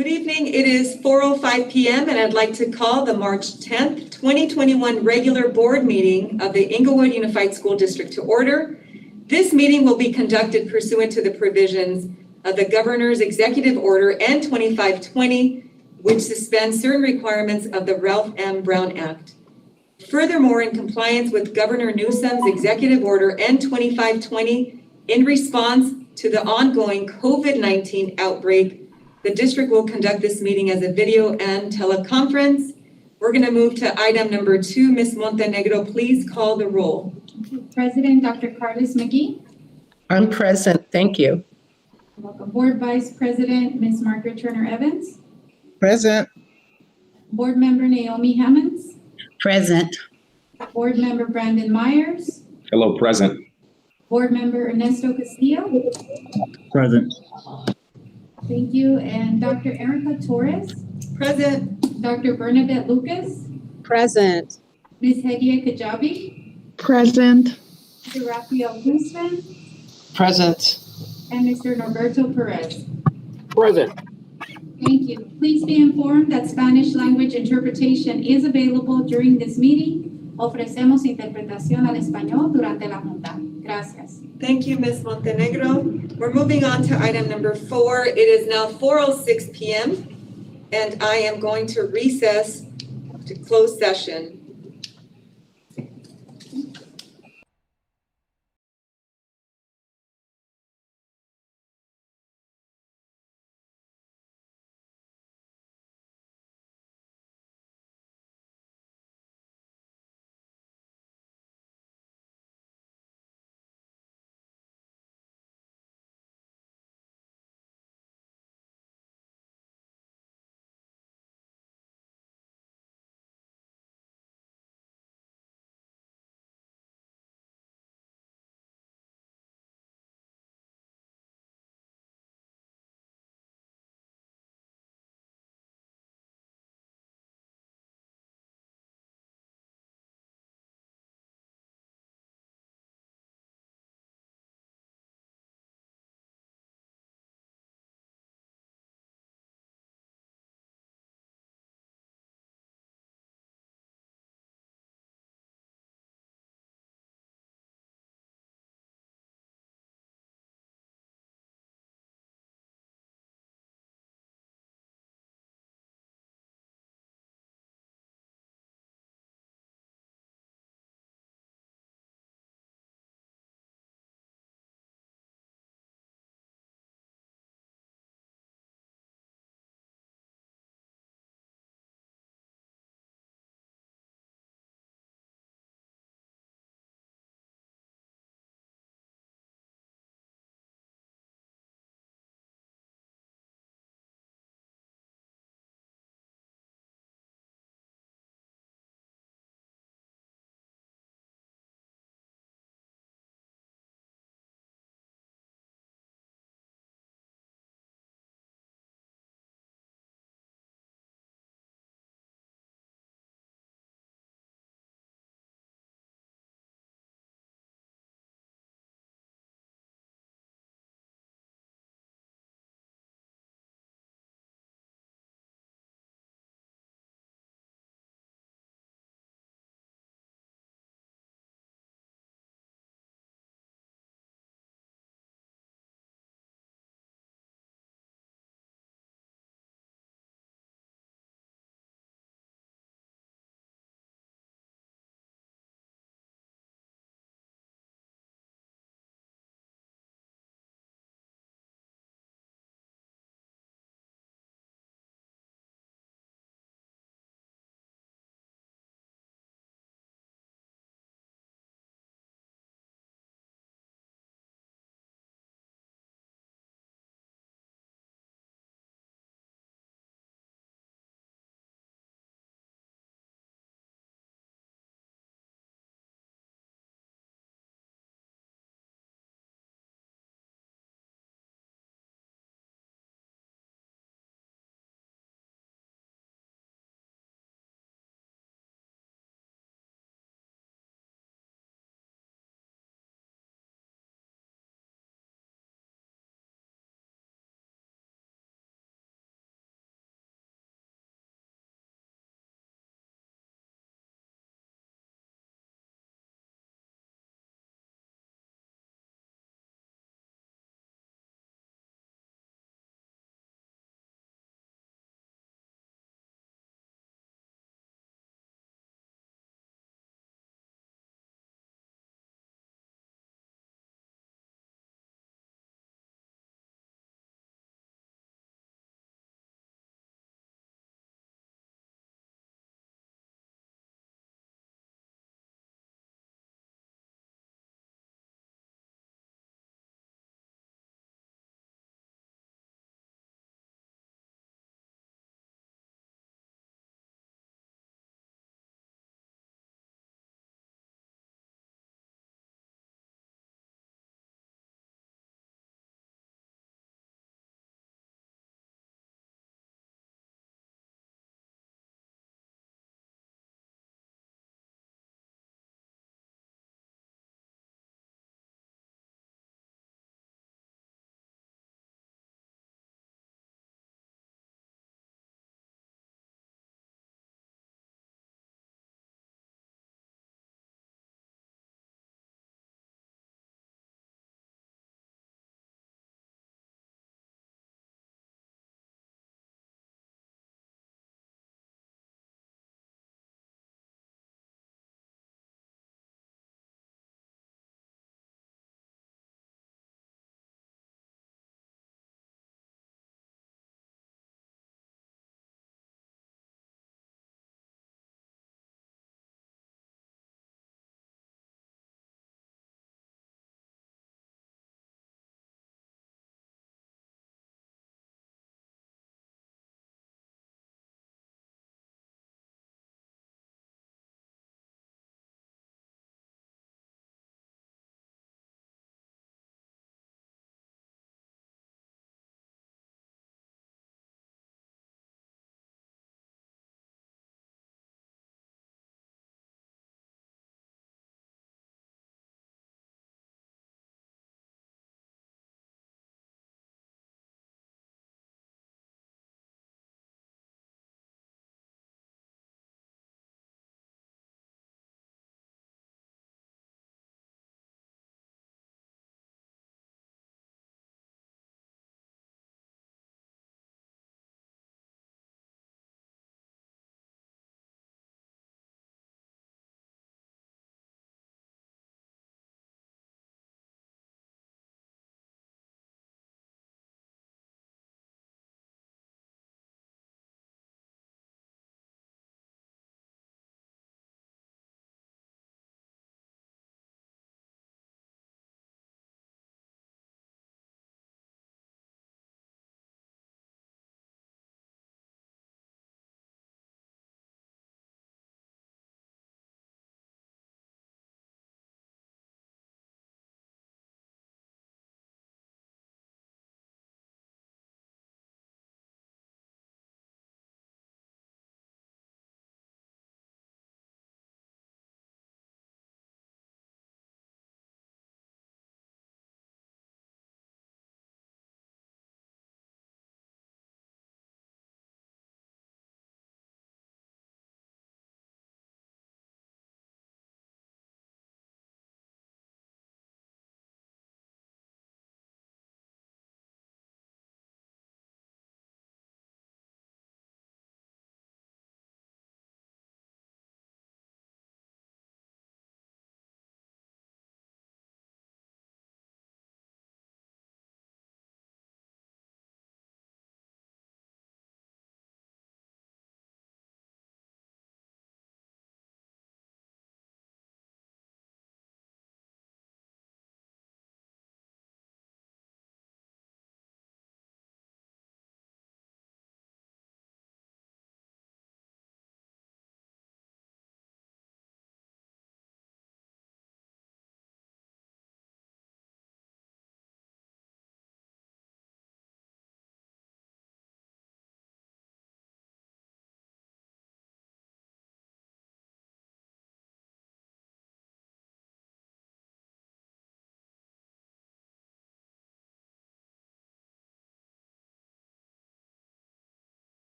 Good evening. It is 4:05 p.m. and I'd like to call the March 10th, 2021 regular board meeting of the Inglewood Unified School District to order. This meeting will be conducted pursuant to the provisions of the Governor's Executive Order N2520, which suspends certain requirements of the Ralph M. Brown Act. Furthermore, in compliance with Governor Newsom's Executive Order N2520, in response to the ongoing COVID-19 outbreak, the district will conduct this meeting as a video and teleconference. We're going to move to item number 2. Ms. Montenegro, please call the roll. President Dr. Carlos McGee. I'm present, thank you. Welcome. Board Vice President Ms. Margaret Turner Evans. Present. Board Member Naomi Hammonds. Present. Board Member Brandon Myers. Hello, present. Board Member Ernesto Castillo. Present. Thank you. And Dr. Erica Torres. Present. Dr. Bernadette Lucas. Present. Ms. Hedieh Kajabi. Present. Mr. Rafael Houston. Present. And Mr. Norberto Perez. Present. Thank you. Please be informed that Spanish language interpretation is available during this meeting. Ofrecemos interpretación al español durante la junta. Gracias. Thank you, Ms. Montenegro. We're moving on to item number 4. It is now 4:06 p.m. and I am going to recess to close session.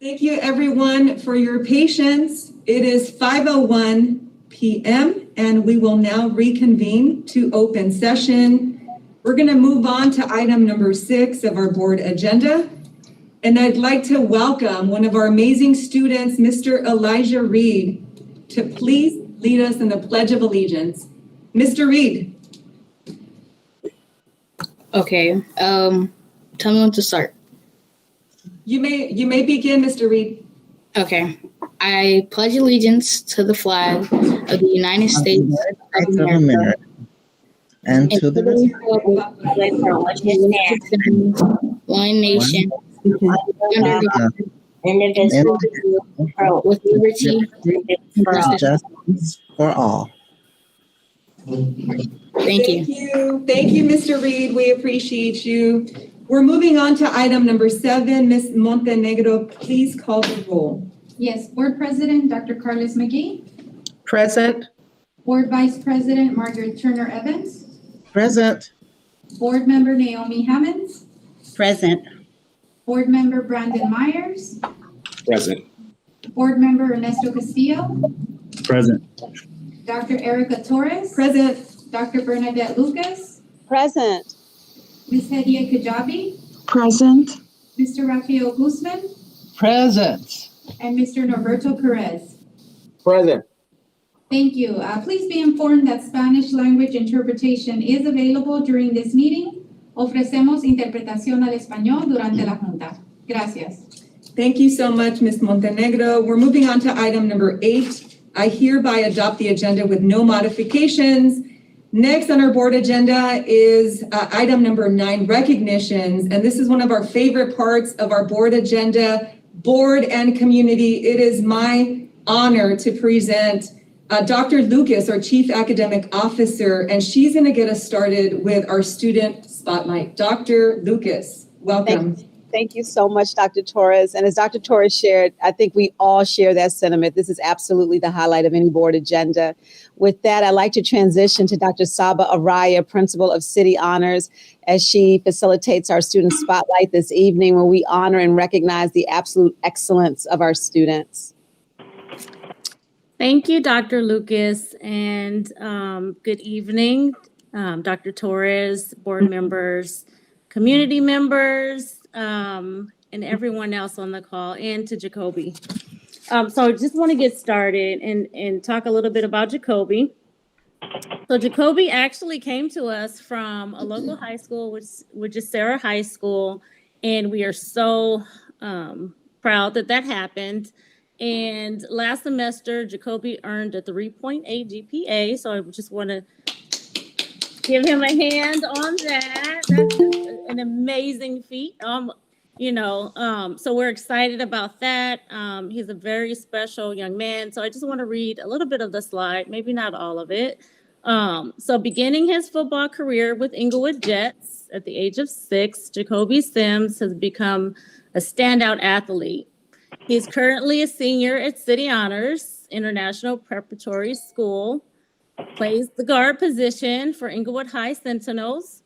Thank you, everyone, for your patience. It is 5:01 p.m., and we will now reconvene to open session. We're going to move on to item number 6 of our board agenda. And I'd like to welcome one of our amazing students, Mr. Elijah Reed, to please lead us in the Pledge of Allegiance. Mr. Reed. Okay. Tell me when to start. You may begin, Mr. Reed. Okay. I pledge allegiance to the flag of the United States of America and to the republic for which it stands, one nation, under God, indivisible, with liberty and justice for all. Thank you. Thank you, Mr. Reed. We appreciate you. We're moving on to item number 7. Ms. Montenegro, please call the roll. Yes, Board President Dr. Carlos McGee, Present. Board Vice President Margaret Turner Evans, Present. Board Member Naomi Hammonds, Present. Board Member Brandon Myers, Present. Board Member Ernesto Castillo, Present. Dr. Erica Torres, Present. Dr. Bernadette Lucas, Present. Ms. Hedia Kajabi, Present. Mr. Rafael Guzman, Present. and Mr. Norberto Perez. Present. Thank you. Please be informed that Spanish language interpretation is available during this meeting. Ofrecemos interpretación al español durante la junta. Gracias. Thank you so much, Ms. Montenegro. We're moving on to item number 8. I hereby adopt the agenda with no modifications. Next on our board agenda is item number 9, recognitions. And this is one of our favorite parts of our board agenda, board and community. It is my honor to present Dr. Lucas, our Chief Academic Officer, and she's going to get us started with our student spotlight. Dr. Lucas, welcome. Thank you so much, Dr. Torres. And as Dr. Torres shared, I think we all share that sentiment. This is absolutely the highlight of any board agenda. With that, I'd like to transition to Dr. Saba Araya, Principal of City Honors, as she facilitates our student spotlight this evening, where we honor and recognize the absolute excellence of our students. Thank you, Dr. Lucas, and good evening, Dr. Torres, board members, community members, and everyone else on the call, and to Jacoby. So I just want to get started and talk a little bit about Jacoby. So Jacoby actually came to us from a local high school, which is Sarah High School, and we are so proud that happened. And last semester, Jacoby earned a 3.8 GPA. So I just want to give him a hand on that. That's an amazing feat. So we're excited about that. He's a very special young man. So I just want to read a little bit of the slide, maybe not all of it. So beginning his football career with Inglewood Jets at the age of 6, Jacoby Sims has become a standout athlete. He's currently a senior at City Honors International Preparatory School, plays the guard position for Inglewood High Sentinels.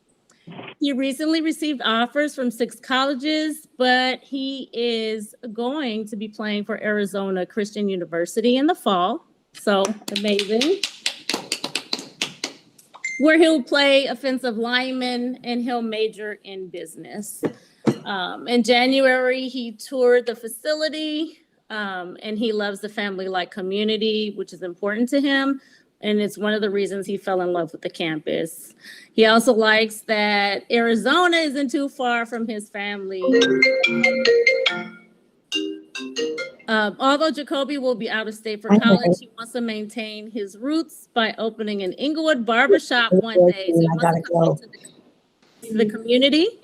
He recently received offers from 6 colleges, but he is going to be playing for Arizona Christian University in the fall. So amazing. Where he'll play offensive lineman and he'll major in business. In January, he toured the facility, and he loves the family-like community, which is important to him. And it's one of the reasons he fell in love with the campus. He also likes that Arizona isn't too far from his family. Although Jacoby will be out of state for college, he wants to maintain his roots by opening an Inglewood barbershop one day. So he wants to come into the community.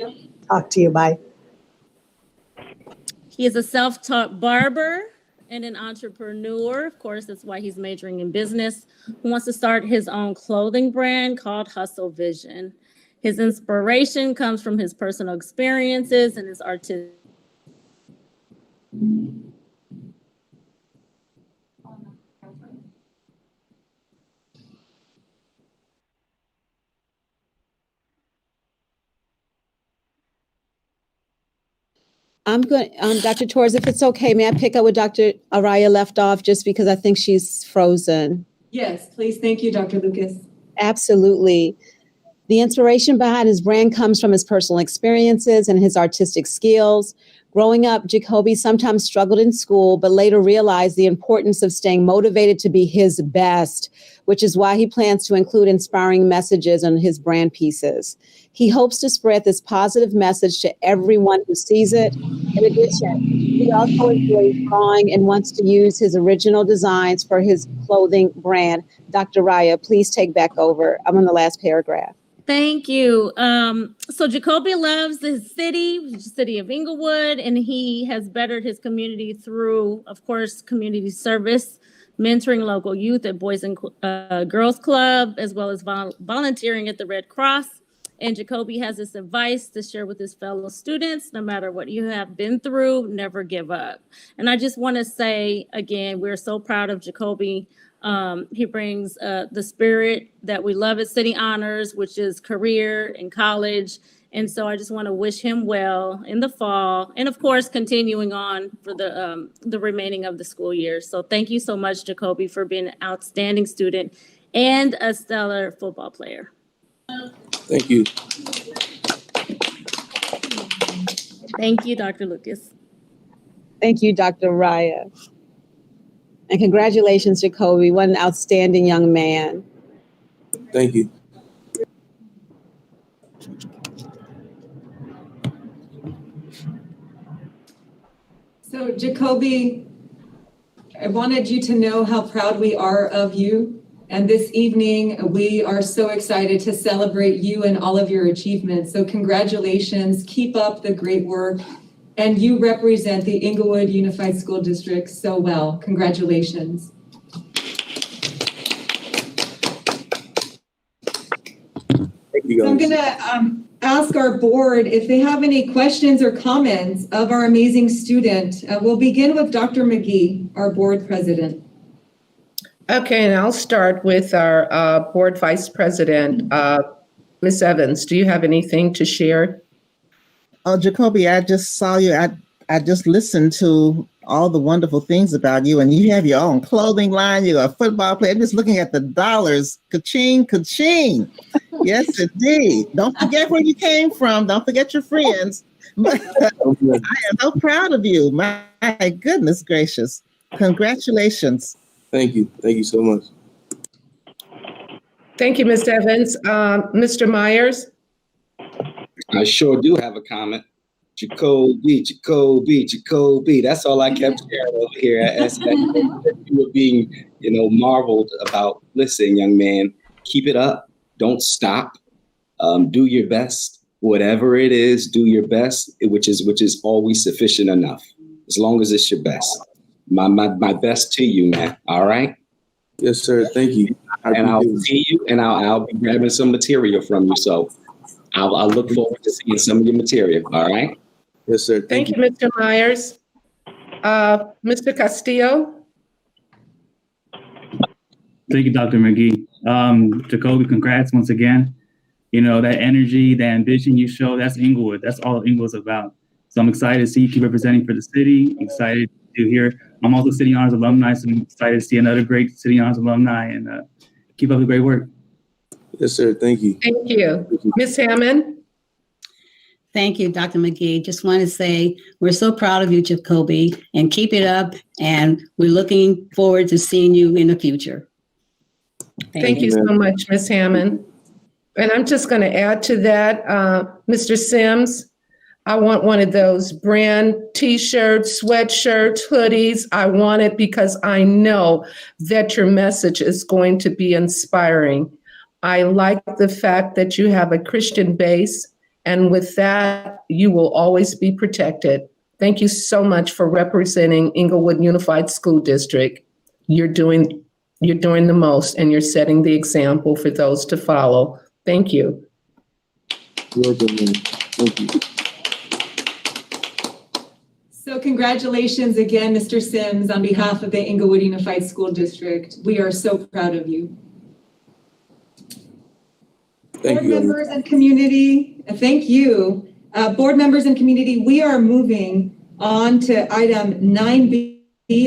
Talk to you. Bye. He is a self-taught barber and an entrepreneur. Of course, that's why he's majoring in business. Who wants to start his own clothing brand called Hustle Vision. His inspiration comes from his personal experiences and his artistic. I'm going, Dr. Torres, if it's okay, may I pick up where Dr. Araya left off, just because I think she's frozen? Yes, please. Thank you, Dr. Lucas. Absolutely. The inspiration behind his brand comes from his personal experiences and his artistic skills. Growing up, Jacoby sometimes struggled in school, but later realized the importance of staying motivated to be his best, which is why he plans to include inspiring messages on his brand pieces. He hopes to spread this positive message to everyone who sees it. In addition, he also enjoys drawing and wants to use his original designs for his clothing brand. Dr. Raya, please take back over. I'm on the last paragraph. Thank you. So Jacoby loves his city, the city of Inglewood, and he has bettered his community through, of course, community service, mentoring local youth at Boys and Girls Club, as well as volunteering at the Red Cross. And Jacoby has this advice to share with his fellow students: no matter what you have been through, never give up. And I just want to say again, we're so proud of Jacoby. He brings the spirit that we love at City Honors, which is career and college. And so I just want to wish him well in the fall, and of course, continuing on for the remaining of the school year. So thank you so much, Jacoby, for being an outstanding student and a stellar football player. Thank you. Thank you, Dr. Lucas. Thank you, Dr. Raya. And congratulations, Jacoby. What an outstanding young man. Thank you. So Jacoby, I wanted you to know how proud we are of you. And this evening, we are so excited to celebrate you and all of your achievements. So congratulations, keep up the great work. And you represent the Inglewood Unified School District so well. Congratulations. Thank you, guys. I'm going to ask our board if they have any questions or comments of our amazing student. We'll begin with Dr. McGee, our board president. Okay, and I'll start with our board vice president, Ms. Evans. Do you have anything to share? Oh, Jacoby, I just saw you. I just listened to all the wonderful things about you, and you have your own clothing line. You're a football player. I'm just looking at the dollars. Ka-ching, ka-ching. Yes, indeed. Don't forget where you came from. Don't forget your friends. But I am so proud of you. My goodness gracious. Congratulations. Thank you. Thank you so much. Thank you, Ms. Evans. Mr. Myers? I sure do have a comment. Jacoby, Jacoby, Jacoby. That's all I kept sharing over here as you were being, marveled about. Listen, young man, keep it up. Don't stop. Do your best. Whatever it is, do your best, which is always sufficient enough, as long as it's your best. My best to you, man. All right? Yes, sir. Thank you. I'll see you, and I'll be grabbing some material from you. So I'll look forward to seeing some of your material. All right? Yes, sir. Thank you, Mr. Myers. Mr. Castillo? Thank you, Dr. McGee. Jacoby, congrats once again. That energy, that ambition you show, that's Inglewood. That's all Inglewood's about. So I'm excited to see you keep representing for the city. Excited to hear. I'm also City Honors alumni, so I'm excited to see another great City Honors alumni, and keep up the great work. Yes, sir. Thank you. Thank you. Ms. Hammond? Thank you, Dr. McGee. Just want to say we're so proud of you, Jacoby, and keep it up. And we're looking forward to seeing you in the future. Thank you so much, Ms. Hammond. And I'm just going to add to that, Mr. Sims, I want one of those brand T-shirts, sweatshirts, hoodies. I want it because I know that your message is going to be inspiring. I like the fact that you have a Christian base, and with that, you will always be protected. Thank you so much for representing Inglewood Unified School District. You're doing the most, and you're setting the example for those to follow. Thank you. You're welcome, man. Thank you. So congratulations again, Mr. Sims, on behalf of the Inglewood Unified School District. We are so proud of you. Thank you. Board members and community, thank you. Board members and community, we are moving on to item 9B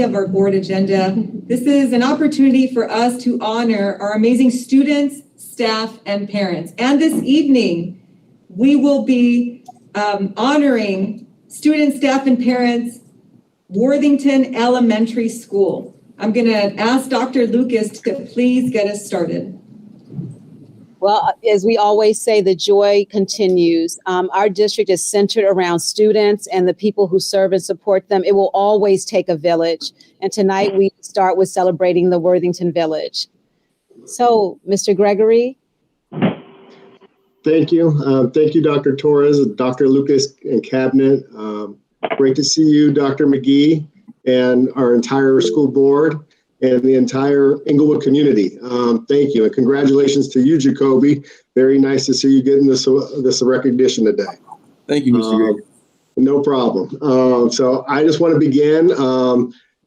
of our board agenda. This is an opportunity for us to honor our amazing students, staff, and parents. And this evening, we will be honoring students, staff, and parents, Worthington Elementary School. I'm going to ask Dr. Lucas to please get us started. Well, as we always say, the joy continues. Our district is centered around students and the people who serve and support them. It will always take a village. And tonight we start with celebrating the Worthington Village. So, Mr. Gregory. Thank you. Thank you, Dr. Torres, Dr. Lucas, and Cabinet. Great to see you, Dr. McGee, and our entire school board and the entire Inglewood community. Thank you, and congratulations to you, Jacoby. Very nice to see you getting this recognition today. Thank you, Mr. Greg. No problem. So I just want to begin.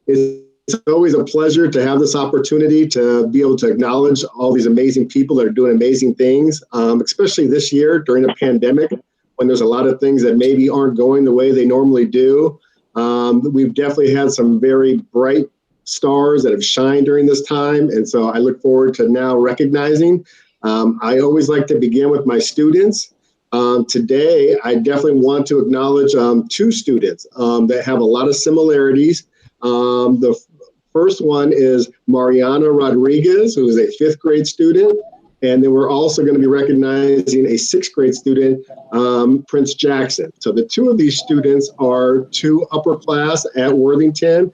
It's always a pleasure to have this opportunity to be able to acknowledge all these amazing people that are doing amazing things, especially this year during the pandemic, when there's a lot of things that maybe aren't going the way they normally do. We've definitely had some very bright stars that have shined during this time. And so I look forward to now recognizing. I always like to begin with my students. Today, I definitely want to acknowledge two students that have a lot of similarities. The first one is Mariana Rodriguez, who is a 5th grade student. And then we're also going to be recognizing a 6th grade student, Prince Jackson. So the two of these students are two upper class at Worthington.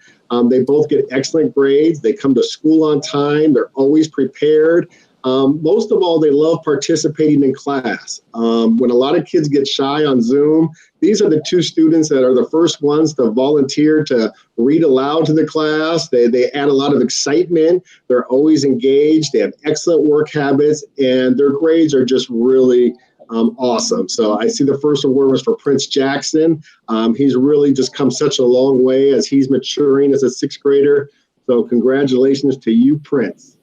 They both get excellent grades. They come to school on time. They're always prepared. Most of all, they love participating in class. When a lot of kids get shy on Zoom, these are the two students that are the first ones to volunteer to read aloud to the class. They add a lot of excitement. They're always engaged. They have excellent work habits, and their grades are just really awesome. So I see the first award was for Prince Jackson. He's really just come such a long way as he's maturing as a 6th grader. So congratulations to you, Prince.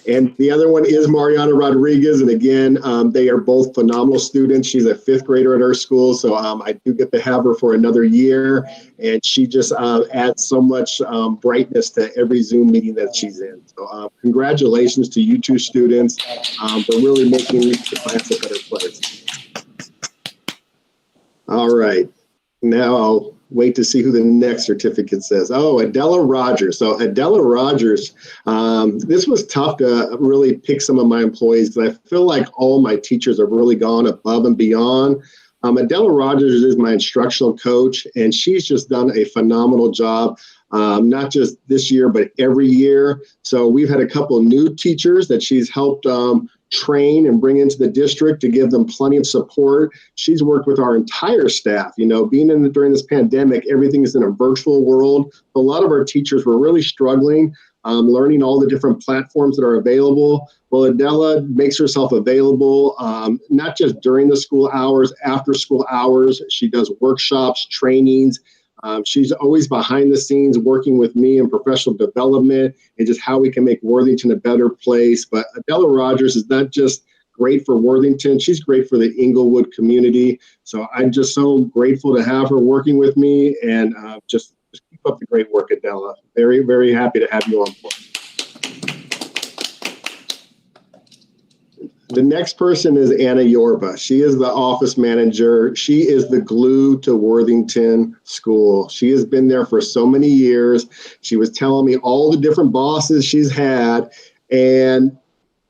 And the other one is Mariana Rodriguez. And again, they are both phenomenal students. She's a 5th grader at our school. So I do get to have her for another year. And she just adds so much brightness to every Zoom meeting that she's in. So congratulations to you two students for really making the class a better place. All right. Now I'll wait to see who the next certificate says. Oh, Adela Rogers. So Adela Rogers, this was tough to really pick some of my employees because I feel like all my teachers have really gone above and beyond. Adela Rogers is my instructional coach, and she's just done a phenomenal job, not just this year, but every year. So we've had a couple of new teachers that she's helped train and bring into the district to give them plenty of support. She's worked with our entire staff. You know, being during this pandemic, everything is in a virtual world. A lot of our teachers were really struggling, learning all the different platforms that are available. Well, Adela makes herself available, not just during the school hours, after school hours. She does workshops, trainings. She's always behind the scenes working with me in professional development and just how we can make Worthington a better place. But Adela Rogers is not just great for Worthington, she's great for the Inglewood community. So I'm just so grateful to have her working with me, and just keep up the great work, Adela. Very, very happy to have you on board. The next person is Anna Yorba. She is the office manager. She is the glue to Worthington School. She has been there for so many years. She was telling me all the different bosses she's had, and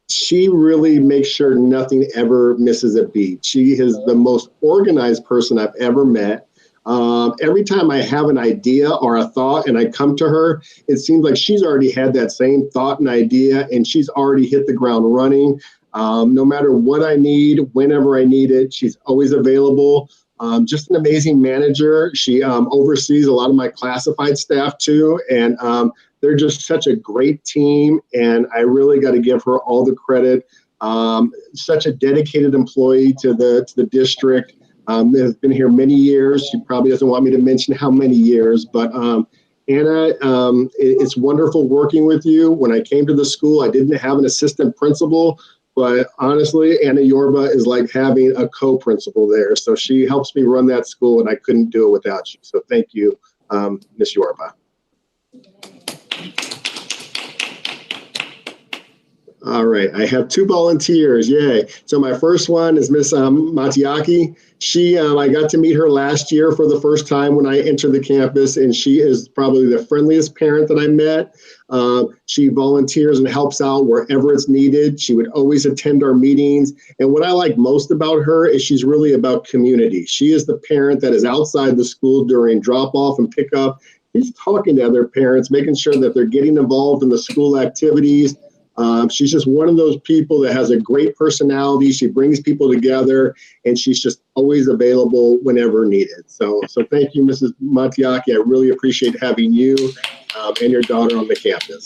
she really makes sure nothing ever misses a beat. She is the most organized person I've ever met. Every time I have an idea or a thought and I come to her, it seems like she's already had that same thought and idea, and she's already hit the ground running. No matter what I need, whenever I need it, she's always available. Just an amazing manager. She oversees a lot of my classified staff too. And they're just such a great team. And I really got to give her all the credit. Such a dedicated employee to the district. Has been here many years. She probably doesn't want me to mention how many years, but Anna, it's wonderful working with you. When I came to the school, I didn't have an assistant principal. but honestly, Anna Yorba is like having a co-principal there. So she helps me run that school, and I couldn't do it without you. So thank you, Ms. Yorba. All right, I have 2 volunteers, yay. So my first one is Miss Matiaki. I got to meet her last year for the first time when I entered the campus, and she is probably the friendliest parent that I met. She volunteers and helps out wherever it's needed. She would always attend our meetings. And what I like most about her is she's really about community. She is the parent that is outside the school during drop off and pickup. She's talking to other parents, making sure that they're getting involved in the school activities. She's just one of those people that has a great personality. She brings people together, and she's just always available whenever needed. So thank you, Mrs. Matiaki. I really appreciate having you and your daughter on the campus.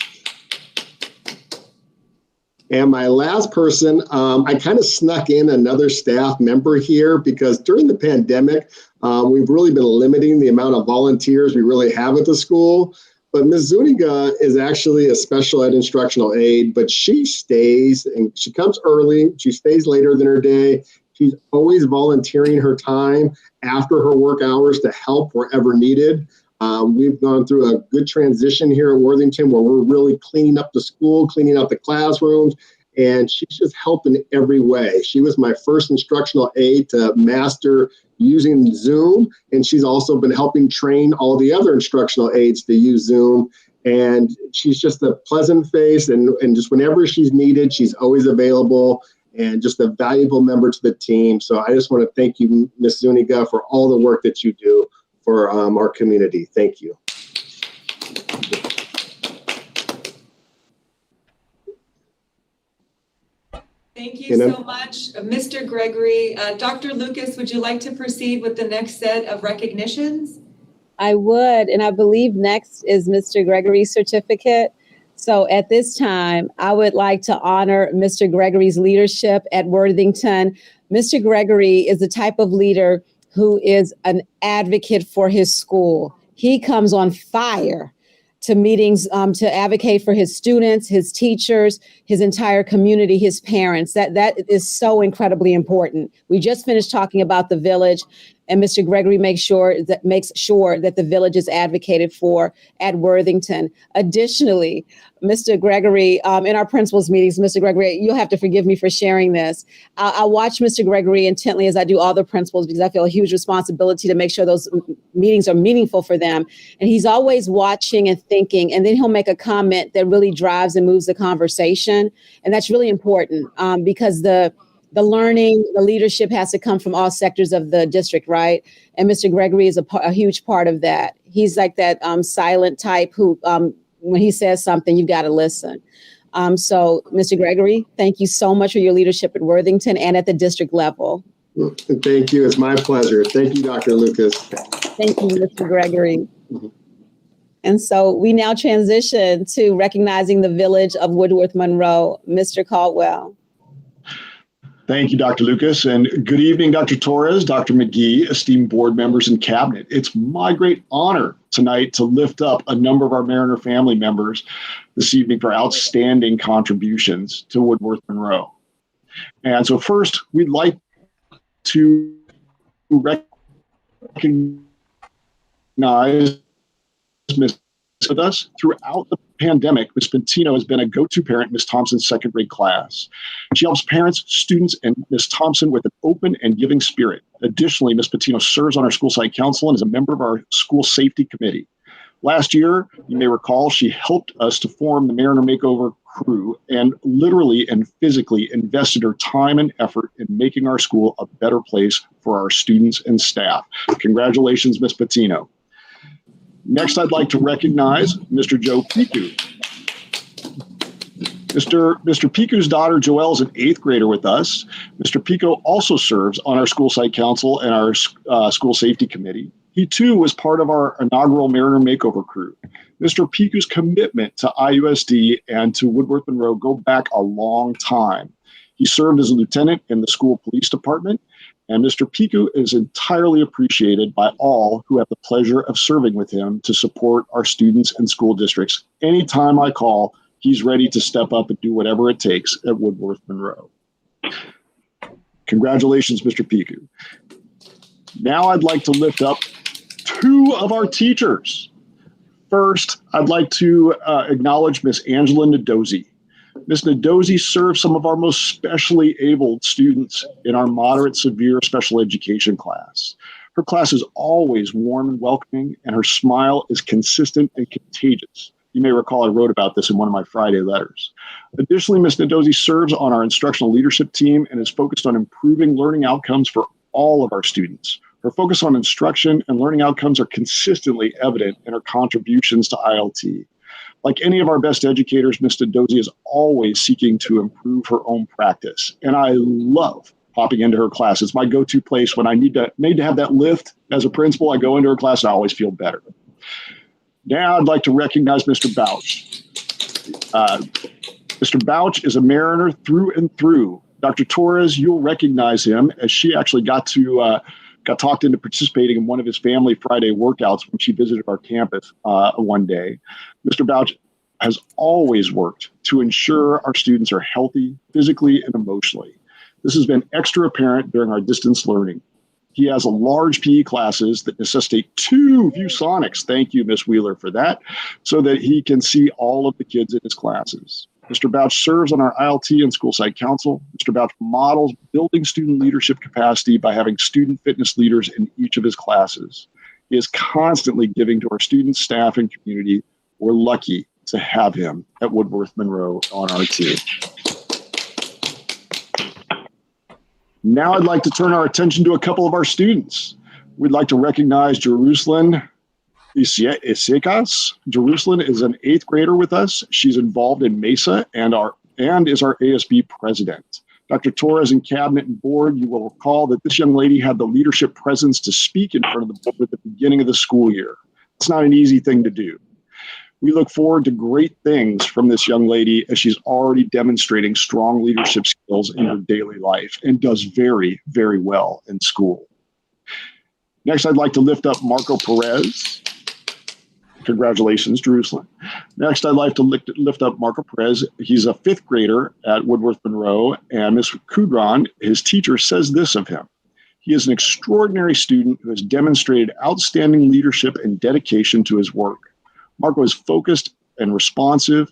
And my last person, I kind of snuck in another staff member here because during the pandemic, we've really been limiting the amount of volunteers we really have at the school. But Ms. Zuniga is actually a special ed instructional aide, but she stays and she comes early. She stays later than her day. She's always volunteering her time after her work hours to help wherever needed. We've gone through a good transition here at Worthington where we're really cleaning up the school, cleaning up the classrooms, and she's just helping every way. She was my first instructional aide to master using Zoom, and she's also been helping train all the other instructional aides to use Zoom. And she's just a pleasant face, and just whenever she's needed, she's always available and just a valuable member to the team. So I just want to thank you, Ms. Zuniga, for all the work that you do for our community. Thank you. Thank you so much, Mr. Gregory. Dr. Lucas, would you like to proceed with the next set of recognitions? I would, and I believe next is Mr. Gregory's certificate. So at this time, I would like to honor Mr. Gregory's leadership at Worthington. Mr. Gregory is the type of leader who is an advocate for his school. He comes on fire to meetings to advocate for his students, his teachers, his entire community, his parents. That is so incredibly important. We just finished talking about the village, and Mr. Gregory makes sure that the village is advocated for at Worthington. Additionally, Mr. Gregory, in our principals meetings, Mr. Gregory, you'll have to forgive me for sharing this. I watch Mr. Gregory intently as I do all the principals because I feel a huge responsibility to make sure those meetings are meaningful for them. And he's always watching and thinking, and then he'll make a comment that really drives and moves the conversation. And that's really important because the learning, the leadership has to come from all sectors of the district, right? And Mr. Gregory is a huge part of that. He's like that silent type who, when he says something, you've got to listen. So, Mr. Gregory, thank you so much for your leadership at Worthington and at the district level. Thank you. It's my pleasure. Thank you, Dr. Lucas. Thank you, Mr. Gregory. And so we now transition to recognizing the village of Woodworth Monroe. Mr. Caldwell. Thank you, Dr. Lucas, and good evening, Dr. Torres, Dr. McGee, esteemed board members and cabinet. It's my great honor tonight to lift up a number of our Mariner family members this evening for outstanding contributions to Woodworth Monroe. And so first, we'd like to recognize Ms. with us throughout the pandemic. Ms. Pentino has been a go-to parent in Ms. Thompson's second grade class. She helps parents, students, and Ms. Thompson with an open and giving spirit. Additionally, Ms. Pentino serves on our school site council and is a member of our school safety committee. Last year, you may recall, she helped us to form the Mariner Makeover crew and literally and physically invested her time and effort in making our school a better place for our students and staff. Congratulations, Ms. Pentino. Next, I'd like to recognize Mr. Joe Piku. Mr. Piku's daughter, Joelle, is an 8th grader with us. Mr. Pico also serves on our school site council and our school safety committee. He, too, was part of our inaugural Mariner Makeover crew. Mr. Piku's commitment to IUSD and to Woodworth Monroe go back a long time. He served as a lieutenant in the school police department, and Mr. Piku is entirely appreciated by all who have the pleasure of serving with him to support our students and school districts. Anytime I call, he's ready to step up and do whatever it takes at Woodworth Monroe. Congratulations, Mr. Piku. Now I'd like to lift up two of our teachers. First, I'd like to acknowledge Miss Angela Nadozi. Ms. Nadozi serves some of our most specially abled students in our moderate severe special education class. Her class is always warm and welcoming, and her smile is consistent and contagious. You may recall I wrote about this in one of my Friday letters. Additionally, Ms. Nadozi serves on our instructional leadership team and is focused on improving learning outcomes for all of our students. Her focus on instruction and learning outcomes are consistently evident in her contributions to ILT. Like any of our best educators, Ms. Nadozi is always seeking to improve her own practice. And I love popping into her class. It's my go-to place when I need to have that lift as a principal. I go into her class and I always feel better. Now I'd like to recognize Mr. Bouch. Mr. Bouch is a Mariner through and through. Dr. Torres, you'll recognize him as she actually got talked into participating in one of his family Friday workouts when she visited our campus one day. Mr. Bouch has always worked to ensure our students are healthy physically and emotionally. This has been extra apparent during our distance learning. He has a large PE classes that necessitate 2 ViewSonics. Thank you, Ms. Wheeler, for that, so that he can see all of the kids in his classes. Mr. Bouch serves on our ILT and school site council. Mr. Bouch models building student leadership capacity by having student fitness leaders in each of his classes. He is constantly giving to our students, staff, and community. We're lucky to have him at Woodworth Monroe on our team. Now I'd like to turn our attention to a couple of our students. We'd like to recognize Jerusalem Isekas. Jerusalem is an 8th grader with us. She's involved in MESA and is our ASB president. Dr. Torres and cabinet and board, you will recall that this young lady had the leadership presence to speak in front of the board at the beginning of the school year. It's not an easy thing to do. We look forward to great things from this young lady as she's already demonstrating strong leadership skills in her daily life and does very, very well in school. Next, I'd like to lift up Marco Perez. Congratulations, Jerusalem. Next, I'd like to lift up Marco Perez. He's a 5th grader at Woodworth Monroe, and Ms. Kudron, his teacher, says this of him. He is an extraordinary student who has demonstrated outstanding leadership and dedication to his work. Marco is focused and responsive,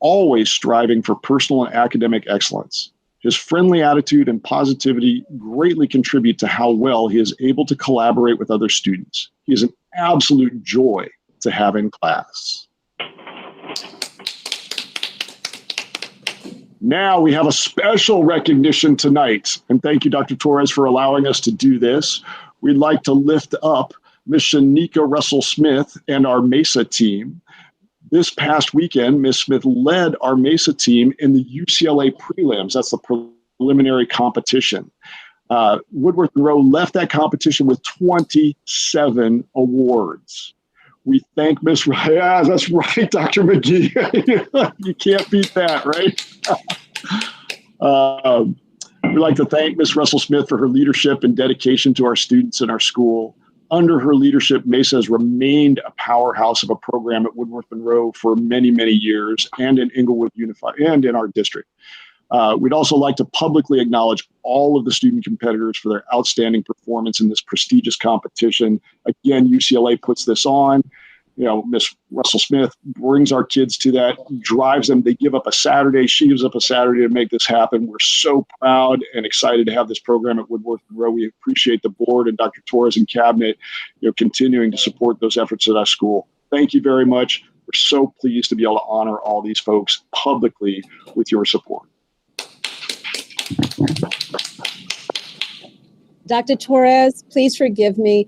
always striving for personal and academic excellence. His friendly attitude and positivity greatly contribute to how well he is able to collaborate with other students. He is an absolute joy to have in class. Now we have a special recognition tonight, and thank you, Dr. Torres, for allowing us to do this. We'd like to lift up Ms. Shanika Russell-Smith and our MESA team. This past weekend, Ms. Smith led our MESA team in the UCLA prelims. That's the preliminary competition. Woodworth Monroe left that competition with 27 awards. We thank Ms. Yeah, that's right, Dr. McGee. You can't beat that, right? We'd like to thank Ms. Russell-Smith for her leadership and dedication to our students and our school. Under her leadership, MESA has remained a powerhouse of a program at Woodworth Monroe for many, many years, and in Inglewood Unified and in our district. We'd also like to publicly acknowledge all of the student competitors for their outstanding performance in this prestigious competition. Again, UCLA puts this on. You know, Ms. Russell-Smith brings our kids to that, drives them. They give up a Saturday. She gives up a Saturday to make this happen. We're so proud and excited to have this program at Woodworth Monroe. We appreciate the board and Dr. Torres and cabinet, continuing to support those efforts at our school. Thank you very much. We're so pleased to be able to honor all these folks publicly with your support. Dr. Torres, please forgive me.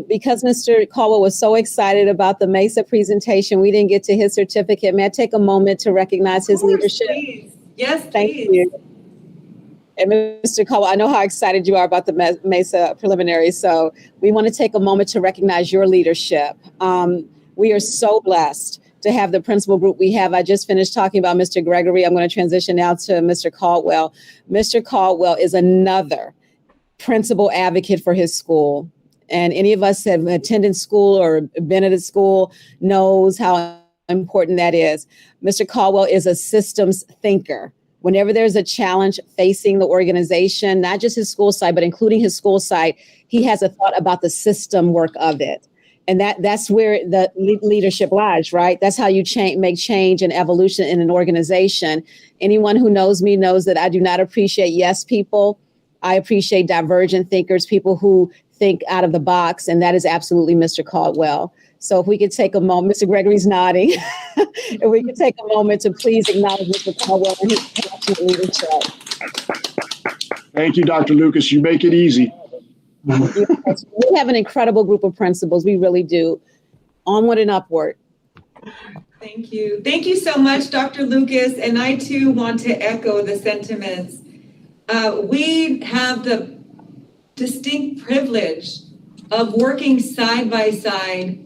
Because Mr. Caldwell was so excited about the MESA presentation, we didn't get to his certificate. May I take a moment to recognize his leadership? Please. Yes, Thank please. you. And Mr. Caldwell, I know how excited you are about the MESA preliminary, so we want to take a moment to recognize your leadership. We are so blessed to have the principal group we have. I just finished talking about Mr. Gregory. I'm going to transition now to Mr. Caldwell. Mr. Caldwell is another principal advocate for his school. And any of us that have attended school or been at a school knows how important that is. Mr. Caldwell is a systems thinker. Whenever there's a challenge facing the organization, not just his school site, but including his school site, he has a thought about the system work of it. And that's where the leadership lies, right? That's how you make change and evolution in an organization. Anyone who knows me knows that I do not appreciate yes people. I appreciate divergent thinkers, people who think out of the box, and that is absolutely Mr. Caldwell. So if we could take a moment, Mr. Gregory's nodding, if we could take a moment to please acknowledge Mr. Caldwell and his passionate leadership. Thank you, Dr. Lucas. You make it easy. Yes, we have an incredible group of principals. We really do. Onward and upward. Thank you. Thank you so much, Dr. Lucas. And I too want to echo the sentiments. We have the distinct privilege of working side by side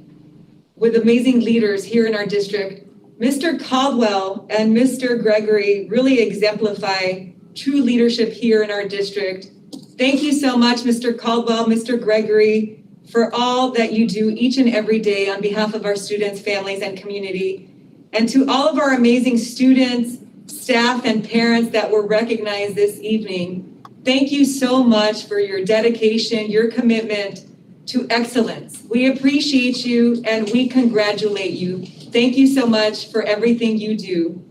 with amazing leaders here in our district. Mr. Caldwell and Mr. Gregory really exemplify true leadership here in our district. Thank you so much, Mr. Caldwell, Mr. Gregory, for all that you do each and every day on behalf of our students, families, and community. And to all of our amazing students, staff, and parents that were recognized this evening, thank you so much for your dedication, your commitment to excellence. We appreciate you and we congratulate you. Thank you so much for everything you do.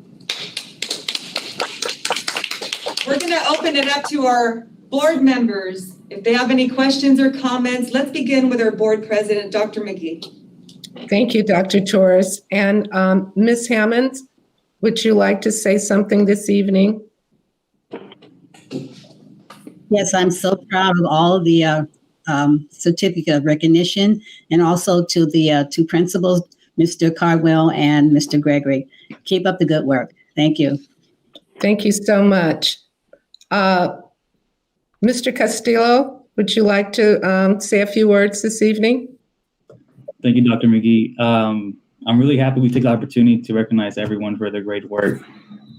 We're going to open it up to our board members. If they have any questions or comments, let's begin with our board president, Dr. McGee. Thank you, Dr. Torres. And Ms. Hammond, would you like to say something this evening? Yes, I'm so proud of all of the certificate of recognition, and also to the two principals, Mr. Caldwell and Mr. Gregory. Keep up the good work. Thank you. Thank you so much. Mr. Castillo, would you like to say a few words this evening? Thank you, Dr. McGee. I'm really happy we took the opportunity to recognize everyone for their great work.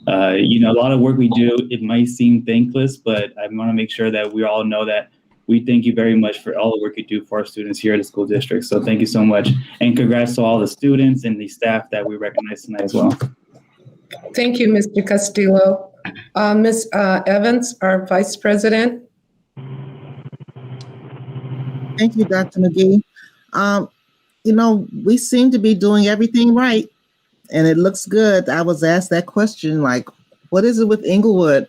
A lot of work we do, it might seem thankless, but I want to make sure that we all know that we thank you very much for all the work you do for our students here at the school district. So thank you so much. And congrats to all the students and the staff that we recognize tonight as well. Thank you, Mr. Castillo. Ms. Evans, our Vice President. Thank you, Dr. McGee. We seem to be doing everything right, and it looks good. I was asked that question, like, what is it with Inglewood?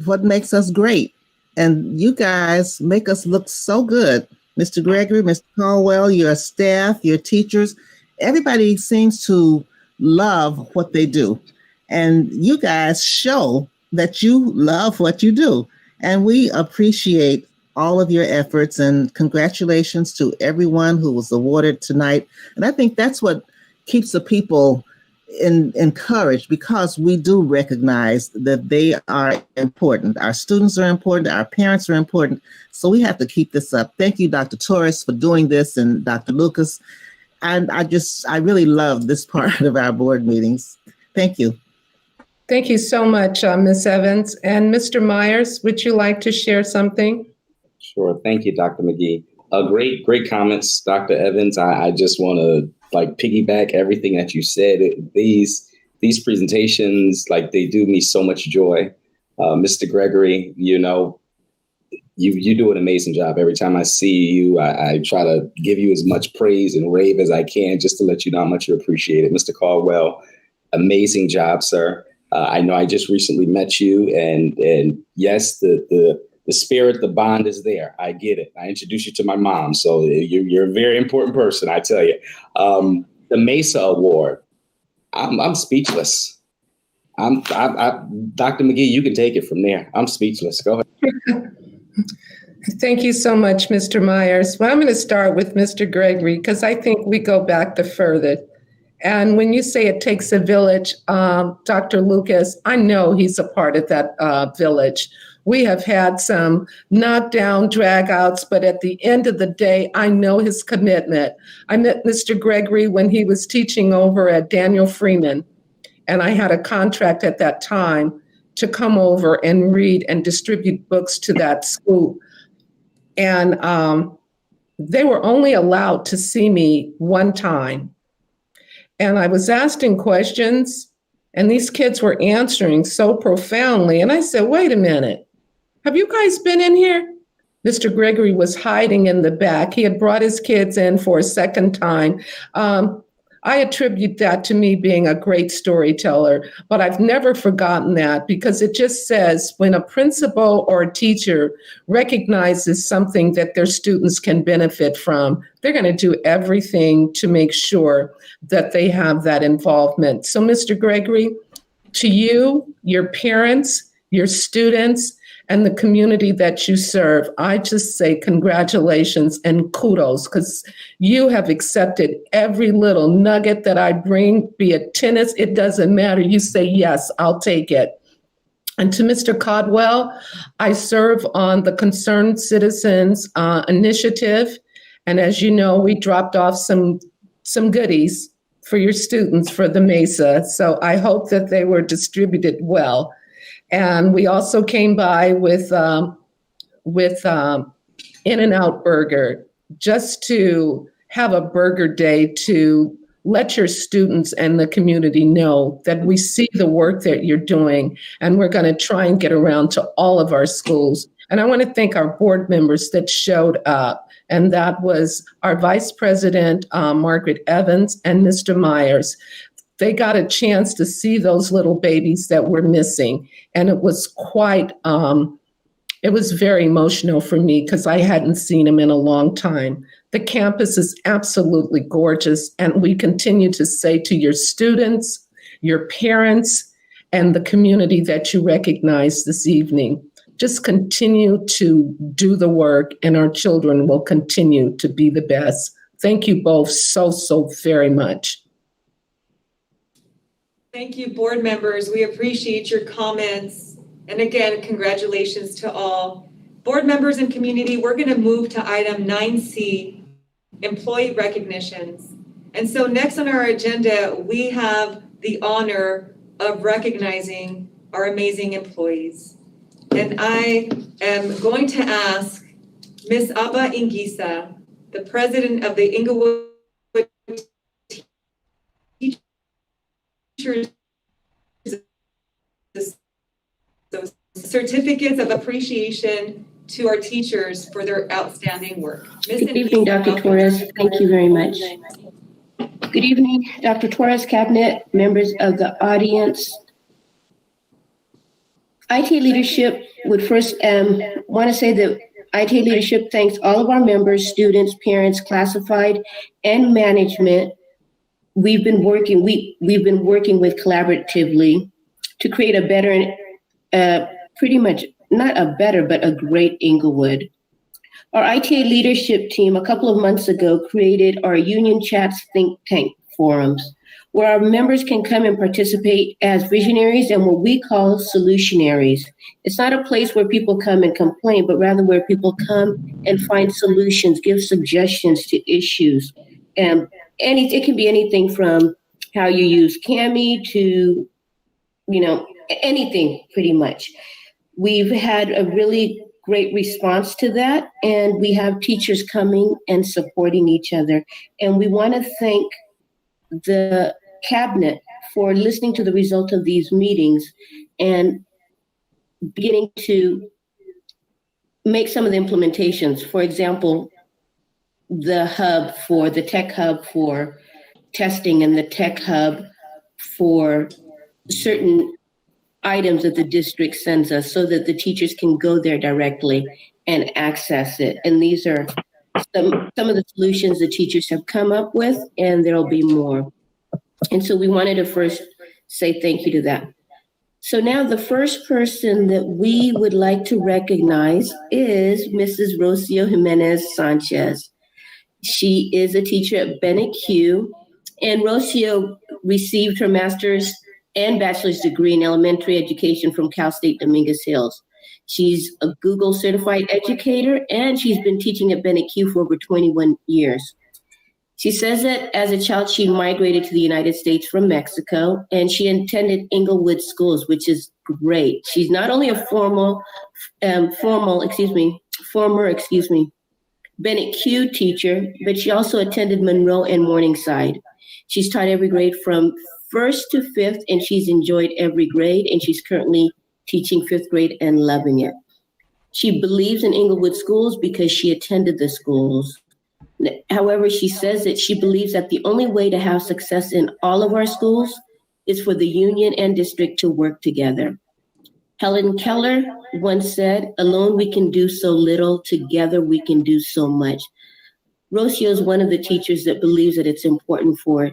What makes us great? And you guys make us look so good. Mr. Gregory, Mr. Caldwell, your staff, your teachers, everybody seems to love what they do. And you guys show that you love what you do. And we appreciate all of your efforts, and congratulations to everyone who was awarded tonight. And I think that's what keeps the people encouraged, because we do recognize that they are important. Our students are important. Our parents are important. So we have to keep this up. Thank you, Dr. Torres, for doing this, and Dr. Lucas. And I really love this part of our board meetings. Thank you. Thank you so much, Ms. Evans. And Mr. Myers, would you like to share something? Sure. Thank you, Dr. McGee. Great comments, Dr. Evans. I just want to piggyback everything that you said. These presentations, they do me so much joy. Mr. Gregory, you do an amazing job. Every time I see you, I try to give you as much praise and rave as I can, just to let you know how much you appreciate it. Mr. Caldwell, amazing job, sir. I know I just recently met you, and yes, the spirit, the bond is there. I get it. I introduced you to my mom, so you're a very important person, I tell you. The Mesa Award, I'm speechless. Dr. McGee, you can take it from there. I'm speechless. Go ahead. Thank you so much, Mr. Myers. Well, I'm going to start with Mr. Gregory, because I think we go back the furthest. And when you say it takes a village, Dr. Lucas, I know he's a part of that village. We have had some knockdown dragouts, but at the end of the day, I know his commitment. I met Mr. Gregory when he was teaching over at Daniel Freeman, and I had a contract at that time to come over and read and distribute books to that school. And they were only allowed to see me one time. And I was asking questions, And these kids were answering so profoundly. And I said, wait a minute, have you guys been in here? Mr. Gregory was hiding in the back. He had brought his kids in for a second time. I attribute that to me being a great storyteller, but I've never forgotten that because it just says when a principal or a teacher recognizes something that their students can benefit from, they're going to do everything to make sure that they have that involvement. So, Mr. Gregory, to you, your parents, your students, and the community that you serve, I just say congratulations and kudos because you have accepted every little nugget that I bring, be it tennis, it doesn't matter. You say, yes, I'll take it. And to Mr. Caldwell, I serve on the Concerned Citizens Initiative. And as you know, we dropped off some goodies for your students for the Mesa. So I hope that they were distributed well. And we also came by with In-N-Out Burger just to have a burger day to let your students and the community know that we see the work that you're doing, and we're going to try and get around to all of our schools. And I want to thank our board members that showed up, and that was our Vice President, Margaret Evans, and Mr. Myers. They got a chance to see those little babies that were missing. And it was it was very emotional for me because I hadn't seen them in a long time. The campus is absolutely gorgeous. And we continue to say to your students, your parents, and the community that you recognize this evening, just continue to do the work and our children will continue to be the best. Thank you both so very much. Thank you, board members. We appreciate your comments. And again, congratulations to all. Board members and community, we're going to move to item 9C, employee recognitions. And so next on our agenda, we have the honor of recognizing our amazing employees. And I am going to ask Ms. Aba Ingisa, the president of the Inglewood Teachers certificates of appreciation to our teachers for their outstanding work. Good evening, Dr. Torres. Thank you very much. Good evening, Dr. Torres, Cabinet, members of the audience. IT leadership would first want to say that IT leadership thanks all of our members, students, parents, classified, and management. We've been working with collaboratively to create a better, pretty much not a better, but a great Inglewood. Our ITA leadership team a couple of months ago created our Union Chats Think Tank forums, where our members can come and participate as visionaries and what we call solutionaries. It's not a place where people come and complain, but rather where people come and find solutions, give suggestions to issues. And it can be anything from how you use Cami to, anything pretty much. We've had a really great response to that, and we have teachers coming and supporting each other. And we want to thank the cabinet for listening to the result of these meetings and beginning to make some of the implementations. For example, the tech hub for testing and the tech hub for certain items that the district sends us so that the teachers can go there directly and access it. And these are some of the solutions the teachers have come up with, and there'll be more. And so we wanted to first say thank you to that. So now the first person that we would like to recognize is Mrs. Rocio Jimenez Sanchez. She is a teacher at Bennett Q, and Rocio received her master's and bachelor's degree in elementary education from Cal State Dominguez Hills. She's a Google certified educator, and she's been teaching at Bennett Q for over 21 years. She says that as a child, she migrated to the United States from Mexico, and she attended Inglewood schools, which is great. She's not only a former Bennett Q teacher, but she also attended Monroe and Morningside. She's taught every grade from first to fifth, and she's enjoyed every grade, and she's currently teaching fifth grade and loving it. She believes in Inglewood schools because she attended the schools. However, she says that she believes that the only way to have success in all of our schools is for the union and district to work together. Helen Keller once said, "Alone we can do so little, together we can do so much." Rocio is one of the teachers that believes that it's important for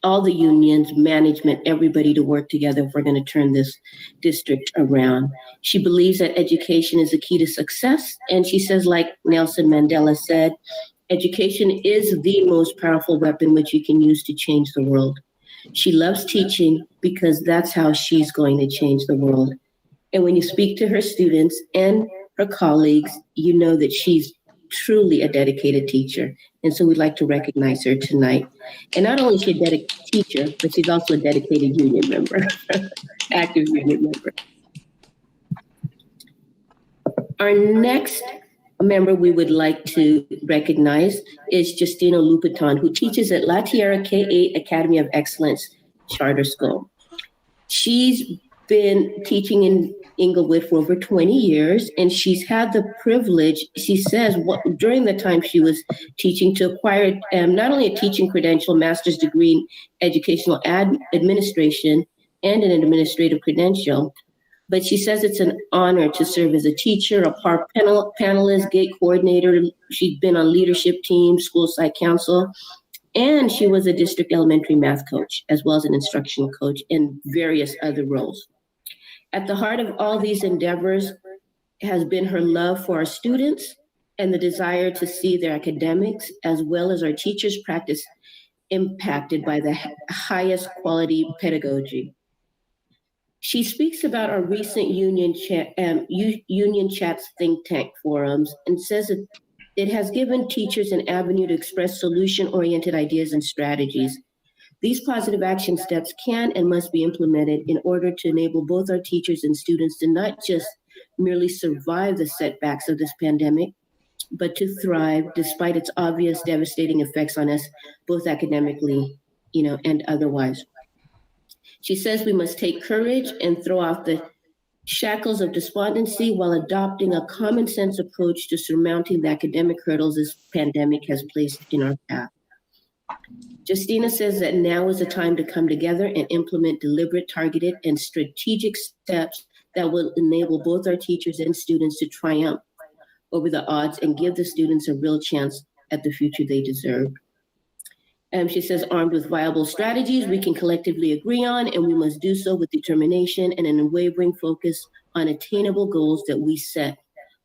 all the unions, management, everybody to work together if we're going to turn this district around. She believes that education is the key to success. And she says, like Nelson Mandela said, education is the most powerful weapon which you can use to change the world. She loves teaching because that's how she's going to change the world. And when you speak to her students and her colleagues, you know that she's truly a dedicated teacher. And so we'd like to recognize her tonight. And not only is she a dedicated teacher, but she's also a dedicated union member, active union member. Our next member we would like to recognize is Justina Lupiton, who teaches at La Tierra K-8 Academy of Excellence Charter School. She's been teaching in Inglewood for over 20 years, and she's had the privilege, she says, during the time she was teaching, to acquire not only a teaching credential, master's degree in educational administration, and an administrative credential, but she says it's an honor to serve as a teacher, a PAR panelist, gate coordinator. She's been on leadership teams, school site council, and she was a district elementary math coach, as well as an instructional coach in various other roles. At the heart of all these endeavors has been her love for our students and the desire to see their academics, as well as our teachers' practice, impacted by the highest quality pedagogy. She speaks about our recent Union Chats think tank forums and says that it has given teachers an avenue to express solution-oriented ideas and strategies. These positive action steps can and must be implemented in order to enable both our teachers and students to not just merely survive the setbacks of this pandemic, but to thrive despite its obvious devastating effects on us, both academically, and otherwise. She says we must take courage and throw off the shackles of despondency while adopting a common sense approach to surmounting the academic hurdles this pandemic has placed in our path. Justina says that now is the time to come together and implement deliberate, targeted, and strategic steps that will enable both our teachers and students to triumph over the odds and give the students a real chance at the future they deserve. She says, armed with viable strategies we can collectively agree on, and we must do so with determination and an unwavering focus on attainable goals that we set,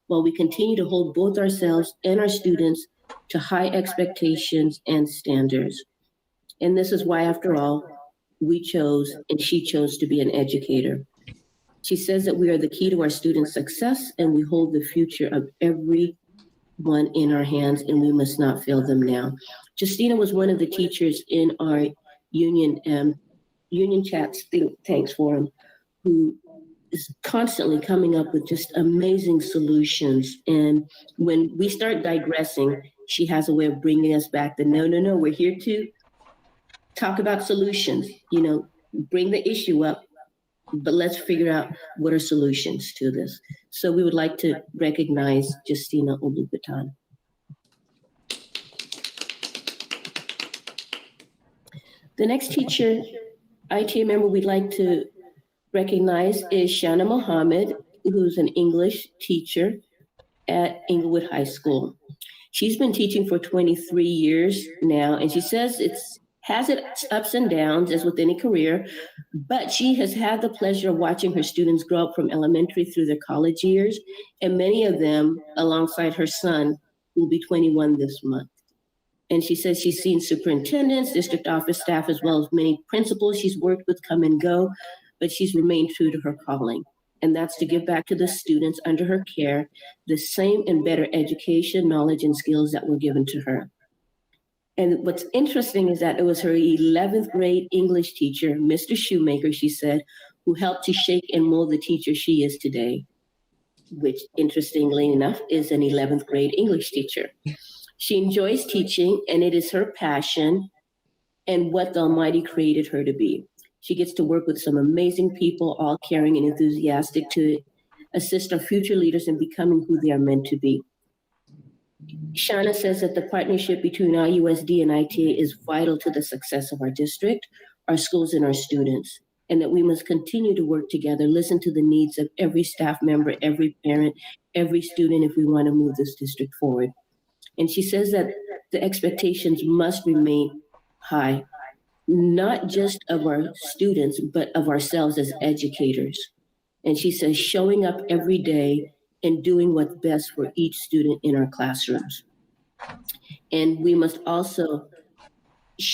while we continue to hold both ourselves and our students to high expectations and standards. And this is why, after all, we chose and she chose to be an educator. She says that we are the key to our students' success, and we hold the future of everyone in our hands, and we must not fail them now. Justina was one of the teachers in our Union Chats think tanks forum who is constantly coming up with just amazing solutions. And when we start digressing, she has a way of bringing us back to no, we're here to talk about solutions, bring the issue up, but let's figure out what are solutions to this. So we would like to recognize Justina Olupitan. The next teacher, ITA member we'd like to recognize is Shana Mohammed, who's an English teacher at Inglewood High School. She's been teaching for 23 years now, and she says has its ups and downs as with any career, but she has had the pleasure of watching her students grow up from elementary through their college years, and many of them, alongside her son, will be 21 this month. And she says she's seen superintendents, district office staff, as well as many principals she's worked with come and go, but she's remained true to her calling. And that's to give back to the students under her care the same and better education, knowledge, and skills that were given to her. And what's interesting is that it was her 11th grade English teacher, Mr. Shoemaker, she said, who helped to shape and mold the teacher she is today, which, interestingly enough, is an 11th grade English teacher. She enjoys teaching, and it is her passion. and what the Almighty created her to be. She gets to work with some amazing people, all caring and enthusiastic to assist our future leaders in becoming who they are meant to be. Shauna says that the partnership between IUSD and ITA is vital to the success of our district, our schools, and our students, and that we must continue to work together, listen to the needs of every staff member, every parent, every student if we want to move this district forward. And she says that the expectations must remain high, not just of our students, but of ourselves as educators. And she says showing up every day and doing what's best for each student in our classrooms. And we must also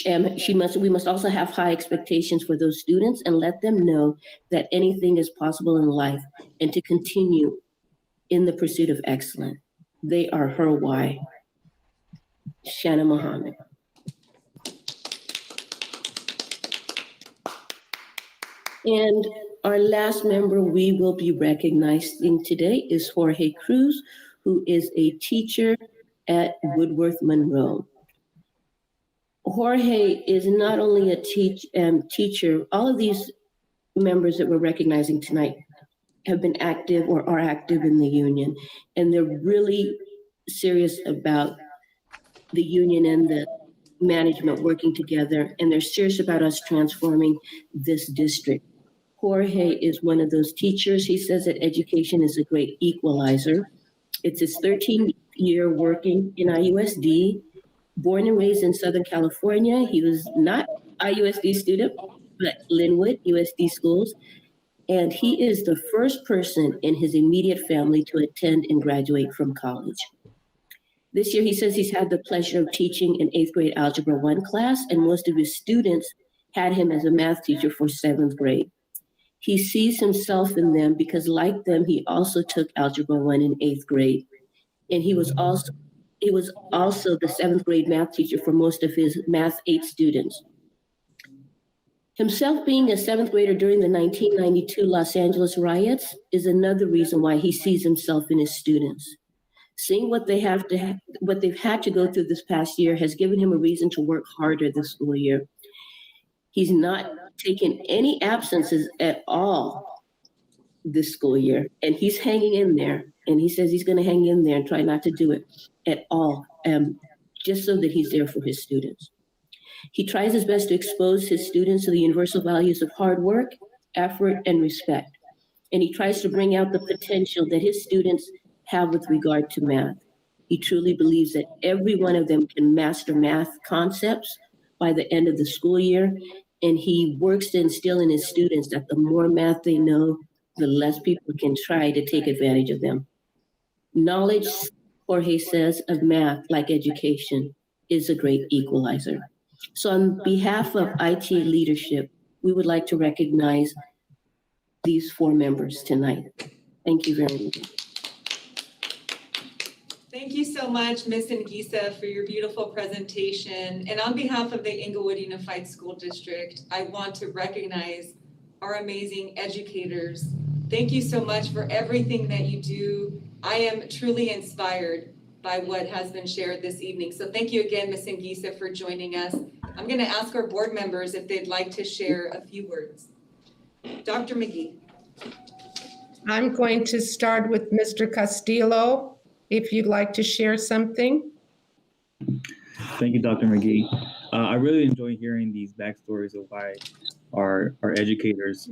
we must also have high expectations for those students and let them know that anything is possible in life and to continue in the pursuit of excellence. They are her why. Shanna Muhammad. And our last member we will be recognizing today is Jorge Cruz, who is a teacher at Woodworth Monroe. Jorge is not only a teacher, all of these members that we're recognizing tonight have been active or are active in the union, and they're really serious about the union and the management working together, and they're serious about us transforming this district. Jorge is one of those teachers. He says that education is a great equalizer. It's his 13th year working in IUSD. Born and raised in Southern California, he was not IUSD student, but Linwood USD schools. And he is the first person in his immediate family to attend and graduate from college. This year, he says he's had the pleasure of teaching an 8th grade Algebra 1 class, and most of his students had him as a math teacher for 7th grade. He sees himself in them because, like them, he also took Algebra 1 in 8th grade. And he was also the 7th grade math teacher for most of his Math 8 students. Himself being a 7th grader during the 1992 Los Angeles riots is another reason why he sees himself in his students. Seeing what they've had to go through this past year has given him a reason to work harder this school year. He's not taken any absences at all this school year, and he's hanging in there. And he says he's going to hang in there and try not to do it at all, just so that he's there for his students. He tries his best to expose his students to the universal values of hard work, effort, and respect. And he tries to bring out the potential that his students have with regard to math. He truly believes that every one of them can master math concepts by the end of the school year. And he works to instill in his students that the more math they know, the less people can try to take advantage of them. Knowledge, Jorge says, of math, like education, is a great equalizer. So on behalf of ITA leadership, we would like to recognize these 4 members tonight. Thank you very much. Thank you so much, Ms. Ngisa, for your beautiful presentation. And on behalf of the Inglewood Unified School District, I want to recognize our amazing educators. Thank you so much for everything that you do. I am truly inspired by what has been shared this evening. So thank you again, Ms. Ngisa, for joining us. I'm going to ask our board members if they'd like to share a few words. Dr. McGee. I'm going to start with Mr. Castillo, if you'd like to share something. Thank you, Dr. McGee. I really enjoy hearing these backstories of why our educators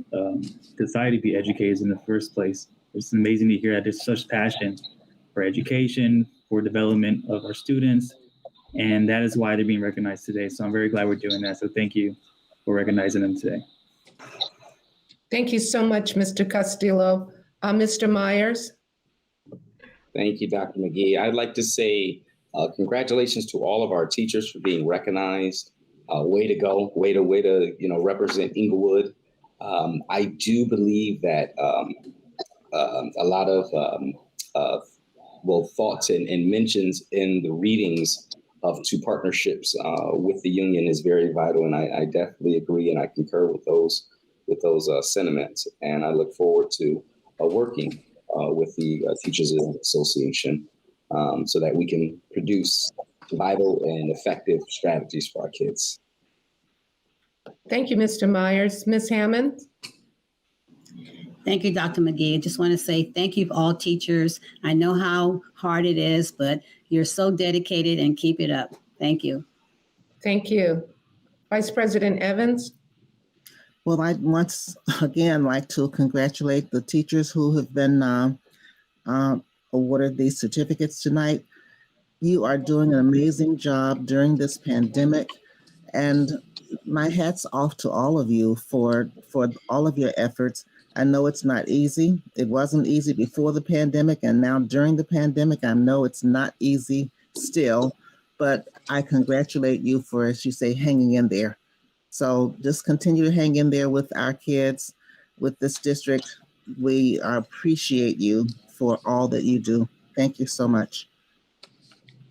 decided to be educators in the first place. It's amazing to hear that there's such passion for education, for development of our students, and that is why they're being recognized today. So I'm very glad we're doing that. So thank you for recognizing them today. Thank you so much, Mr. Castillo. Mr. Myers. Thank you, Dr. McGee. I'd like to say congratulations to all of our teachers for being recognized. Way to go, way to represent Inglewood. I do believe that a lot of thoughts and mentions in the readings of 2 partnerships with the union is very vital, and I definitely agree and I concur with those sentiments. And I look forward to working with the Teachers Association so that we can produce vital and effective strategies for our kids. Thank you, Mr. Myers. Ms. Hammond? Thank you, Dr. McGee. I just want to say thank you, all teachers. I know how hard it is, but you're so dedicated and keep it up. Thank you. Thank you. Vice President Evans? Well, I'd once again like to congratulate the teachers who have been awarded these certificates tonight. You are doing an amazing job during this pandemic, and my hat's off to all of you for all of your efforts. I know it's not easy. It wasn't easy before the pandemic, and now during the pandemic, I know it's not easy still, but I congratulate you for, as you say, hanging in there. So just continue to hang in there with our kids, with this district. We appreciate you for all that you do. Thank you so much.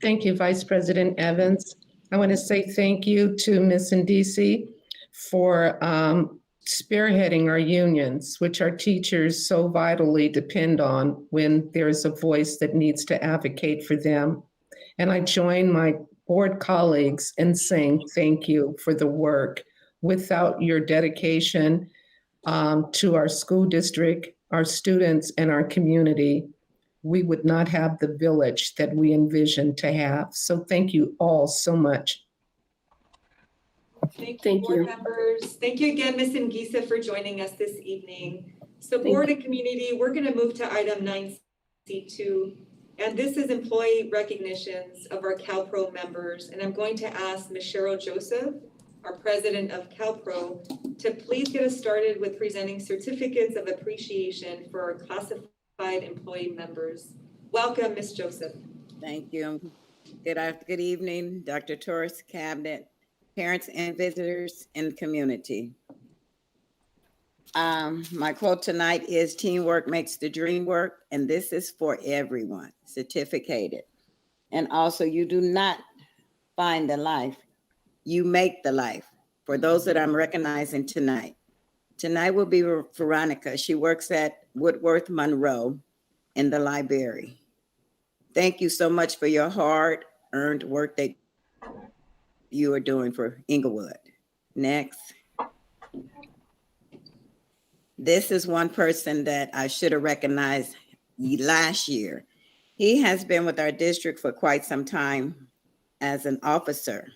Thank you, Vice President Evans. I want to say thank you to Ms. Ndisi for spearheading our unions, which our teachers so vitally depend on when there is a voice that needs to advocate for them. And I join my board colleagues in saying thank you for the work. Without your dedication to our school district, our students, and our community, we would not have the village that we envision to have. So thank you all so much. Thank you, board members. Thank you again, Ms. Ngisa, for joining us this evening. So board and community, we're going to move to item 9C2, and this is employee recognitions of our CalPro members. And I'm going to ask Ms. Cheryl Joseph, our president of CalPro, to please get us started with presenting certificates of appreciation for our classified employee members. Welcome, Ms. Joseph. Thank you. Good evening, Dr. Torres, Cabinet, parents and visitors in the community. My quote tonight is teamwork makes the dream work, and this is for everyone, certificated. And also, you do not find the life, you make the life. For those that I'm recognizing tonight. Tonight will be Veronica. She works at Woodworth Monroe in the library. Thank you so much for your hard-earned work that you are doing for Inglewood. Next. This is one person that I should have recognized last year. He has been with our district for quite some time as an officer.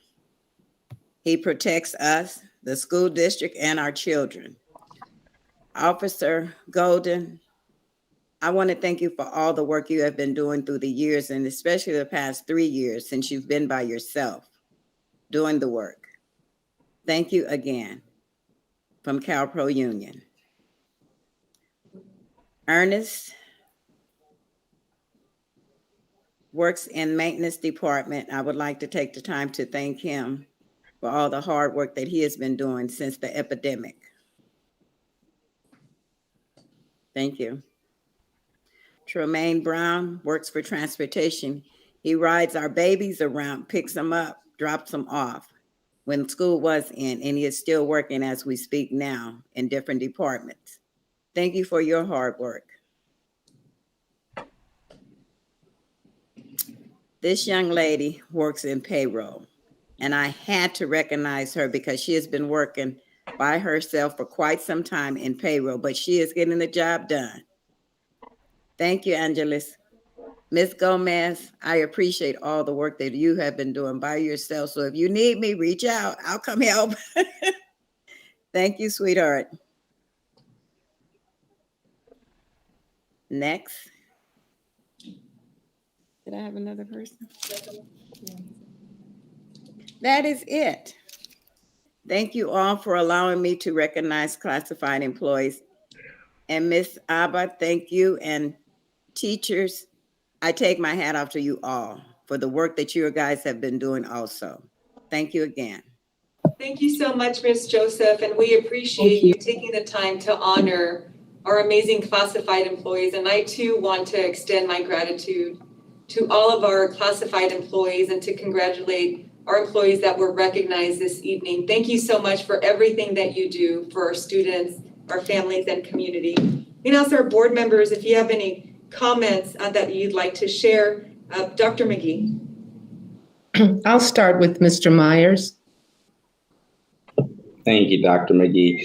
He protects us, the school district, and our children. Officer Golden, I want to thank you for all the work you have been doing through the years, and especially the past 3 years since you've been by yourself doing the work. Thank you again from CalPro Union. Ernest works in maintenance department. I would like to take the time to thank him for all the hard work that he has been doing since the epidemic. Thank you. Tremaine Brown works for transportation. He rides our babies around, picks them up, drops them off when school was in, and he is still working as we speak now in different departments. Thank you for your hard work. This young lady works in payroll, and I had to recognize her because she has been working by herself for quite some time in payroll, but she is getting the job done. Thank you, Angeles. Ms. Gomez, I appreciate all the work that you have been doing by yourself. So if you need me, reach out. I'll come help. Thank you, sweetheart. Next. Did I have another person? That is it. Thank you all for allowing me to recognize classified employees. And Ms. Abba, thank you. And teachers, I take my hat off to you all for the work that you guys have been doing also. Thank you again. Thank you so much, Ms. Joseph, and we appreciate you taking the time to honor our amazing classified employees. And I too want to extend my gratitude to all of our classified employees and to congratulate our employees that were recognized this evening. Thank you so much for everything that you do for our students, our families, and community. And also our board members, if you have any comments that you'd like to share, Dr. McGee. I'll start with Mr. Myers. Thank you, Dr. McGee.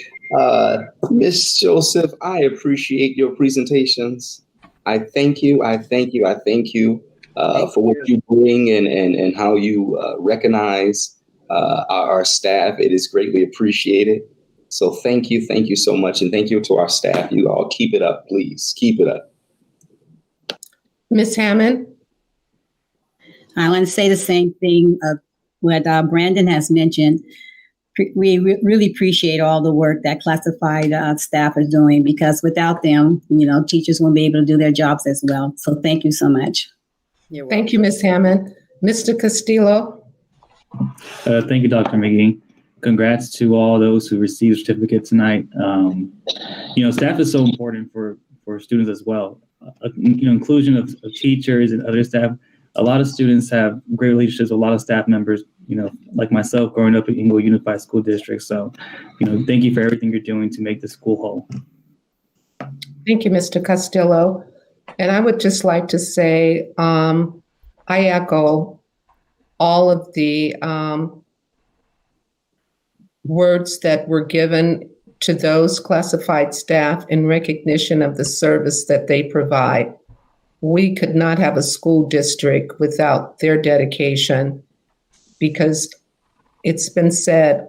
Ms. Joseph, I appreciate your presentations. I thank you. I thank you. I thank you for what you bring and how you recognize our staff. It is greatly appreciated. So thank you so much. And thank you to our staff. You all keep it up, please. Keep it up. Ms. Hammond? I want to say the same thing of what Brandon has mentioned. We really appreciate all the work that classified staff is doing, because without them, teachers won't be able to do their jobs as well. So thank you so much. Thank you, Ms. Hammond. Mr. Castillo? Thank you, Dr. McGee. Congrats to all those who received certificates tonight. Staff is so important for students as well. Inclusion of teachers and other staff. A lot of students have great relationships with a lot of staff members, like myself growing up in Inglewood Unified School District. So, thank you for everything you're doing to make the school whole. Thank you, Mr. Castillo. And I would just like to say, I echo all of the words that were given to those classified staff in recognition of the service that they provide. We could not have a school district without their dedication, because it's been said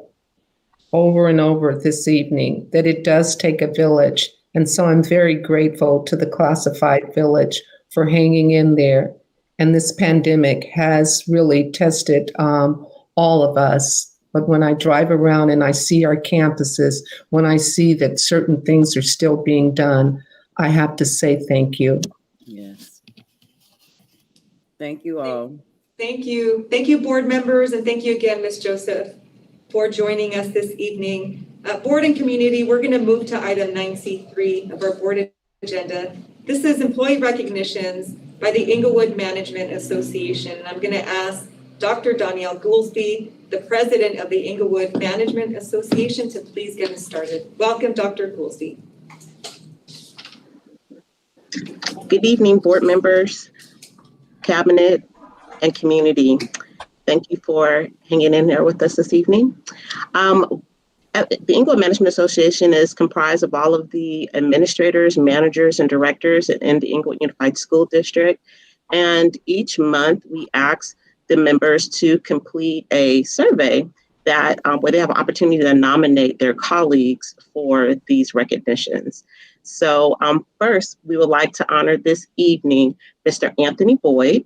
over and over this evening that it does take a village. And so I'm very grateful to the classified village for hanging in there. And this pandemic has really tested all of us. But when I drive around and I see our campuses, when I see that certain things are still being done, I have to say thank you. Yes. Thank you all. Thank you. Thank you, board members, and thank you again, Ms. Joseph, for joining us this evening. Board and community, we're going to move to item 9C3 of our board agenda. This is employee recognitions by the Inglewood Management Association. And I'm going to ask Dr. Danielle Goolsby, the president of the Inglewood Management Association, to please get us started. Welcome, Dr. Goolsby. Good evening, board members, cabinet, and community. Thank you for hanging in there with us this evening. The Inglewood Management Association is comprised of all of the administrators, managers, and directors in the Inglewood Unified School District. And each month we ask the members to complete a survey that where they have an opportunity to nominate their colleagues for these recognitions. So first, we would like to honor this evening Mr. Anthony Boyd.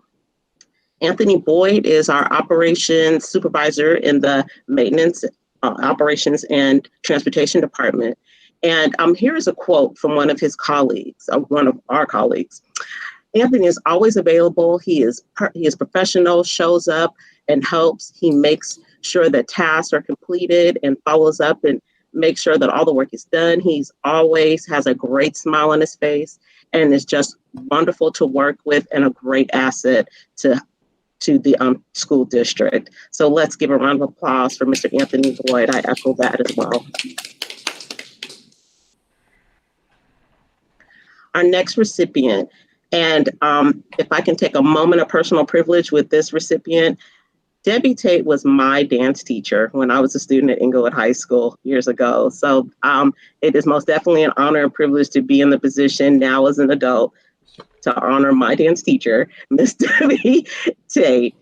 Anthony Boyd is our operations supervisor in the maintenance, operations and transportation department. And here is a quote from one of his colleagues, one of our colleagues. Anthony is always available. He is professional, shows up and helps. He makes sure that tasks are completed and follows up and makes sure that all the work is done. He's always has a great smile on his face and is just wonderful to work with and a great asset to the school district. So let's give a round of applause for Mr. Anthony Boyd. I echo that as well. Our next recipient, and if I can take a moment of personal privilege with this recipient, Debbie Tate was my dance teacher when I was a student at Inglewood High School years ago. So it is most definitely an honor and privilege to be in the position now as an adult to honor my dance teacher, Miss Debbie Tate.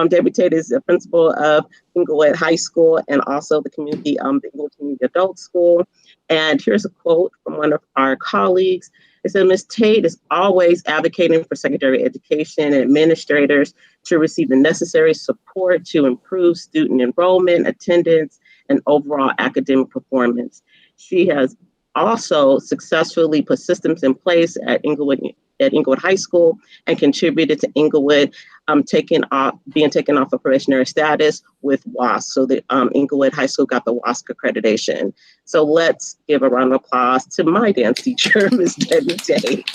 Debbie Tate is the principal of Inglewood High School and also the community, the Inglewood Community Adult School. And here's a quote from one of our colleagues. It said, Ms. Tate is always advocating for secondary education and administrators to receive the necessary support to improve student enrollment, attendance, and overall academic performance. She has also successfully put systems in place at Inglewood High School and contributed to Inglewood being taken off of probationary status with WASC. So the Inglewood High School got the WASC accreditation. So let's give a round of applause to my dance teacher, Ms. Debbie Tate.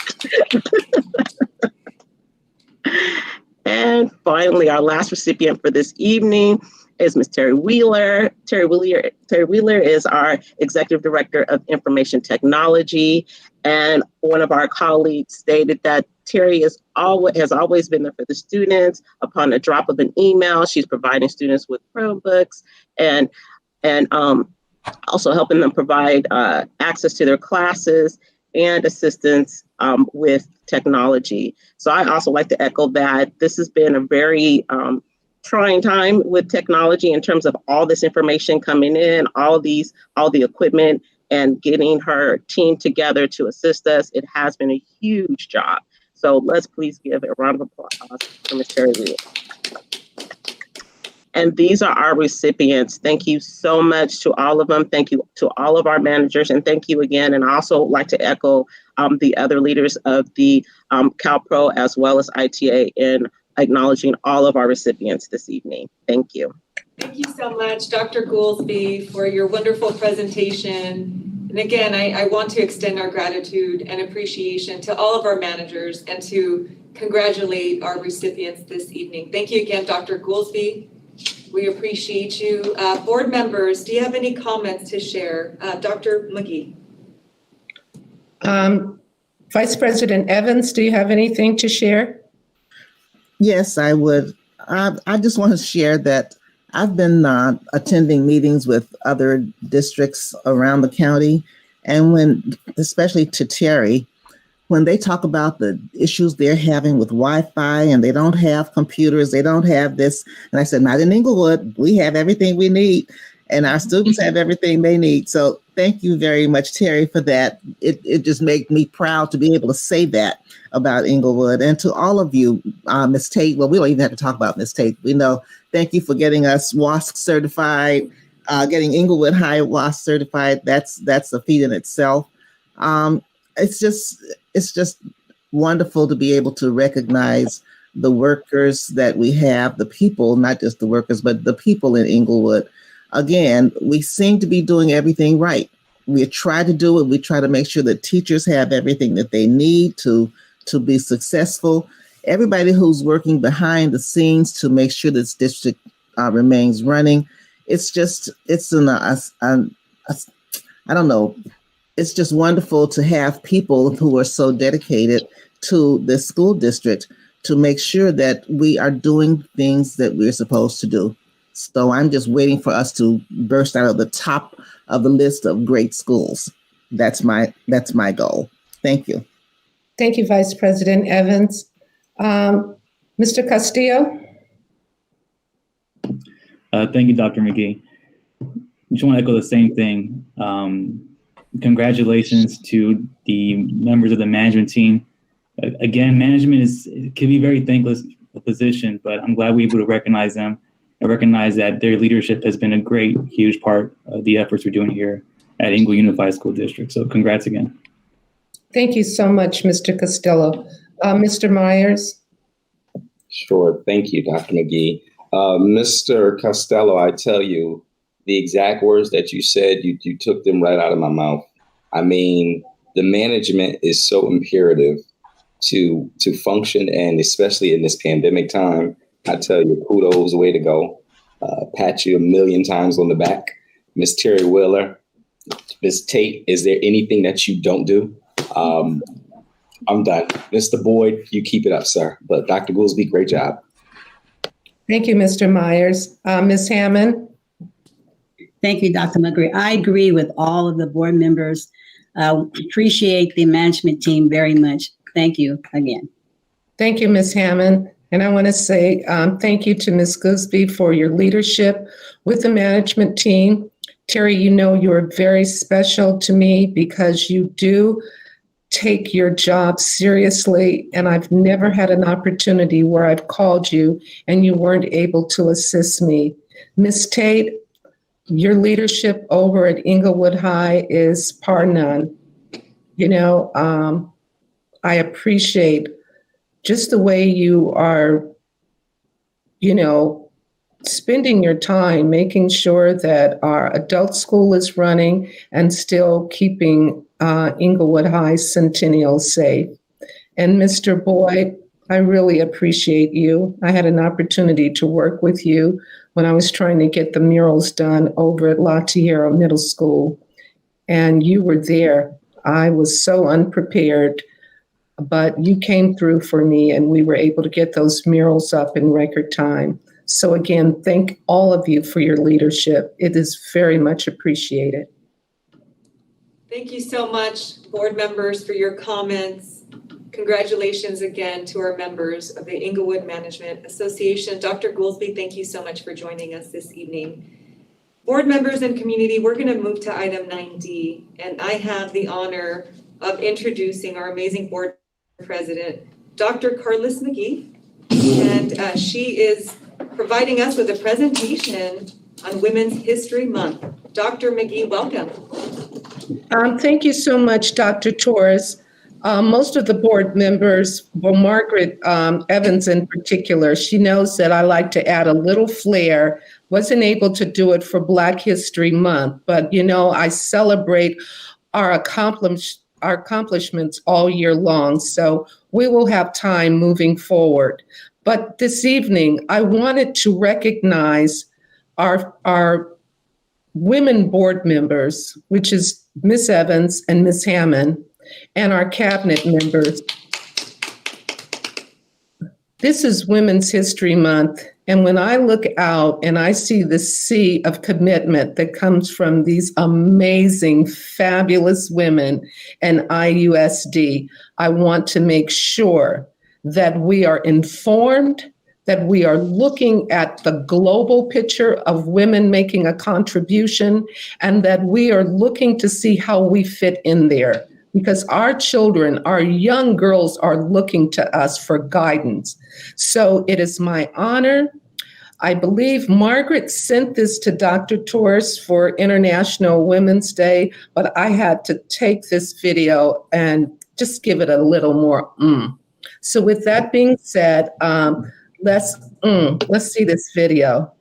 And finally, our last recipient for this evening is Ms. Terry Wheeler. Terry Wheeler is our Executive Director of Information Technology. And one of our colleagues stated that Terry has always been there for the students. Upon the drop of an email, she's providing students with Chromebooks and also helping them provide access to their classes and assistance with technology. So I also like to echo that this has been a very trying time with technology in terms of all this information coming in, all the equipment, and getting her team together to assist us. It has been a huge job. So let's please give a round of applause for Ms. Terry Wheeler. And these are our recipients. Thank you so much to all of them. Thank you to all of our managers, and thank you again. And I also like to echo the other leaders of the CalPro as well as ITA in acknowledging all of our recipients this evening. Thank you. Thank you so much, Dr. Goolsby, for your wonderful presentation. And again, I want to extend our gratitude and appreciation to all of our managers and to congratulate our recipients this evening. Thank you again, Dr. Goolsby. We appreciate you. Board members, do you have any comments to share? Dr. McGee. Vice President Evans, do you have anything to share? Yes, I would. I just want to share that I've been attending meetings with other districts around the county, and especially to Terry, when they talk about the issues they're having with Wi-Fi and they don't have computers, they don't have this. And I said, not in Inglewood, we have everything we need and our students have everything they need. So thank you very much, Terry, for that. It just made me proud to be able to say that about Inglewood. And to all of you, Ms. Tate, well, we don't even have to talk about Ms. Tate. We know, thank you for getting us WASC certified, getting Inglewood High WASC certified. That's a feat in itself. It's just wonderful to be able to recognize the workers that we have, the people, not just the workers, but the people in Inglewood. Again, we seem to be doing everything right. We try to do it. We try to make sure that teachers have everything that they need to be successful. Everybody who's working behind the scenes to make sure this district remains running. It's just wonderful to have people who are so dedicated to the school district to make sure that we are doing things that we're supposed to do. So I'm just waiting for us to burst out of the top of the list of great schools. That's my goal. Thank you. Thank you, Vice President Evans. Mr. Castillo? Thank you, Dr. McGee. I just want to echo the same thing. Congratulations to the members of the management team. Again, management can be very thankless position, but I'm glad we're able to recognize them and recognize that their leadership has been a great, huge part of the efforts we're doing here at Inglewood Unified School District. So congrats again. Thank you so much, Mr. Costello. Mr. Myers? Sure. Thank you, Dr. McGee. Mr. Costello, I tell you, the exact words that you said, you took them right out of my mouth. I mean, the management is so imperative to function, and especially in this pandemic time, I tell you, kudos, way to go. Pat you a million times on the back. Miss Terry Wheeler, Miss Tate, is there anything that you don't do? I'm done. Mr. Boyd, you keep it up, sir. But Dr. Goolsby, great job. Thank you, Mr. Myers. Ms. Hammond? Thank you, Dr. McGree. I agree with all of the board members. Appreciate the management team very much. Thank you again. Thank you, Ms. Hammond. And I want to say thank you to Ms. Goolsby for your leadership with the management team. Terry, you know you're very special to me because you do take your job seriously, and I've never had an opportunity where I've called you and you weren't able to assist me. Ms. Tate, your leadership over at Inglewood High is par none. You know, I appreciate just the way you are, you know, spending your time making sure that our adult school is running and still keeping Inglewood High Centennial safe. And Mr. Boyd, I really appreciate you. I had an opportunity to work with you when I was trying to get the murals done over at La Tierra Middle School, and you were there. I was so unprepared, but you came through for me and we were able to get those murals up in record time. So again, thank all of you for your leadership. It is very much appreciated. Thank you so much, board members, for your comments. Congratulations again to our members of the Inglewood Management Association. Dr. Goolsby, thank you so much for joining us this evening. Board members and community, we're going to move to item 9D, and I have the honor of introducing our amazing board president, Dr. Carlis McGee, and she is providing us with a presentation on Women's History Month. Dr. McGee, welcome. Thank you so much, Dr. Torres. Most of the board members, well, Margaret Evans in particular, she knows that I like to add a little flair. Wasn't able to do it for Black History Month, but you know, I celebrate our accomplishments all year long. So we will have time moving forward. But this evening, I wanted to recognize our women board members, which is Ms. Evans and Ms. Hammond, and our cabinet members. This is Women's History Month, and when I look out and I see the sea of commitment that comes from these amazing, fabulous women and IUSD, I want to make sure that we are informed, that we are looking at the global picture of women making a contribution, and that we are looking to see how we fit in there. Because our children, our young girls are looking to us for guidance. So it is my honor. I believe Margaret sent this to Dr. Torres for International Women's Day, but I had to take this video and just give it a little more So with that being said, let's see this video.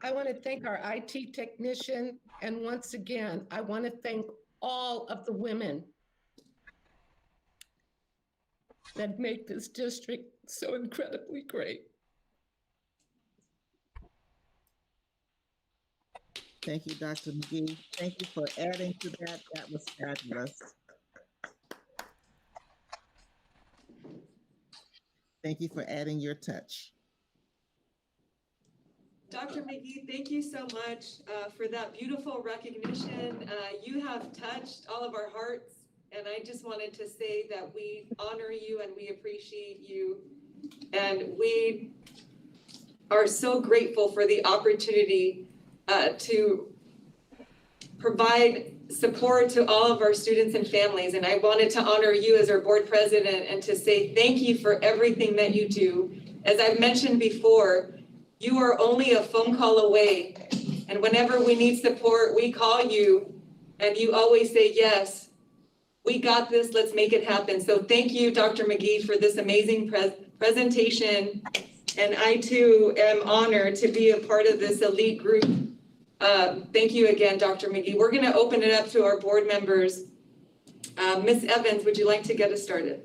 I want to thank our IT technician, and once again, I want to thank all of the women that make this district so incredibly great. Thank you, Dr. McGee. Thank you for adding to that. That was fabulous. Thank you for adding your touch. Dr. McGee, thank you so much for that beautiful recognition. You have touched all of our hearts, and I just wanted to say that we honor you and we appreciate you. And we are so grateful for the opportunity to provide support to all of our students and families. And I wanted to honor you as our board president and to say thank you for everything that you do. As I've mentioned before, you are only a phone call away. And whenever we need support, we call you and you always say, yes, we got this, let's make it happen. So thank you, Dr. McGee, for this amazing presentation. And I too am honored to be a part of this elite group. Thank you again, Dr. McGee. We're gonna open it up to our board members. Ms. Evans, would you like to get us started?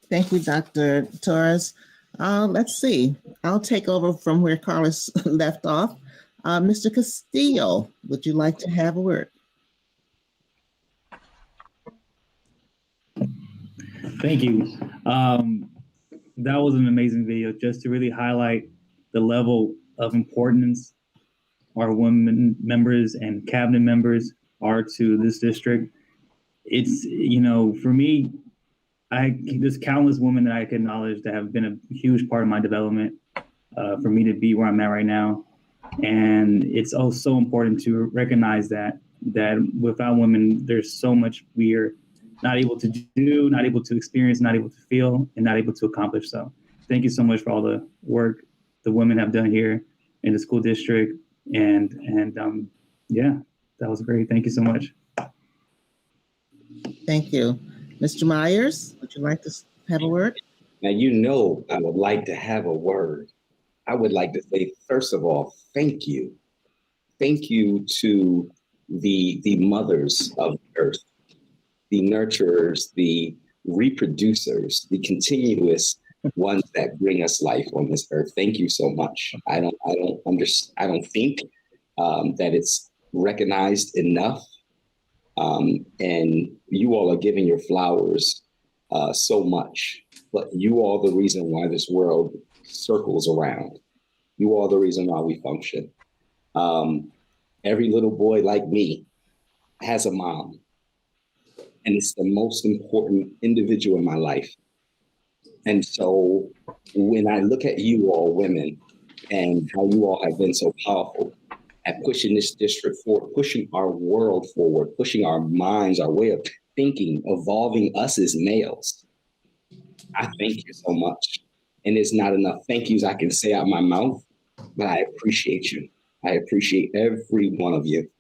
Thank you, Dr. Torres. Let's see. I'll take over from where Carlos left off. Mr. Castillo, would you like to have a word? Thank you. That was an amazing video, just to really highlight the level of importance our women members and cabinet members are to this district. It's, you know, for me, there's countless women that I can acknowledge that have been a huge part of my development for me to be where I'm at right now. And it's also important to recognize that without women, there's so much we're not able to do, not able to experience, not able to feel, and not able to accomplish. So thank you so much for all the work the women have done here in the school district. And yeah, that was great. Thank you so much. Thank you. Mr. Myers, would you like to have a word? Now, you know, I would like to have a word. I would like to say, first of all, thank you. Thank you to the mothers of the earth, the nurturers, the reproducers, the continuous ones that bring us life on this earth. Thank you so much. I don't think that it's recognized enough. And you all are giving your flowers so much, but you are the reason why this world circles around. You are the reason why we function. Every little boy like me has a mom, and it's the most important individual in my life. And so when I look at you all women and how you all have been so powerful at pushing this district forward, pushing our world forward, pushing our minds, our way of thinking, evolving us as males, I thank you so much. And there's not enough thank yous I can say out my mouth, but I appreciate you. I appreciate every one of you,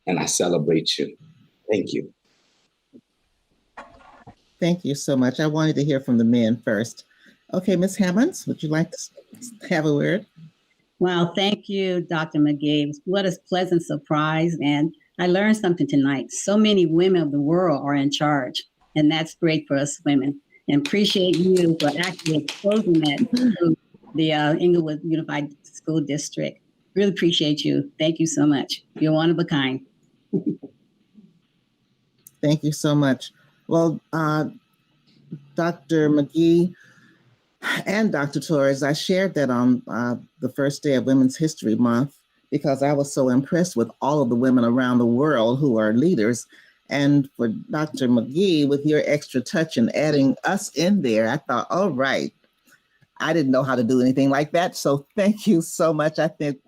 and I celebrate you. Thank you. Thank you so much. I wanted to hear from the men first. Okay, Ms. Hammonds, would you like to have a word? Wow, thank you, Dr. McGee. What a pleasant surprise. And I learned something tonight. So many women of the world are in charge, and that's great for us women. And appreciate you for actually exposing that to the Inglewood Unified School District. Really appreciate you. Thank you so much. You're one of a kind. Thank you so much. Well, Dr. McGee and Dr. Torres, I shared that on the first day of Women's History Month because I was so impressed with all of the women around the world who are leaders. And for Dr. McGee, with your extra touch and adding us in there, I thought, all right, I didn't know how to do anything like that. So thank you so much. I think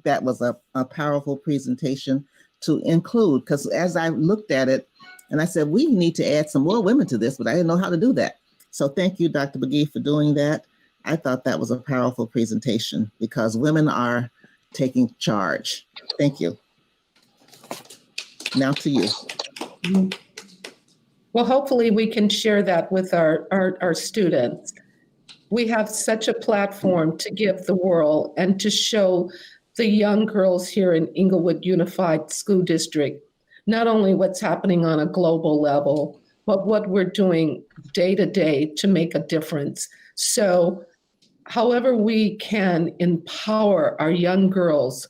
that was a powerful presentation to include, because as I looked at it and I said, we need to add some more women to this, but I didn't know how to do that. So thank you, Dr. McGee, for doing that. I thought that was a powerful presentation because women are taking charge. Thank you. Now to you. Well, hopefully we can share that with our students. We have such a platform to give the world and to show the young girls here in Inglewood Unified School District not only what's happening on a global level, but what we're doing day to day to make a difference. So however we can empower our young girls,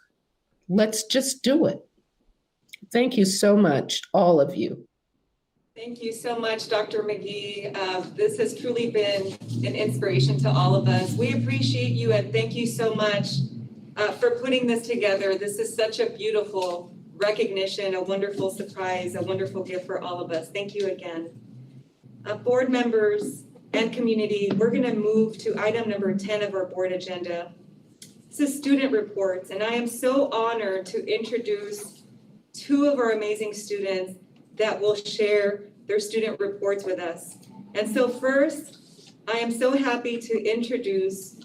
let's just do it. Thank you so much, all of you. Thank you so much, Dr. McGee. This has truly been an inspiration to all of us. We appreciate you and thank you so much for putting this together. This is such a beautiful recognition, a wonderful surprise, a wonderful gift for all of us. Thank you again. Board members and community, we're going to move to item number 10 of our board agenda. This is student reports, and I am so honored to introduce two of our amazing students that will share their student reports with us. And so first, I am so happy to introduce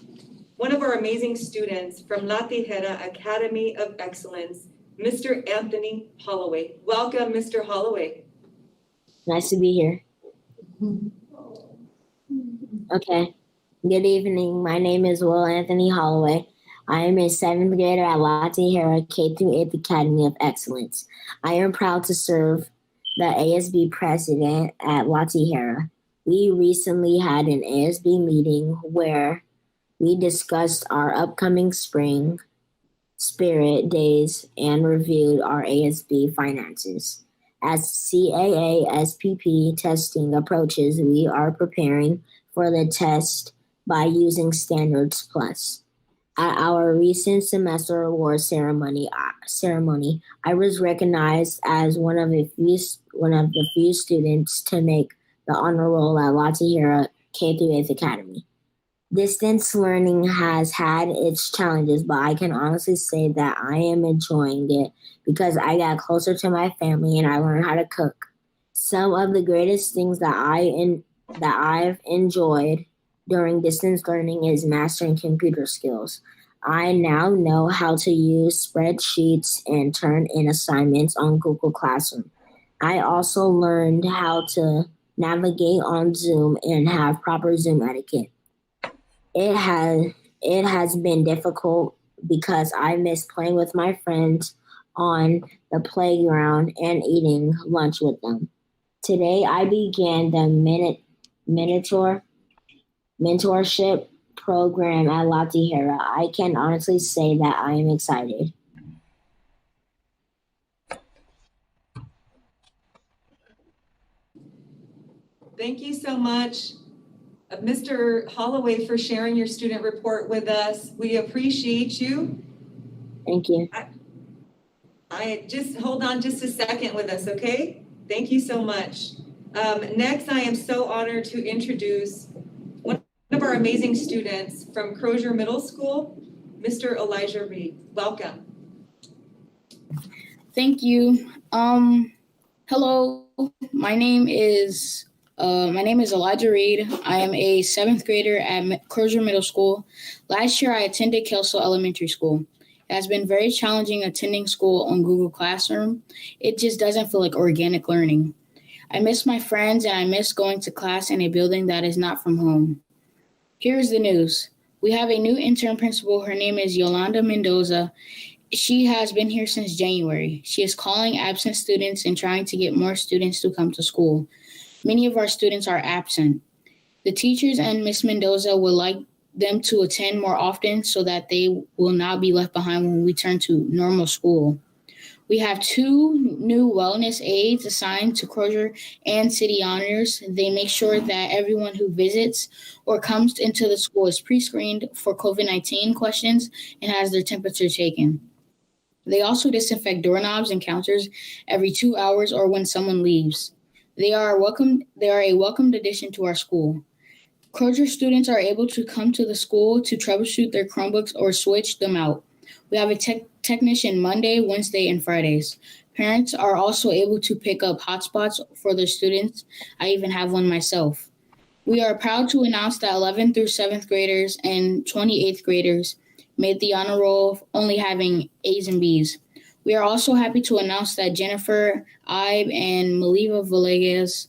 one of our amazing students from La Tijera Academy of Excellence, Mr. Anthony Holloway. Welcome, Mr. Holloway. Nice to be here. Okay. Good evening. My name is Will Anthony Holloway. I am a 7th grader at La Tijera K-8 Academy of Excellence. I am proud to serve the ASB president at La Tijera. We recently had an ASB meeting where we discussed our upcoming spring spirit days and reviewed our ASB finances. As CAA SPP testing approaches, we are preparing for the test by using Standards Plus. At our recent semester award ceremony, I was recognized as one of the few students to make the honor roll at La Tijera K-8 Academy. Distance learning has had its challenges, but I can honestly say that I am enjoying it because I got closer to my family and I learned how to cook. Some of the greatest things that I've enjoyed during distance learning is mastering computer skills. I now know how to use spreadsheets and turn in assignments on Google Classroom. I also learned how to navigate on Zoom and have proper Zoom etiquette. It has been difficult because I miss playing with my friends on the playground and eating lunch with them. Today, I began the mentorship program at La Tijera. I can honestly say that I am excited. Thank you so much, Mr. Holloway, for sharing your student report with us. We appreciate you. Thank you. I just hold on just a second with us, okay? Thank you so much. Next, I am so honored to introduce one of our amazing students from Crozier Middle School, Mr. Elijah Reed. Welcome. Thank you. Hello, my name is Elijah Reed. I am a 7th grader at Crozier Middle School. Last year, I attended Kelso Elementary School. It has been very challenging attending school on Google Classroom. It just doesn't feel like organic learning. I miss my friends and I miss going to class in a building that is not from home. Here's the news. We have a new intern principal. Her name is Yolanda Mendoza. She has been here since January. She is calling absent students and trying to get more students to come to school. Many of our students are absent. The teachers and Ms. Mendoza would like them to attend more often so that they will not be left behind when we turn to normal school. We have 2 new wellness aides assigned to Crozier and City Honors. They make sure that everyone who visits or comes into the school is pre-screened for COVID-19 questions and has their temperature taken. They also disinfect doorknobs and counters every 2 hours or when someone leaves. They are a welcomed addition to our school. Crozier students are able to come to the school to troubleshoot their Chromebooks or switch them out. We have a technician Monday, Wednesday, and Fridays. Parents are also able to pick up hotspots for their students. I even have one myself. We are proud to announce that 11th through 7th graders and 28th graders made the honor roll only having A's and B's. We are also happy to announce that Jennifer Ibe and Maliva Villegas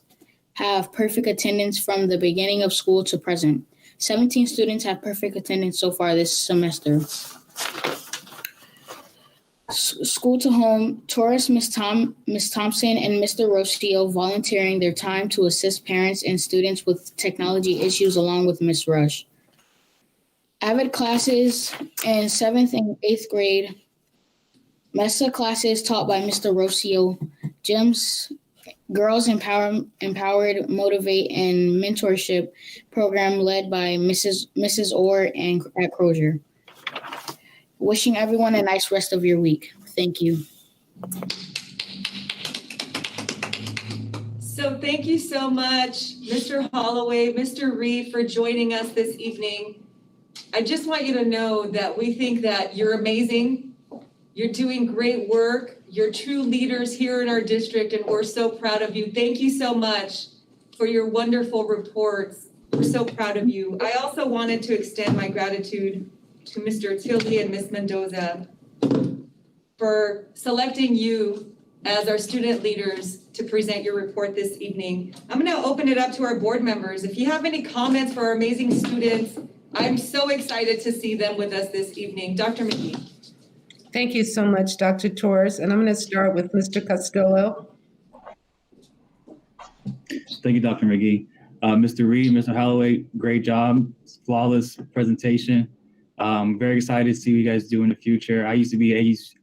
have perfect attendance from the beginning of school to present. 17 students have perfect attendance so far this semester. School to home, Taurus, Miss Thompson, and Mr. Rocio volunteering their time to assist parents and students with technology issues along with Miss Rush. Avid classes in 7th and 8th grade. MESA classes taught by Mr. Rocio. GEMS, Girls Empowered, Motivate, and Mentorship program led by Mrs. Orr and at Crozier. Wishing everyone a nice rest of your week. Thank you. So thank you so much, Mr. Holloway, Mr. Reed, for joining us this evening. I just want you to know that we think that you're amazing. You're doing great work. You're true leaders here in our district, and we're so proud of you. Thank you so much for your wonderful reports. We're so proud of you. I also wanted to extend my gratitude to Mr. Tilly and Ms. Mendoza for selecting you as our student leaders to present your report this evening. I'm going to open it up to our board members. If you have any comments for our amazing students, I'm so excited to see them with us this evening. Dr. McGee. Thank you so much, Dr. Torres. And I'm going to start with Mr. Castillo. Thank you, Dr. McGee. Mr. Reed, Mr. Holloway, great job. Flawless presentation. Very excited to see what you guys do in the future. I used to be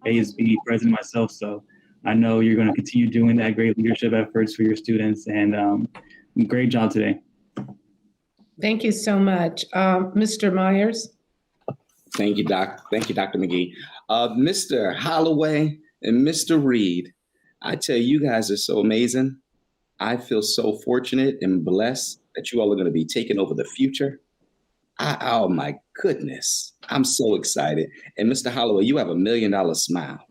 ASB president myself, so I know you're going to continue doing that great leadership efforts for your students, and great job today. Thank you so much. Mr. Myers. Thank you, Doc. Thank you, Dr. McGee. Mr. Holloway and Mr. Reed, I tell you, you guys are so amazing. I feel so fortunate and blessed that you all are going to be taking over the future. Oh my goodness. I'm so excited. And Mr. Holloway, you have $1 million smile.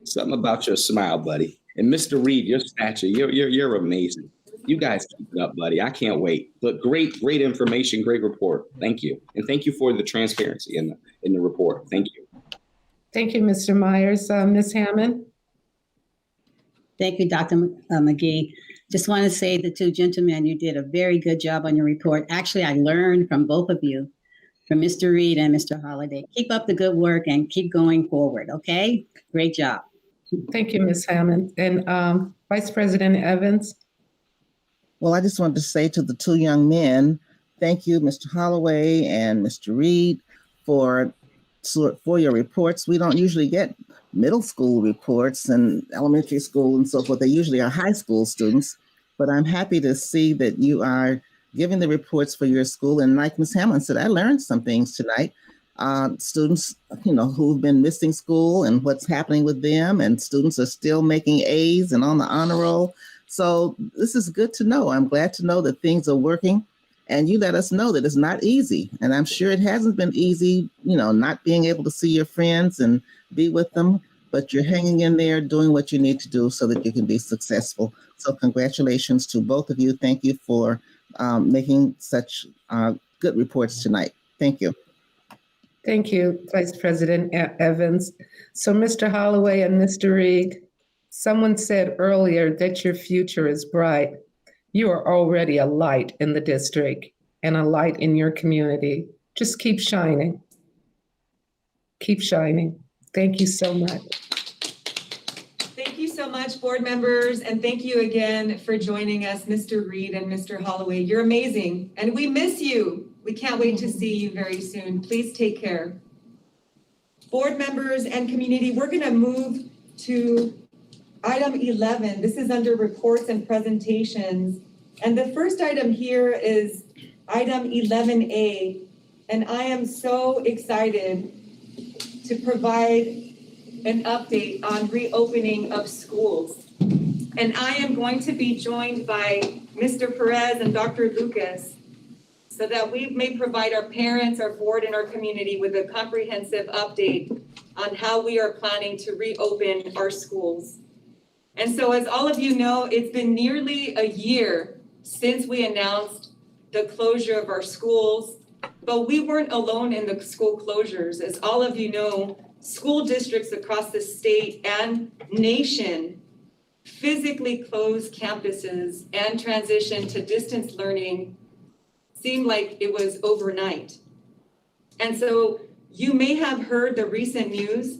Something about your smile, buddy. And Mr. Reed, your stature, you're amazing. You guys keep it up, buddy. I can't wait. But great information, great report. Thank you. And thank you for the transparency in the report. Thank you. Thank you, Mr. Myers. Ms. Hammond. Thank you, Dr. McGee. Just want to say the two gentlemen, you did a very good job on your report. Actually, I learned from both of you, from Mr. Reed and Mr. Holliday. Keep up the good work and keep going forward, okay? Great job. Thank you, Ms. Hammond. And Vice President Evans. Well, I just wanted to say to the two young men, thank you, Mr. Holloway and Mr. Reed, for your reports. We don't usually get middle school reports and elementary school and so forth. They usually are high school students, but I'm happy to see that you are giving the reports for your school. And like Ms. Hammond said, I learned some things tonight. Students, who've been missing school and what's happening with them, and students are still making A's and on the honor roll. So this is good to know. I'm glad to know that things are working, and you let us know that it's not easy. And I'm sure it hasn't been easy, not being able to see your friends and be with them, but you're hanging in there doing what you need to do so that you can be successful. So congratulations to both of you. Thank you for making such good reports tonight. Thank you. Thank you, Vice President Evans. So Mr. Holloway and Mr. Reed, someone said earlier that your future is bright. You are already a light in the district and a light in your community. Just keep shining. Keep shining. Thank you so much. Thank you so much, board members, and thank you again for joining us, Mr. Reed and Mr. Holloway. You're amazing, and we miss you. We can't wait to see you very soon. Please take care. Board members and community, we're going to move to item 11. This is under reports and presentations. And the first item here is item 11A. And I am so excited to provide an update on reopening of schools. And I am going to be joined by Mr. Perez and Dr. Lucas so that we may provide our parents, our board, and our community with a comprehensive update on how we are planning to reopen our schools. And so as all of you know, it's been nearly a year since we announced the closure of our schools, but we weren't alone in the school closures. As all of you know, school districts across the state and nation physically closed campuses and transitioned to distance learning seemed like it was overnight. And so you may have heard the recent news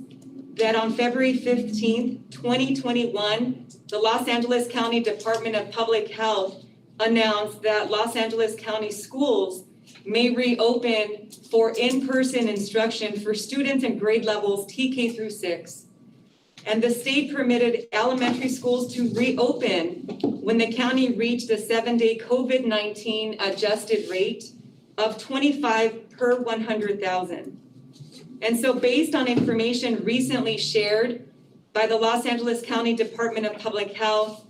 that on February 15th, 2021, the Los Angeles County Department of Public Health announced that Los Angeles County schools may reopen for in-person instruction for students in grade levels TK through 6. And the state permitted elementary schools to reopen when the county reached a 7-day COVID-19 adjusted rate of 25 per 100,000. And so based on information recently shared by the Los Angeles County Department of Public Health,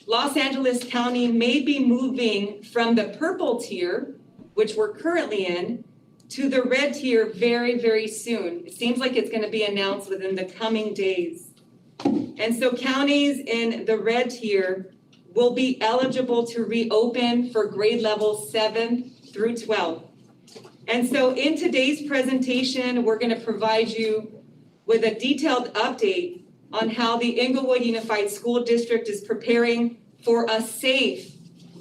Los Angeles County may be moving from the purple tier, which we're currently in, to the red tier very, very soon. It seems like it's going to be announced within the coming days. And so counties in the red tier will be eligible to reopen for grade levels 7 through 12. And so in today's presentation, we're going to provide you with a detailed update on how the Inglewood Unified School District is preparing for a safe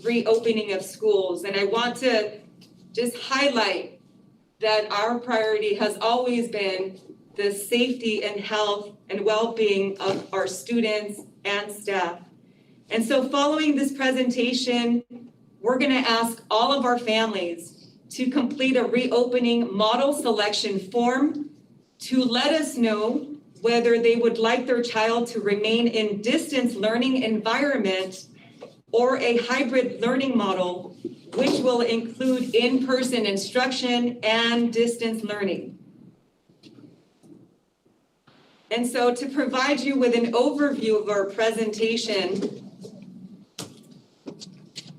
reopening of schools. And I want to just highlight that our priority has always been the safety and health and well-being of our students and staff. And so following this presentation, we're going to ask all of our families to complete a reopening model selection form to let us know whether they would like their child to remain in distance learning environment or a hybrid learning model, which will include in-person instruction and distance learning. And so to provide you with an overview of our presentation,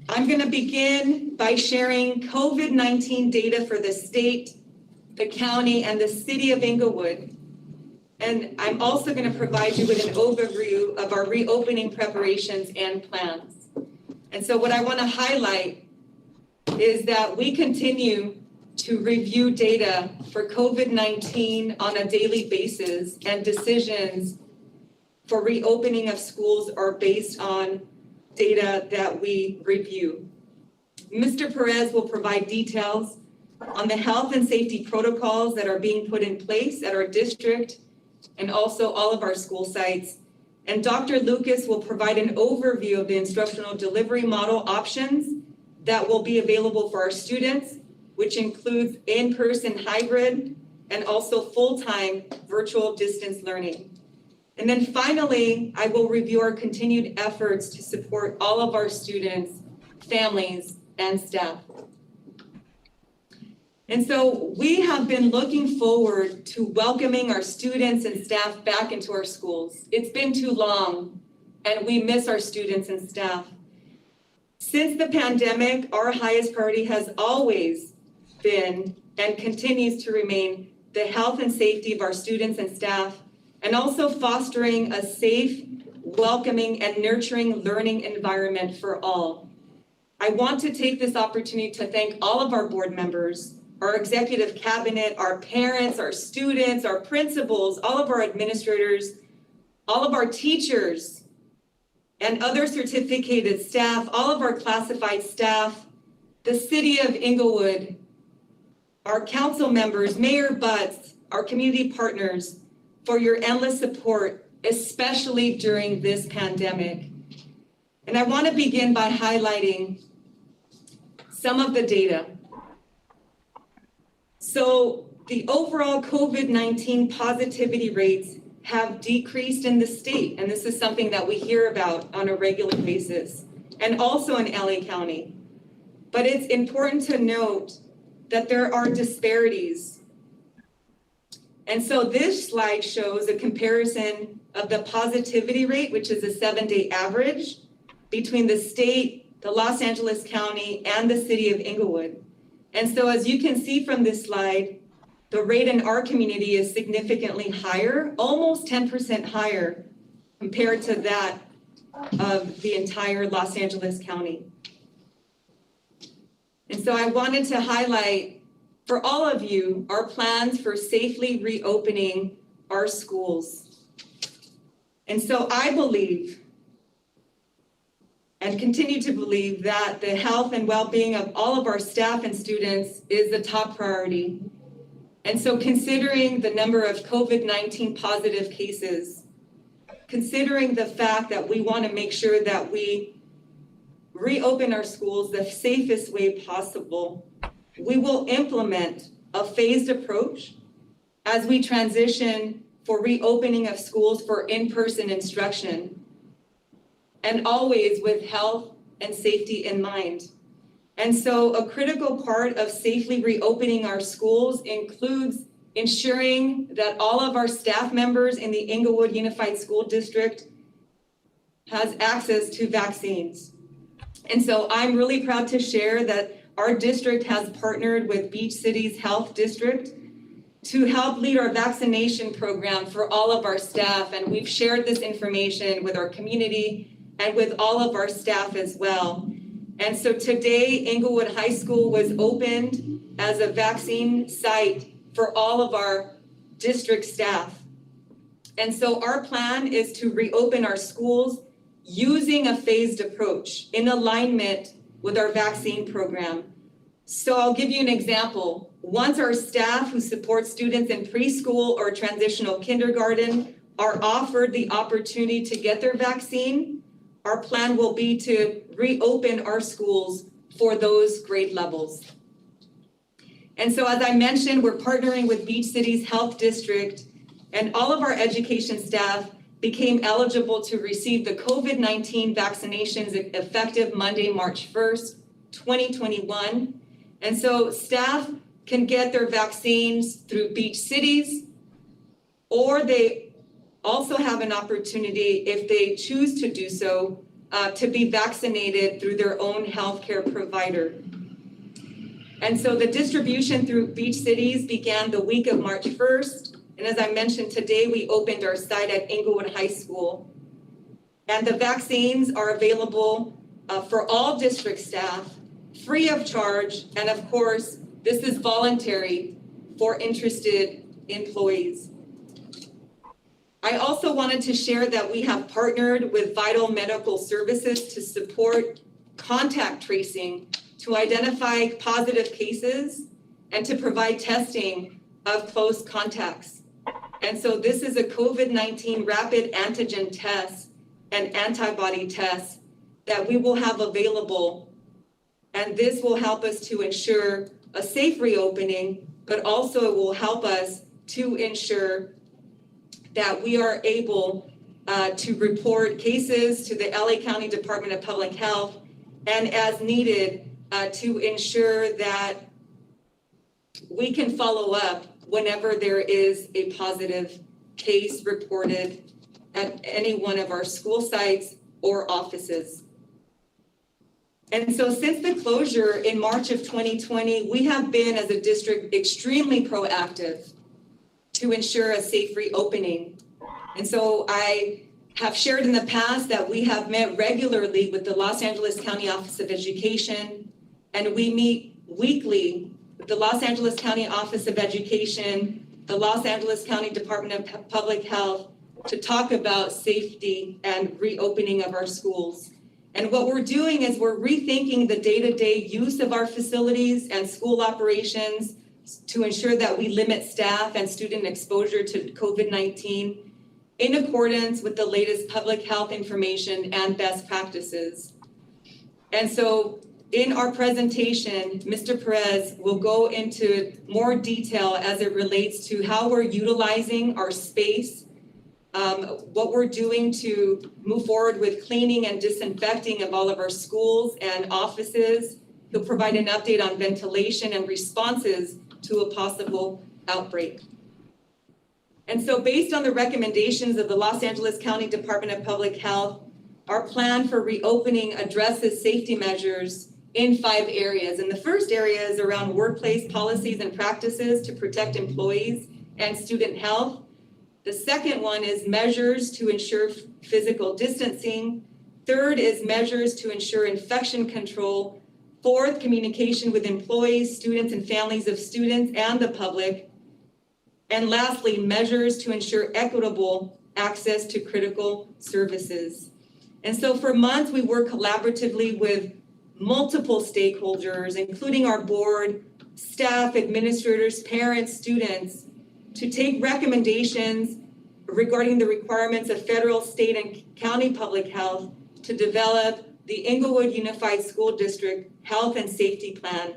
I'm going to begin by sharing COVID-19 data for the state, the county, and the city of Inglewood. And I'm also going to provide you with an overview of our reopening preparations and plans. And so what I want to highlight is that we continue to review data for COVID-19 on a daily basis, and decisions for reopening of schools are based on data that we review. Mr. Perez will provide details on the health and safety protocols that are being put in place at our district and also all of our school sites. And Dr. Lucas will provide an overview of the instructional delivery model options that will be available for our students, which includes in-person hybrid and also full-time virtual distance learning. And then finally, I will review our continued efforts to support all of our students, families, and staff. And so we have been looking forward to welcoming our students and staff back into our schools. It's been too long, and we miss our students and staff. Since the pandemic, our highest priority has always been and continues to remain the health and safety of our students and staff, and also fostering a safe, welcoming, and nurturing learning environment for all. I want to take this opportunity to thank all of our board members, our executive cabinet, our parents, our students, our principals, all of our administrators, all of our teachers, and other certificated staff, all of our classified staff, the city of Inglewood, our council members, Mayor Butts, our community partners, for your endless support, especially during this pandemic. And I want to begin by highlighting some of the data. So the overall COVID-19 positivity rates have decreased in the state, and this is something that we hear about on a regular basis, and also in LA County. But it's important to note that there are disparities. And so this slide shows a comparison of the positivity rate, which is a 7-day average, between the state, the Los Angeles County, and the city of Inglewood. And so as you can see from this slide, the rate in our community is significantly higher, almost 10% higher compared to that of the entire Los Angeles County. And so I wanted to highlight for all of you our plans for safely reopening our schools. And so I believe and continue to believe that the health and well-being of all of our staff and students is the top priority. And so considering the number of COVID-19 positive cases, considering the fact that we want to make sure that we reopen our schools the safest way possible, we will implement a phased approach as we transition for reopening of schools for in-person instruction, and always with health and safety in mind. And so a critical part of safely reopening our schools includes ensuring that all of our staff members in the Inglewood Unified School District has access to vaccines. And so I'm really proud to share that our district has partnered with Beach Cities Health District to help lead our vaccination program for all of our staff. And we've shared this information with our community and with all of our staff as well. And so today, Inglewood High School was opened as a vaccine site for all of our district staff. And so our plan is to reopen our schools using a phased approach in alignment with our vaccine program. So I'll give you an example. Once our staff who support students in preschool or transitional kindergarten are offered the opportunity to get their vaccine, our plan will be to reopen our schools for those grade levels. And so as I mentioned, we're partnering with Beach Cities Health District, and all of our education staff became eligible to receive the COVID-19 vaccinations effective Monday, March 1st, 2021. And so staff can get their vaccines through Beach Cities, or they also have an opportunity, if they choose to do so, to be vaccinated through their own healthcare provider. And so the distribution through Beach Cities began the week of March 1st. And as I mentioned today, we opened our site at Inglewood High School. And the vaccines are available for all district staff, free of charge. And of course, this is voluntary for interested employees. I also wanted to share that we have partnered with Vital Medical Services to support contact tracing to identify positive cases and to provide testing of close contacts. And so this is a COVID-19 rapid antigen test and antibody test that we will have available. And this will help us to ensure a safe reopening, but also it will help us to ensure that we are able to report cases to the LA County Department of Public Health, and as needed to ensure that we can follow up whenever there is a positive case reported at any one of our school sites or offices. And so since the closure in March of 2020, we have been as a district extremely proactive to ensure a safe reopening. And so I have shared in the past that we have met regularly with the Los Angeles County Office of Education, and we meet weekly with the Los Angeles County Office of Education, the Los Angeles County Department of Public Health, to talk about safety and reopening of our schools. And what we're doing is we're rethinking the day-to-day use of our facilities and school operations to ensure that we limit staff and student exposure to COVID-19 in accordance with the latest public health information and best practices. And so in our presentation, Mr. Perez will go into more detail as it relates to how we're utilizing our space, what we're doing to move forward with cleaning and disinfecting of all of our schools and offices. He'll provide an update on ventilation and responses to a possible outbreak. And so based on the recommendations of the Los Angeles County Department of Public Health, our plan for reopening addresses safety measures in 5 areas. And the first area is around workplace policies and practices to protect employees and student health. The second one is measures to ensure physical distancing. Third is measures to ensure infection control. Fourth, communication with employees, students, and families of students and the public. And lastly, measures to ensure equitable access to critical services. And so for months, we work collaboratively with multiple stakeholders, including our board, staff, administrators, parents, students to take recommendations regarding the requirements of federal, state, and county public health to develop the Inglewood Unified School District Health and Safety Plan.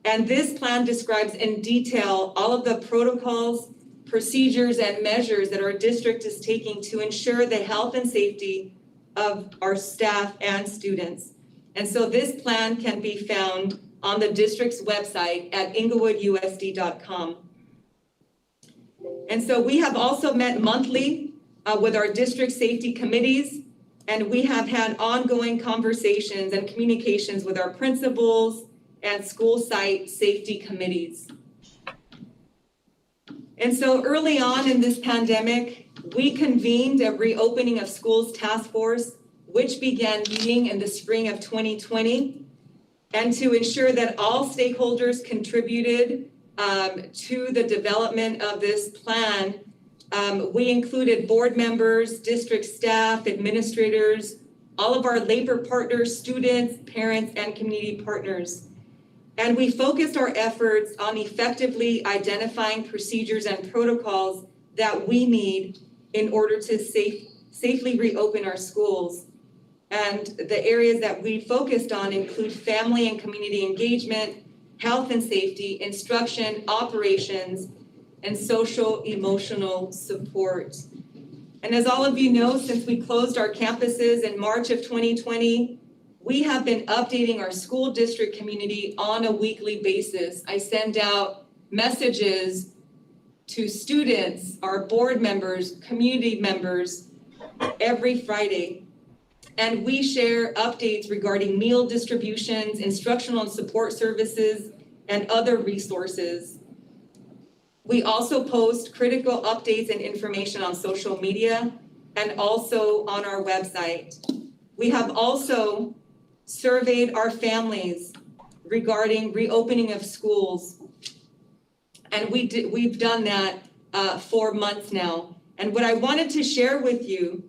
And this plan describes in detail all of the protocols, procedures, and measures that our district is taking to ensure the health and safety of our staff and students. And so this plan can be found on the district's website at inglewoodusd.com. And so we have also met monthly with our district safety committees, and we have had ongoing conversations and communications with our principals and school site safety committees. And so early on in this pandemic, we convened a reopening of schools task force, which began meeting in the spring of 2020. And to ensure that all stakeholders contributed to the development of this plan, we included board members, district staff, administrators, all of our labor partners, students, parents, and community partners. And we focused our efforts on effectively identifying procedures and protocols that we need in order to safely reopen our schools. And the areas that we focused on include family and community engagement, health and safety, instruction, operations, and social emotional support. And as all of you know, since we closed our campuses in March of 2020, we have been updating our school district community on a weekly basis. I send out messages to students, our board members, community members, every Friday. And we share updates regarding meal distributions, instructional and support services, and other resources. We also post critical updates and information on social media and also on our website. We have also surveyed our families regarding reopening of schools. And we've done that for months now. And what I wanted to share with you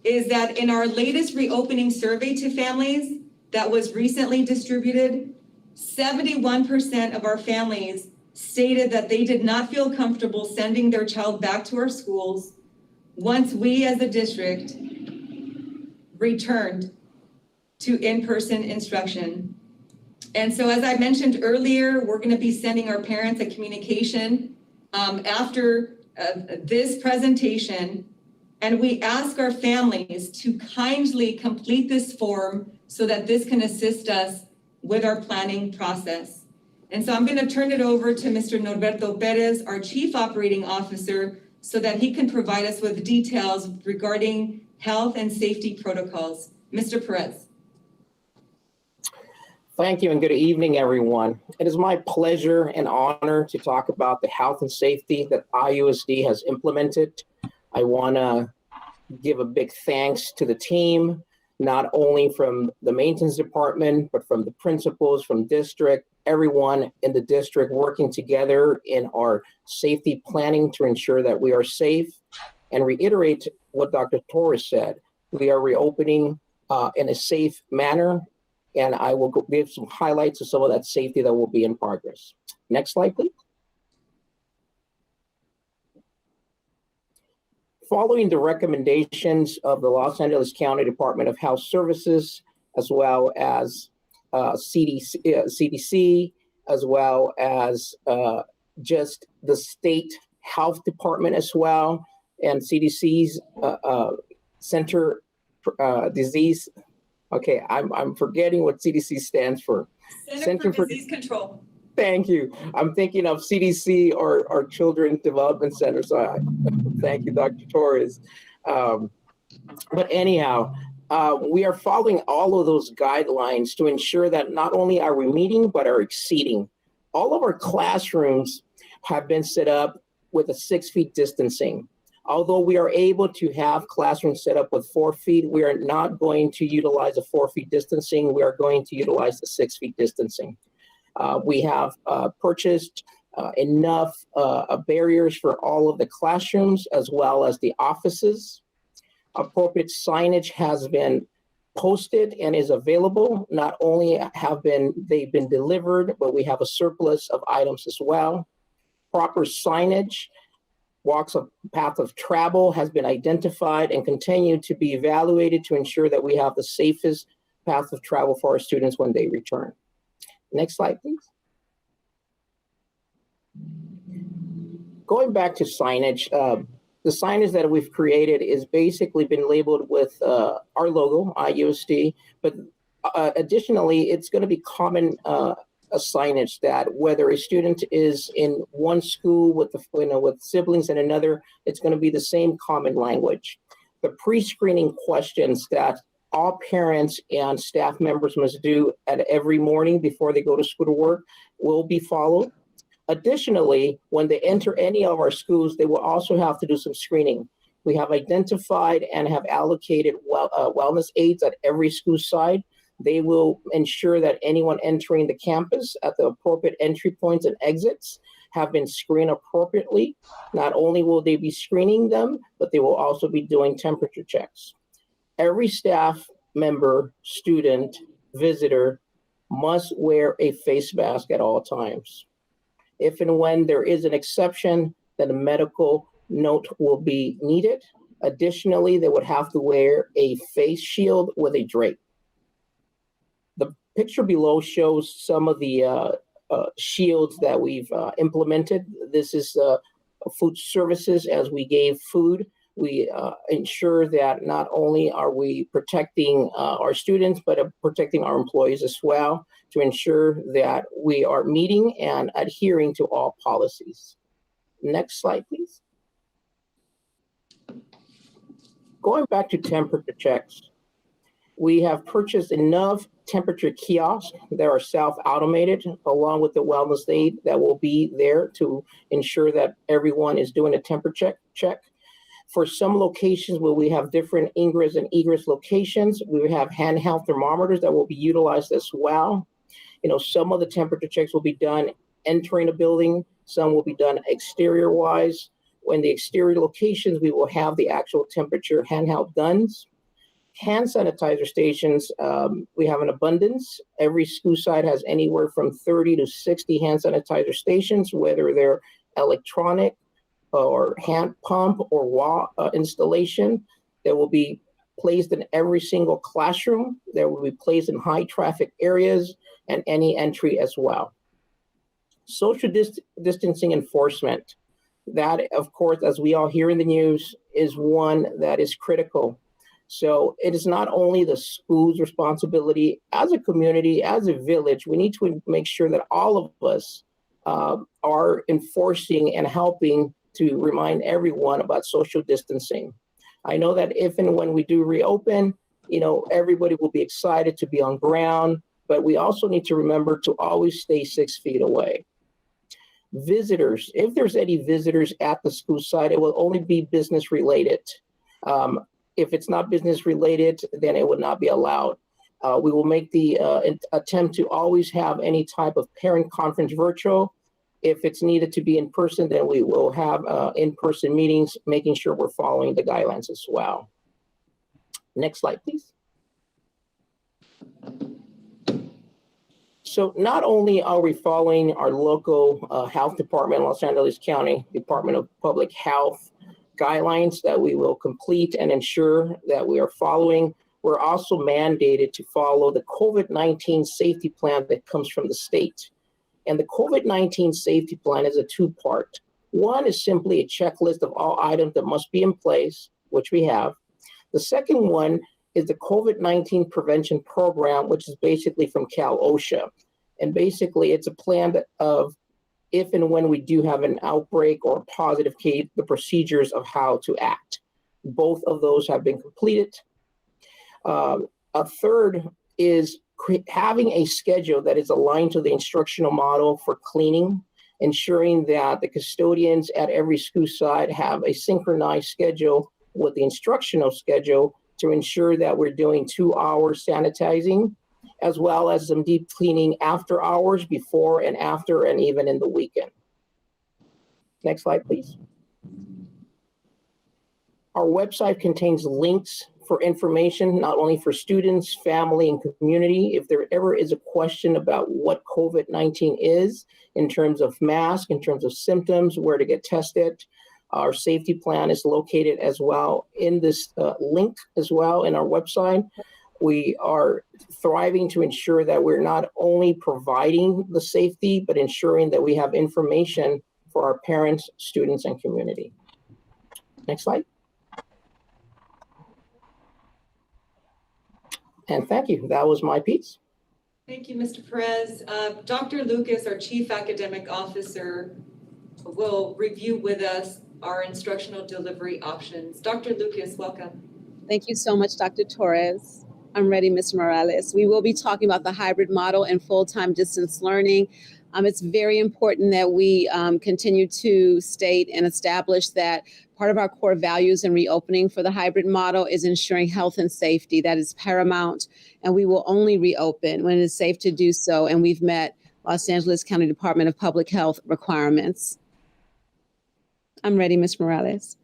is that in our latest reopening survey to families that was recently distributed, 71% of our families stated that they did not feel comfortable sending their child back to our schools once we as a district returned to in-person instruction. And so as I mentioned earlier, we're going to be sending our parents a communication after this presentation. And we ask our families to kindly complete this form so that this can assist us with our planning process. And so I'm going to turn it over to Mr. Norberto Perez, our Chief Operating Officer, so that he can provide us with details regarding health and safety protocols. Mr. Perez. Thank you and good evening, everyone. It is my pleasure and honor to talk about the health and safety that IUSD has implemented. I want to give a big thanks to the team, not only from the maintenance department, but from the principals, from district, everyone in the district working together in our safety planning to ensure that we are safe, and reiterate what Dr. Torres said. We are reopening in a safe manner, and I will give some highlights of some of that safety that will be in progress. Next slide, please. Following the recommendations of the Los Angeles County Department of Health Services, as well as CDC, as well as just the state health department as well, and CDC's Center Disease. Okay, I'm forgetting what CDC stands for. Center for Disease Control. Thank you. I'm thinking of CDC or Children's Development Center. So thank you, Dr. Torres. But anyhow, we are following all of those guidelines to ensure that not only are we meeting, but are exceeding. All of our classrooms have been set up with a 6 feet distancing. Although we are able to have classrooms set up with 4 feet, we are not going to utilize a 4 feet distancing. We are going to utilize the 6 feet distancing. We have purchased enough barriers for all of the classrooms as well as the offices. Appropriate signage has been posted and is available. Not only they've been delivered, but we have a surplus of items as well. Proper signage, path of travel has been identified and continue to be evaluated to ensure that we have the safest path of travel for our students when they return. Next slide, please. Going back to signage, the signage that we've created is basically been labeled with our logo, IUSD, but additionally, it's going to be common signage that whether a student is in one school with with siblings in another, it's going to be the same common language. The pre-screening questions that all parents and staff members must do at every morning before they go to school to work will be followed. Additionally, when they enter any of our schools, they will also have to do some screening. We have identified and have allocated wellness aides at every school site. They will ensure that anyone entering the campus at the appropriate entry points and exits have been screened appropriately. Not only will they be screening them, but they will also be doing temperature checks. Every staff member, student, visitor must wear a face mask at all times. If and when there is an exception, then a medical note will be needed. Additionally, they would have to wear a face shield with a drape. The picture below shows some of the shields that we've implemented. This is food services. As we gave food, we ensure that not only are we protecting our students, but protecting our employees as well, to ensure that we are meeting and adhering to all policies. Next slide, please. Going back to temperature checks, we have purchased enough temperature kiosks that are self-automated, along with the wellness aid that will be there to ensure that everyone is doing a temperature check. For some locations where we have different ingress and egress locations, we have handheld thermometers that will be utilized as well. Some of the temperature checks will be done entering a building. Some will be done exterior-wise. When the exterior locations, we will have the actual temperature handheld guns. Hand sanitizer stations, we have an abundance. Every school site has anywhere from 30 to 60 hand sanitizer stations, whether they're electronic or hand pump or wall installation. That will be placed in every single classroom. That will be placed in high traffic areas and any entry as well. Social distancing enforcement. That, of course, as we all hear in the news, is one that is critical. So it is not only the school's responsibility. As a community, as a village, we need to make sure that all of us are enforcing and helping to remind everyone about social distancing. I know that if and when we do reopen, everybody will be excited to be on ground, but we also need to remember to always stay 6 feet away. Visitors, if there's any visitors at the school site, it will only be business related. If it's not business related, then it would not be allowed. We will make the attempt to always have any type of parent conference virtual. If it's needed to be in person, then we will have in-person meetings, making sure we're following the guidelines as well. Next slide, please. So not only are we following our local health department, Los Angeles County Department of Public Health guidelines that we will complete and ensure that we are following, we're also mandated to follow the COVID-19 safety plan that comes from the state. And the COVID-19 safety plan is a two-part. One is simply a checklist of all items that must be in place, which we have. The second one is the COVID-19 prevention program, which is basically from Cal OSHA. And basically, it's a plan of if and when we do have an outbreak or a positive case, the procedures of how to act. Both of those have been completed. A third is having a schedule that is aligned to the instructional model for cleaning, ensuring that the custodians at every school site have a synchronized schedule with the instructional schedule to ensure that we're doing 2 hours sanitizing, as well as some deep cleaning after hours, before and after, and even in the weekend. Next slide, please. Our website contains links for information, not only for students, family, and community. If there ever is a question about what COVID-19 is in terms of mask, in terms of symptoms, where to get tested, our safety plan is located as well in this link as well in our website. We are thriving to ensure that we're not only providing the safety, but ensuring that we have information for our parents, students, and community. Next slide. And thank you. That was my piece. Thank you, Mr. Perez. Dr. Lucas, our Chief Academic Officer, will review with us our instructional delivery options. Dr. Lucas, welcome. Thank you so much, Dr. Torres. I'm ready, Ms. Morales. We will be talking about the hybrid model and full-time distance learning. It's very important that we continue to state and establish that part of our core values in reopening for the hybrid model is ensuring health and safety. That is paramount, and we will only reopen when it is safe to do so, and we've met Los Angeles County Department of Public Health requirements. I'm ready, Ms. Morales.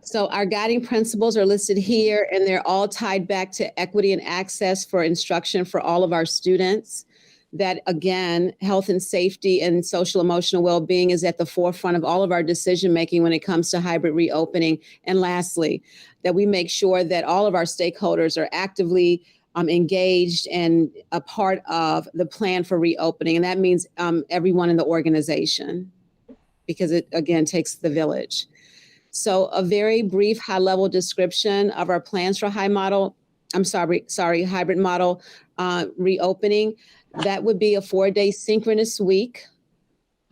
So our guiding principles are listed here, and they're all tied back to equity and access for instruction for all of our students. That, again, health and safety and social emotional well-being is at the forefront of all of our decision-making when it comes to hybrid reopening. And lastly, that we make sure that all of our stakeholders are actively engaged and a part of the plan for reopening. And that means everyone in the organization, because it, again, takes the village. So a very brief high-level description of our plans for hybrid model reopening. That would be a 4-day synchronous week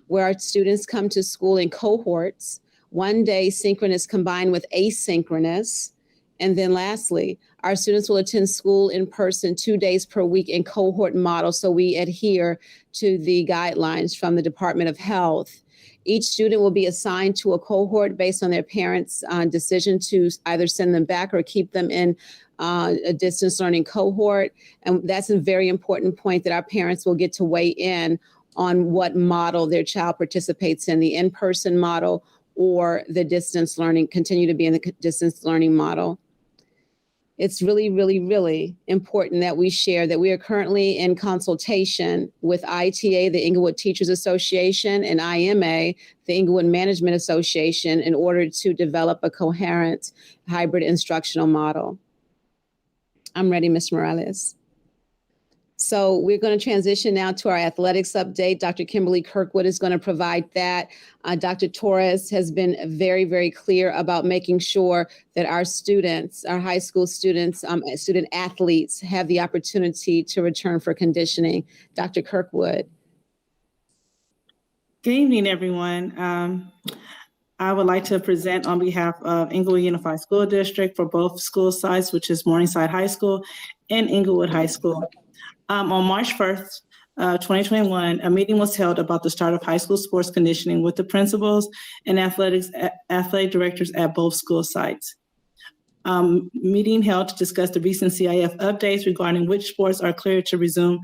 where our students come to school in cohorts, 1 day synchronous combined with asynchronous. And then lastly, our students will attend school in person 2 days per week in cohort model. So we adhere to the guidelines from the Department of Health. Each student will be assigned to a cohort based on their parents' decision to either send them back or keep them in a distance learning cohort. And that's a very important point, that our parents will get to weigh in on what model their child participates in, the in-person model or the distance learning, continue to be in the distance learning model. It's really, really, really important that we share that we are currently in consultation with ITA, the Inglewood Teachers Association, and IMA, the Inglewood Management Association, in order to develop a coherent hybrid instructional model. I'm ready, Ms. Morales. So we're going to transition now to our athletics update. Dr. Kimberly Kirkwood is going to provide that. Dr. Torres has been very, very clear about making sure that our students, our high school students, student athletes have the opportunity to return for conditioning. Dr. Kirkwood. Good evening, everyone. I would like to present on behalf of Inglewood Unified School District for both school sites, which is Morningside High School and Inglewood High School. On March 1st, 2021, a meeting was held about the start of high school sports conditioning with the principals and athletic directors at both school sites. Meeting held to discuss the recent CIF updates regarding which sports are cleared to resume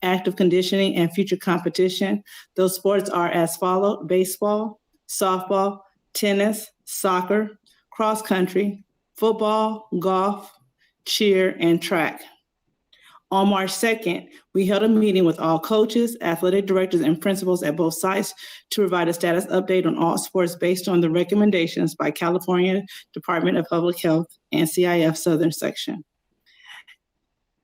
active conditioning and future competition. Those sports are as follows: baseball, softball, tennis, soccer, cross country, football, golf, cheer, and track. On March 2nd, we held a meeting with all coaches, athletic directors, and principals at both sites to provide a status update on all sports based on the recommendations by California Department of Public Health and CIF Southern Section.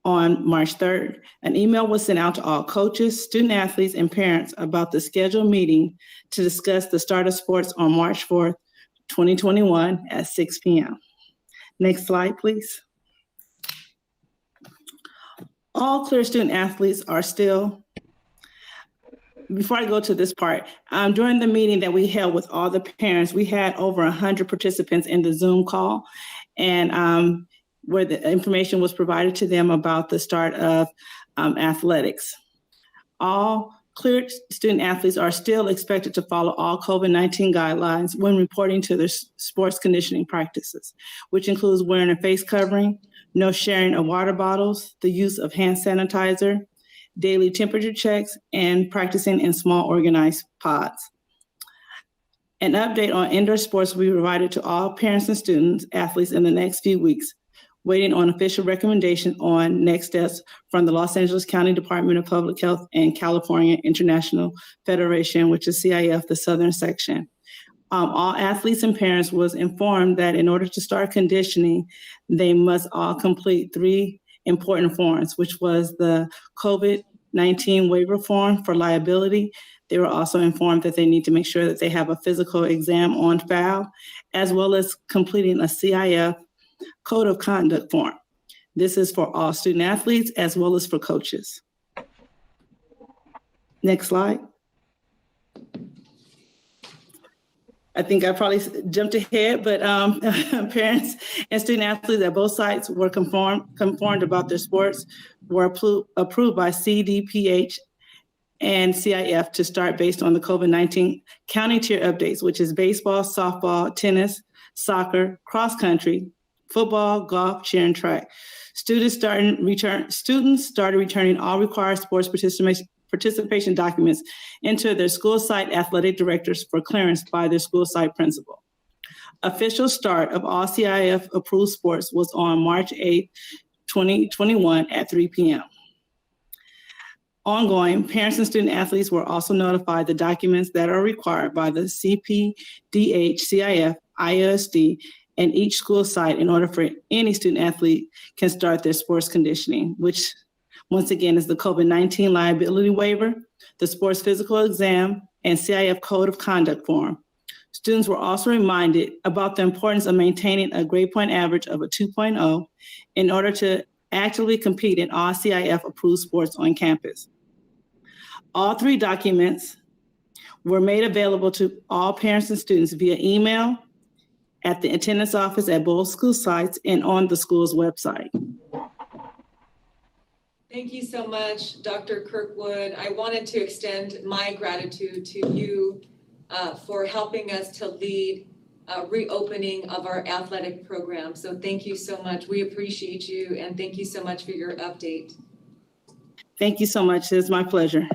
On March 3rd, an email was sent out to all coaches, student athletes, and parents about the scheduled meeting to discuss the start of sports on March 4th, 2021 at 6 p.m. Next slide, please. All clear student athletes are still, before I go to this part, during the meeting that we held with all the parents, we had over 100 participants in the Zoom call, and where the information was provided to them about the start of athletics. All cleared student athletes are still expected to follow all COVID-19 guidelines when reporting to their sports conditioning practices, which includes wearing a face covering, no sharing of water bottles, the use of hand sanitizer, daily temperature checks, and practicing in small organized pods. An update on indoor sports will be provided to all parents and students, athletes in the next few weeks, waiting on official recommendation on next steps from the Los Angeles County Department of Public Health and California International Federation, which is CIF, the Southern Section. All athletes and parents was informed that in order to start conditioning, they must all complete 3 important forms, which was the COVID-19 waiver form for liability. They were also informed that they need to make sure that they have a physical exam on file, as well as completing a CIF code of conduct form. This is for all student athletes as well as for coaches. Next slide. I think I probably jumped ahead, but parents and student athletes at both sites were conformed about their sports, were approved by CDPH and CIF to start based on the COVID-19 county tier updates, which is baseball, softball, tennis, soccer, cross country, football, golf, cheer, and track. Students started returning all required sports participation documents into their school site athletic directors for clearance by their school site principal. Official start of all CIF approved sports was on March 8, 2021 at 3 p.m. Ongoing, parents and student athletes were also notified the documents that are required by the CPDH, CIF, IUSD, and each school site in order for any student athlete can start their sports conditioning, which once again is the COVID-19 liability waiver, the sports physical exam, and CIF code of conduct form. Students were also reminded about the importance of maintaining a grade point average of a 2.0 in order to actively compete in all CIF approved sports on campus. All 3 documents were made available to all parents and students via email, at the attendance office at both school sites, and on the school's website. Thank you so much, Dr. Kirkwood. I wanted to extend my gratitude to you for helping us to lead reopening of our athletic program. So thank you so much. We appreciate you, and thank you so much for your update. Thank you so much. It's my pleasure.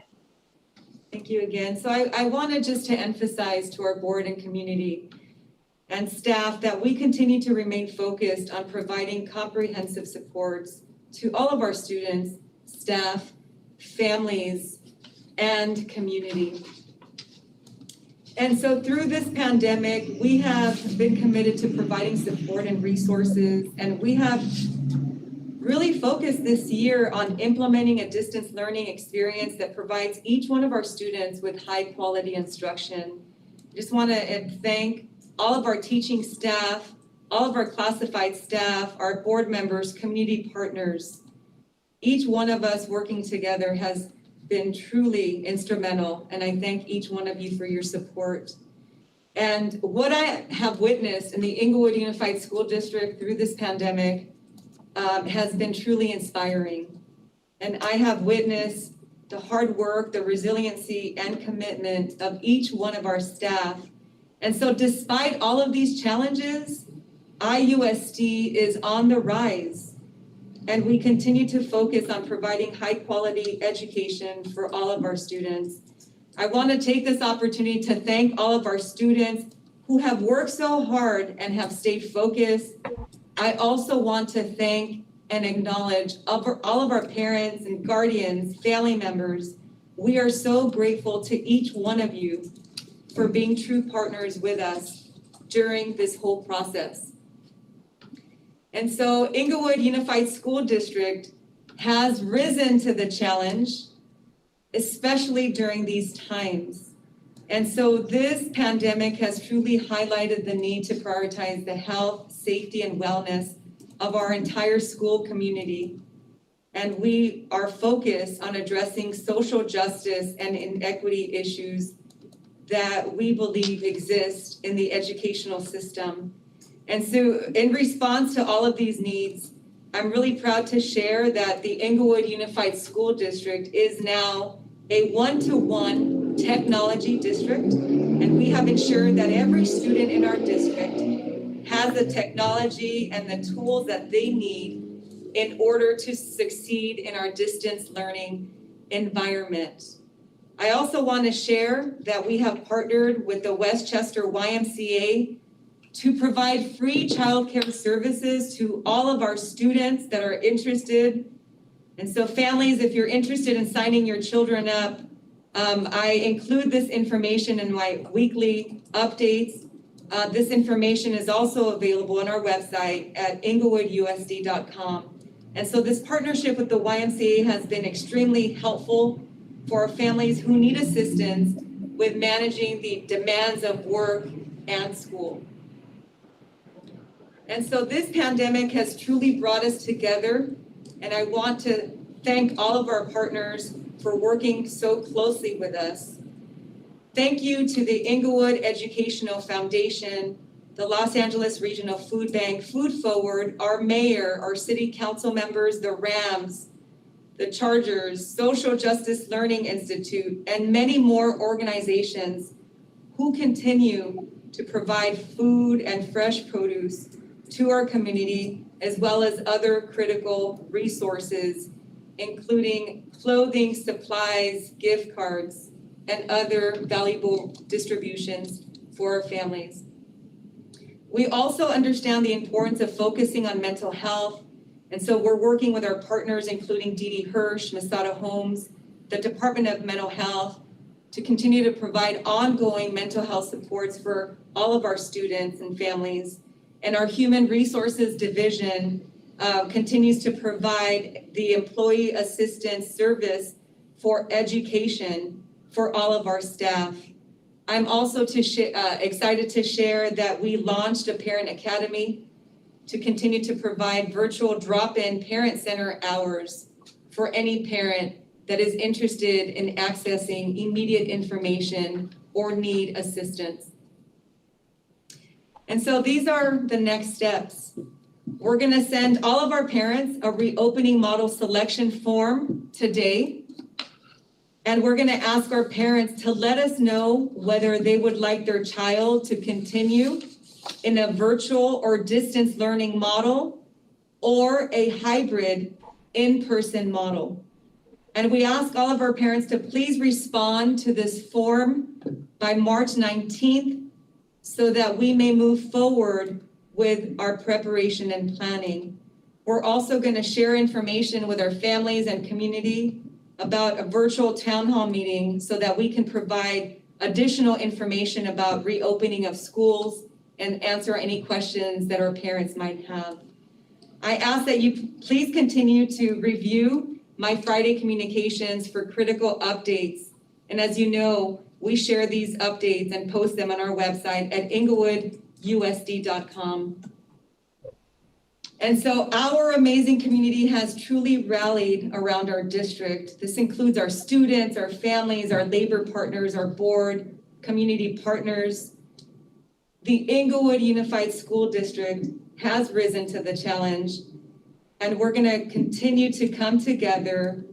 Thank you again. So I wanted just to emphasize to our board and community and staff that we continue to remain focused on providing comprehensive supports to all of our students, staff, families, and community. And so through this pandemic, we have been committed to providing support and resources, and we have really focused this year on implementing a distance learning experience that provides each one of our students with high quality instruction. I just want to thank all of our teaching staff, all of our classified staff, our board members, community partners. Each one of us working together has been truly instrumental, and I thank each one of you for your support. And what I have witnessed in the Inglewood Unified School District through this pandemic has been truly inspiring. And I have witnessed the hard work, the resiliency, and commitment of each one of our staff. And so despite all of these challenges, IUSD is on the rise, and we continue to focus on providing high quality education for all of our students. I want to take this opportunity to thank all of our students who have worked so hard and have stayed focused. I also want to thank and acknowledge all of our parents and guardians, family members. We are so grateful to each one of you for being true partners with us during this whole process. And so Inglewood Unified School District has risen to the challenge, especially during these times. And so this pandemic has truly highlighted the need to prioritize the health, safety, and wellness of our entire school community. And we are focused on addressing social justice and inequity issues that we believe exist in the educational system. And so in response to all of these needs, I'm really proud to share that the Inglewood Unified School District is now a one-to-one technology district, and we have ensured that every student in our district has the technology and the tools that they need in order to succeed in our distance learning environment. I also want to share that we have partnered with the Westchester YMCA to provide free childcare services to all of our students that are interested. And so families, if you're interested in signing your children up, I include this information in my weekly updates. This information is also available on our website at inglewoodusd.com. And so this partnership with the YMCA has been extremely helpful for families who need assistance with managing the demands of work and school. And so this pandemic has truly brought us together, and I want to thank all of our partners for working so closely with us. Thank you to the Inglewood Educational Foundation, the Los Angeles Regional Food Bank, Food Forward, our mayor, our city council members, the Rams, the Chargers, Social Justice Learning Institute, and many more organizations who continue to provide food and fresh produce to our community, as well as other critical resources, including clothing, supplies, gift cards, and other valuable distributions for our families. We also understand the importance of focusing on mental health, and so we're working with our partners, including Dee Hirsch, Masada Homes, the Department of Mental Health, to continue to provide ongoing mental health supports for all of our students and families. And our Human Resources Division continues to provide the employee assistance service for education for all of our staff. I'm also excited to share that we launched a Parent Academy to continue to provide virtual drop-in parent center hours for any parent that is interested in accessing immediate information or need assistance. And so these are the next steps. We're going to send all of our parents a reopening model selection form today. And we're going to ask our parents to let us know whether they would like their child to continue in a virtual or distance learning model or a hybrid in-person model. And we ask all of our parents to please respond to this form by March 19th so that we may move forward with our preparation and planning. We're also going to share information with our families and community about a virtual town hall meeting so that we can provide additional information about reopening of schools and answer any questions that our parents might have. I ask that you please continue to review my Friday communications for critical updates. And as you know, we share these updates and post them on our website at inglewoodusd.com. And so our amazing community has truly rallied around our district. This includes our students, our families, our labor partners, our board, community partners. The Inglewood Unified School District has risen to the challenge, and we're going to continue to come together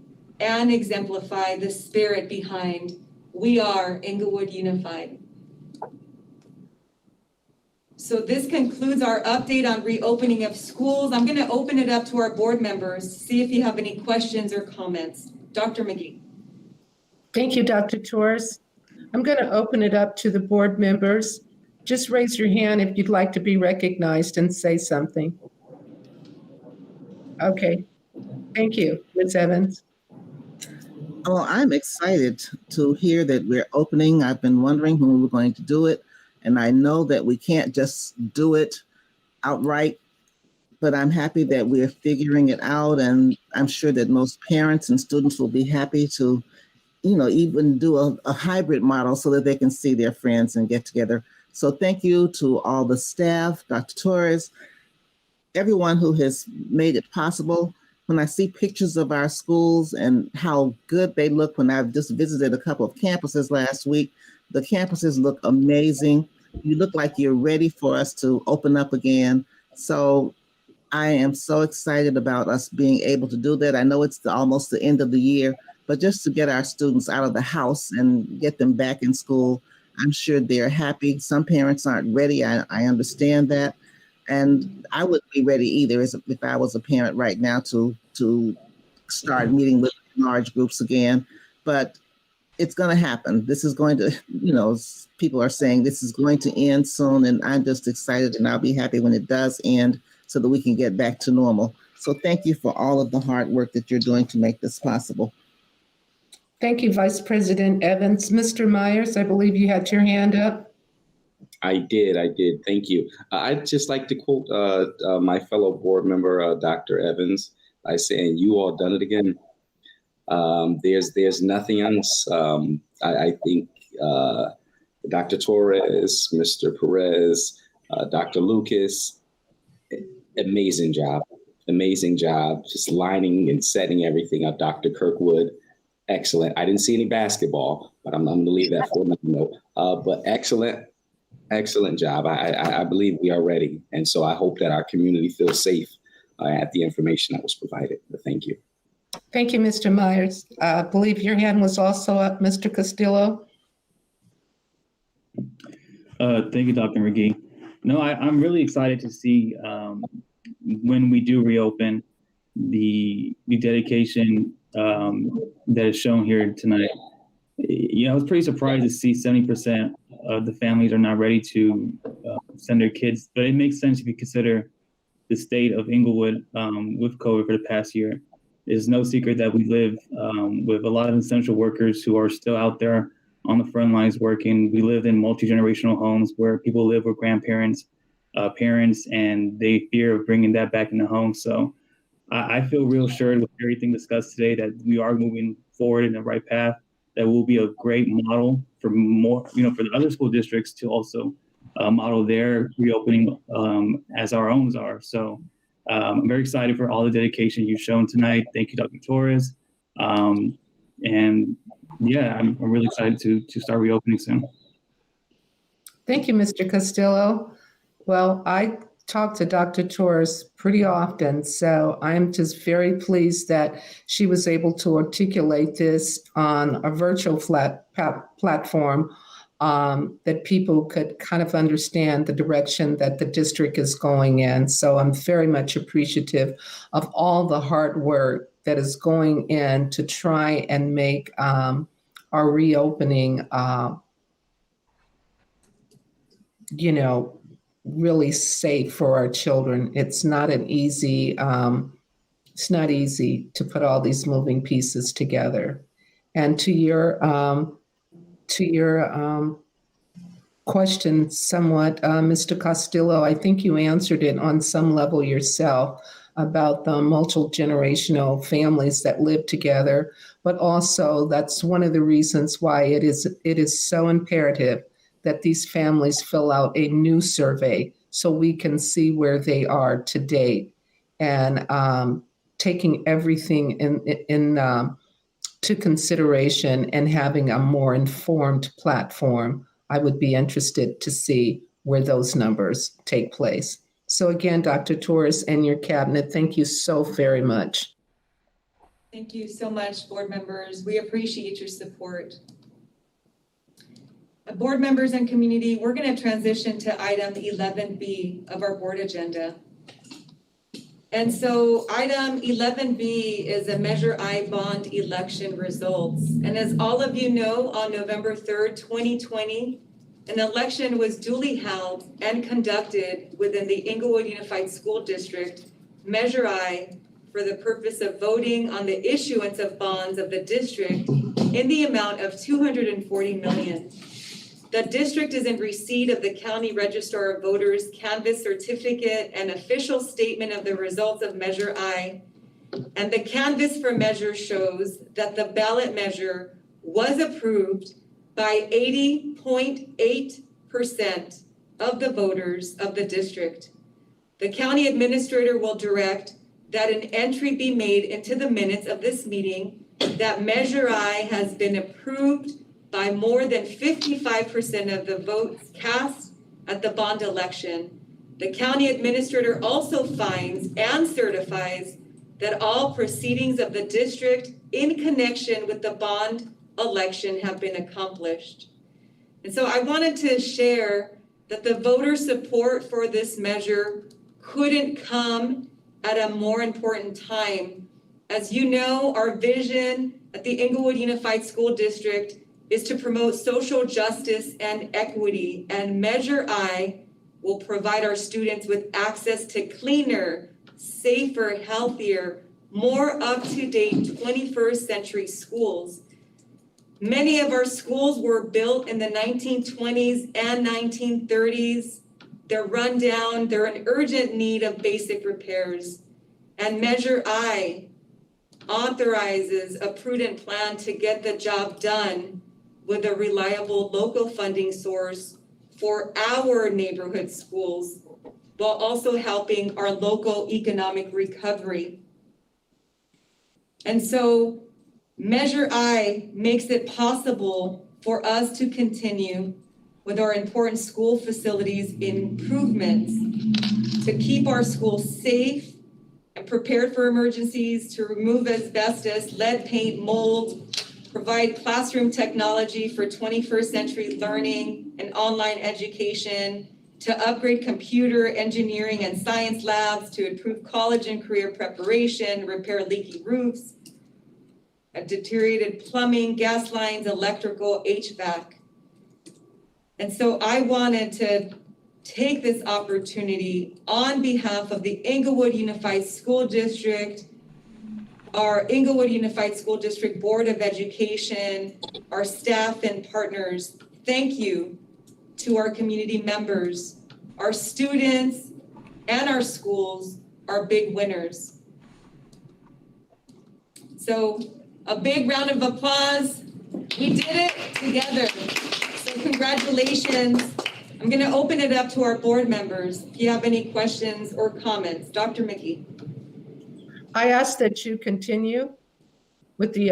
and exemplify the spirit behind We Are Inglewood Unified. So this concludes our update on reopening of schools. I'm going to open it up to our board members, see if you have any questions or comments. Dr. McGee. Thank you, Dr. Torres. I'm going to open it up to the board members. Just raise your hand if you'd like to be recognized and say something. Okay. Thank you, Ms. Evans. Well, I'm excited to hear that we're opening. I've been wondering when we were going to do it, and I know that we can't just do it outright, but I'm happy that we're figuring it out, and I'm sure that most parents and students will be happy to, even do a hybrid model so that they can see their friends and get together. So thank you to all the staff, Dr. Torres, everyone who has made it possible. When I see pictures of our schools and how good they look, when I've just visited a couple of campuses last week, the campuses look amazing. You look like you're ready for us to open up again. So I am so excited about us being able to do that. I know it's almost the end of the year, but just to get our students out of the house and get them back in school, I'm sure they're happy. Some parents aren't ready. I understand that. And I wouldn't be ready either if I was a parent right now to start meeting with large groups again. But it's going to happen. This is going to, people are saying this is going to end soon, and I'm just excited, and I'll be happy when it does end so that we can get back to normal. So thank you for all of the hard work that you're doing to make this possible. Thank you, Vice President Evans. Mr. Myers, I believe you had your hand up. I did. Thank you. I'd just like to quote my fellow board member, Dr. Evans, by saying, "You all done it again." There's nothing else. I think Dr. Torres, Mr. Perez, Dr. Lucas, amazing job. Just lining and setting everything up. Dr. Kirkwood, excellent. I didn't see any basketball, but I'm going to leave that for another note. But excellent job. I believe we are ready. And so I hope that our community feels safe at the information that was provided. But thank you. Thank you, Mr. Myers. I believe your hand was also up, Mr. Castillo. Thank you, Dr. McGee. No, I'm really excited to see when we do reopen the dedication that is shown here tonight. I was pretty surprised to see 70% of the families are not ready to send their kids, but it makes sense if you consider the state of Inglewood with COVID for the past year. It's no secret that we live with a lot of essential workers who are still out there on the front lines working. We live in multi-generational homes where people live with grandparents, parents, and they fear of bringing that back in the home. So I feel real sure with everything discussed today that we are moving forward in the right path. That will be a great model for more, for the other school districts to also model their reopening as our own are. So I'm very excited for all the dedication you've shown tonight. Thank you, Dr. Torres. And yeah, I'm really excited to start reopening soon. Thank you, Mr. Castillo. Well, I talk to Dr. Torres pretty often, so I'm just very pleased that she was able to articulate this on a virtual platform that people could kind of understand the direction that the district is going in. So I'm very much appreciative of all the hard work that is going in to try and make our reopening, really safe for our children. It's not easy to put all these moving pieces together. And to your question somewhat, Mr. Castillo, I think you answered it on some level yourself about the multi-generational families that live together, but also that's one of the reasons why it is so imperative that these families fill out a new survey so we can see where they are to date, and taking everything to consideration and having a more informed platform. I would be interested to see where those numbers take place. So again, Dr. Torres and your cabinet, thank you so very much. Thank you so much, board members. We appreciate your support. Board members and community, we're going to transition to item 11B of our board agenda. And so item 11B is a Measure I bond election results. And as all of you know, on November 3rd, 2020, an election was duly held and conducted within the Inglewood Unified School District, Measure I, for the purpose of voting on the issuance of bonds of the district in the amount of $240 million. The district is in receipt of the County Registrar of Voters canvass certificate and official statement of the results of Measure I. And the canvass for measure shows that the ballot measure was approved by 80.8% of the voters of the district. The county administrator will direct that an entry be made into the minutes of this meeting that Measure I has been approved by more than 55% of the votes cast at the bond election. The county administrator also finds and certifies that all proceedings of the district in connection with the bond election have been accomplished. And so I wanted to share that the voter support for this measure couldn't come at a more important time. As you know, our vision at the Inglewood Unified School District is to promote social justice and equity, and Measure I will provide our students with access to cleaner, safer, healthier, more up-to-date 21st century schools. Many of our schools were built in the 1920s and 1930s. They're run down, they're in urgent need of basic repairs. And Measure I authorizes a prudent plan to get the job done with a reliable local funding source for our neighborhood schools, while also helping our local economic recovery. And so Measure I makes it possible for us to continue with our important school facilities improvements to keep our schools safe and prepared for emergencies, to remove asbestos, lead paint, mold, provide classroom technology for 21st century learning and online education, to upgrade computer, engineering, and science labs, to improve college and career preparation, repair leaky roofs, deteriorated plumbing, gas lines, electrical, HVAC. And so I wanted to take this opportunity on behalf of the Inglewood Unified School District, our Inglewood Unified School District Board of Education, our staff and partners. Thank you to our community members. Our students and our schools are big winners. So a big round of applause. We did it together. So congratulations. I'm going to open it up to our board members. If you have any questions or comments. Dr. Mickey. I ask that you continue with the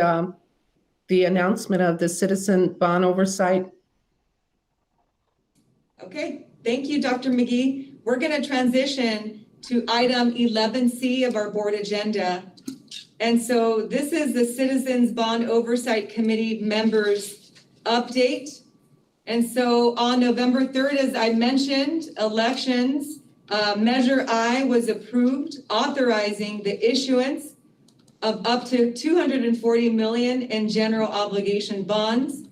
announcement of the citizen bond oversight. Okay, thank you, Dr. McGee. We're going to transition to item 11C of our board agenda. And so this is the Citizens Bond Oversight Committee members update. And so on November 3rd, as I mentioned, elections, Measure I was approved, authorizing the issuance of up to $240 million in general obligation bonds.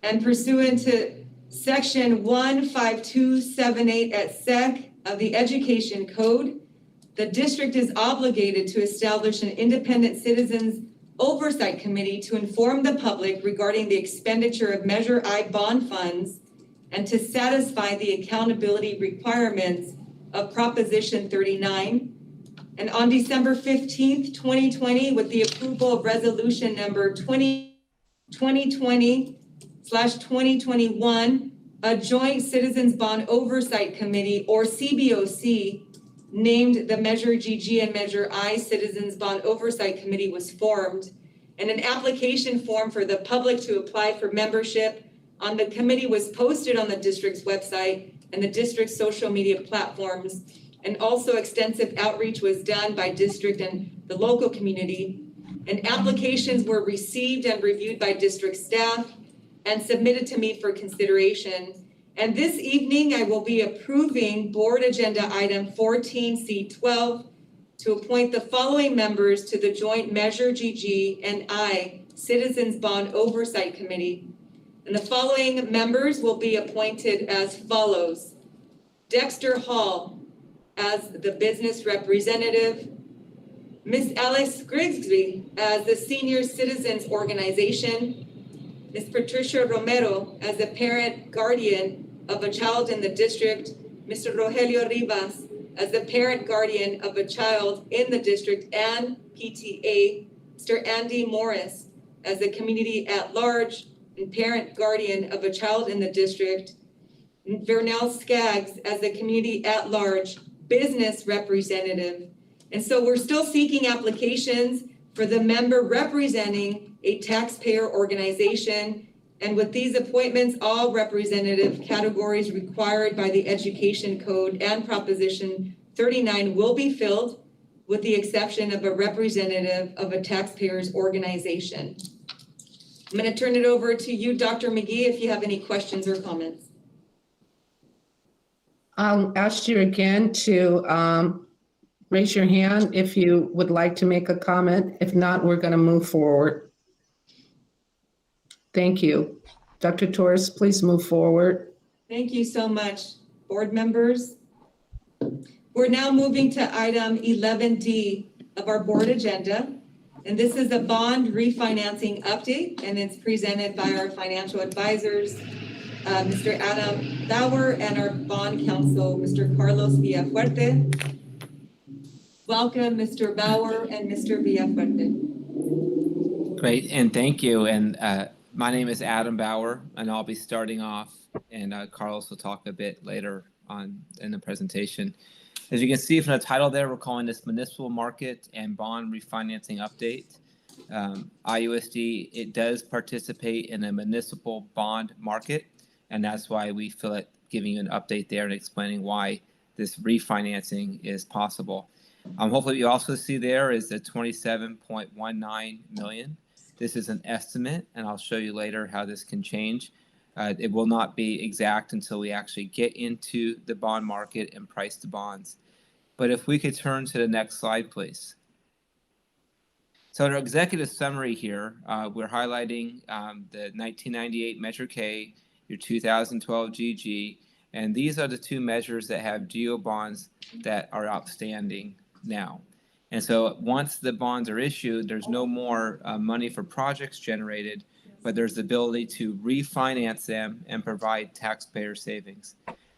And pursuant to Section 15278 at SEC of the Education Code, the district is obligated to establish an independent citizens oversight committee to inform the public regarding the expenditure of Measure I bond funds and to satisfy the accountability requirements of Proposition 39. And on December 15th, 2020, with the approval of resolution number 2020/2021, a joint Citizens Bond Oversight Committee, or CBOC, named the Measure GG and Measure I Citizens Bond Oversight Committee was formed, and an application form for the public to apply for membership on the committee was posted on the district's website and the district's social media platforms, and also extensive outreach was done by district and the local community, and applications were received and reviewed by district staff and submitted to me for consideration. And this evening, I will be approving board agenda item 14C12 to appoint the following members to the joint Measure GG and I Citizens Bond Oversight Committee. And the following members will be appointed as follows: Dexter Hall as the business representative, Ms. Alice Grigsby as the senior citizens organization, Ms. Patricia Romero as the parent guardian of a child in the district, Mr. Rogelio Rivas as the parent guardian of a child in the district and PTA, Mr. Andy Morris as the community at large and parent guardian of a child in the district, Vernell Skaggs as the community at large business representative. And so we're still seeking applications for the member representing a taxpayer organization. And with these appointments, all representative categories required by the Education Code and Proposition 39 will be filled, with the exception of a representative of a taxpayer's organization. I'm going to turn it over to you, Dr. McGee, if you have any questions or comments. I'll ask you again to raise your hand if you would like to make a comment. If not, we're going to move forward. Thank you. Dr. Torres, please move forward. Thank you so much, board members. We're now moving to item 11D of our board agenda. And this is a bond refinancing update, and it's presented by our financial advisors, Mr. Adam Bauer, and our bond counsel, Mr. Carlos Villafuerte. Welcome, Mr. Bauer and Mr. Villafuerte. Great, and thank you. And my name is Adam Bauer, and I'll be starting off, and Carlos will talk a bit later on in the presentation. As you can see from the title there, we're calling this Municipal Market and Bond Refinancing Update. IUSD, it does participate in a municipal bond market, and that's why we feel like giving you an update there and explaining why this refinancing is possible. Hopefully you also see there is the 27.19 million. This is an estimate, and I'll show you later how this can change. It will not be exact until we actually get into the bond market and price the bonds. But if we could turn to the next slide, please. So in our executive summary here, we're highlighting the 1998 Measure K, your 2012 GG, and these are the two measures that have GO bonds that are outstanding now. And so once the bonds are issued, there's no more money for projects generated, but there's the ability to refinance them and provide taxpayer savings.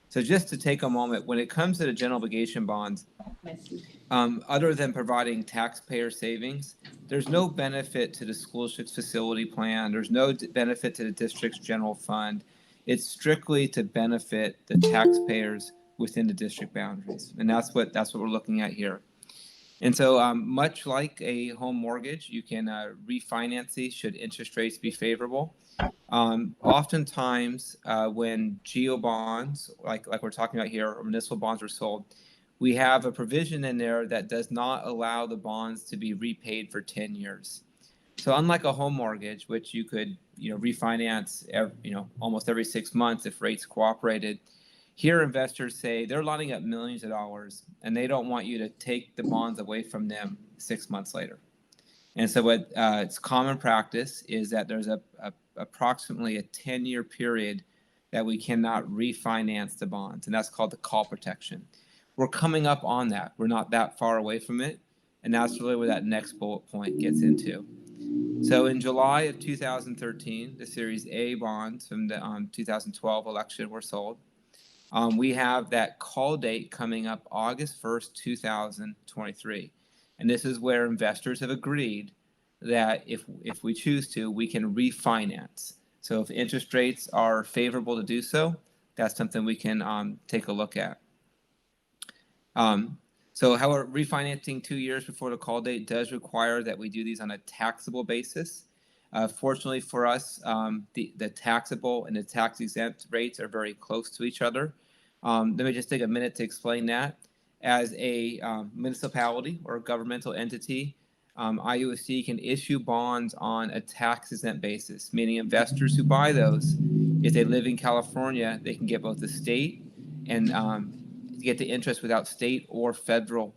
So just to take a moment, when it comes to the general obligation bonds, other than providing taxpayer savings, there's no benefit to the school district's facility plan. There's no benefit to the district's general fund. It's strictly to benefit the taxpayers within the district boundaries. And that's what we're looking at here. And so much like a home mortgage, you can refinance these should interest rates be favorable. Oftentimes when GO bonds, like we're talking about here, or municipal bonds are sold, we have a provision in there that does not allow the bonds to be repaid for 10 years. So unlike a home mortgage, which you could refinance almost every 6 months if rates cooperated, here investors say they're lining up millions of dollars and they don't want you to take the bonds away from them 6 months later. And so what it's common practice is that there's approximately a 10-year period that we cannot refinance the bonds, and that's called the call protection. We're coming up on that. We're not that far away from it, and that's really where that next bullet point gets into. So in July of 2013, the Series A bonds from the 2012 election were sold. We have that call date coming up August 1st, 2023. And this is where investors have agreed that if we choose to, we can refinance. So if interest rates are favorable to do so, that's something we can take a look at. So however, refinancing 2 years before the call date does require that we do these on a taxable basis. Fortunately for us, the taxable and the tax exempt rates are very close to each other. Let me just take a minute to explain that. As a municipality or a governmental entity, IUSD can issue bonds on a tax exempt basis, meaning investors who buy those, if they live in California, they can get both the state and get the interest without state or federal,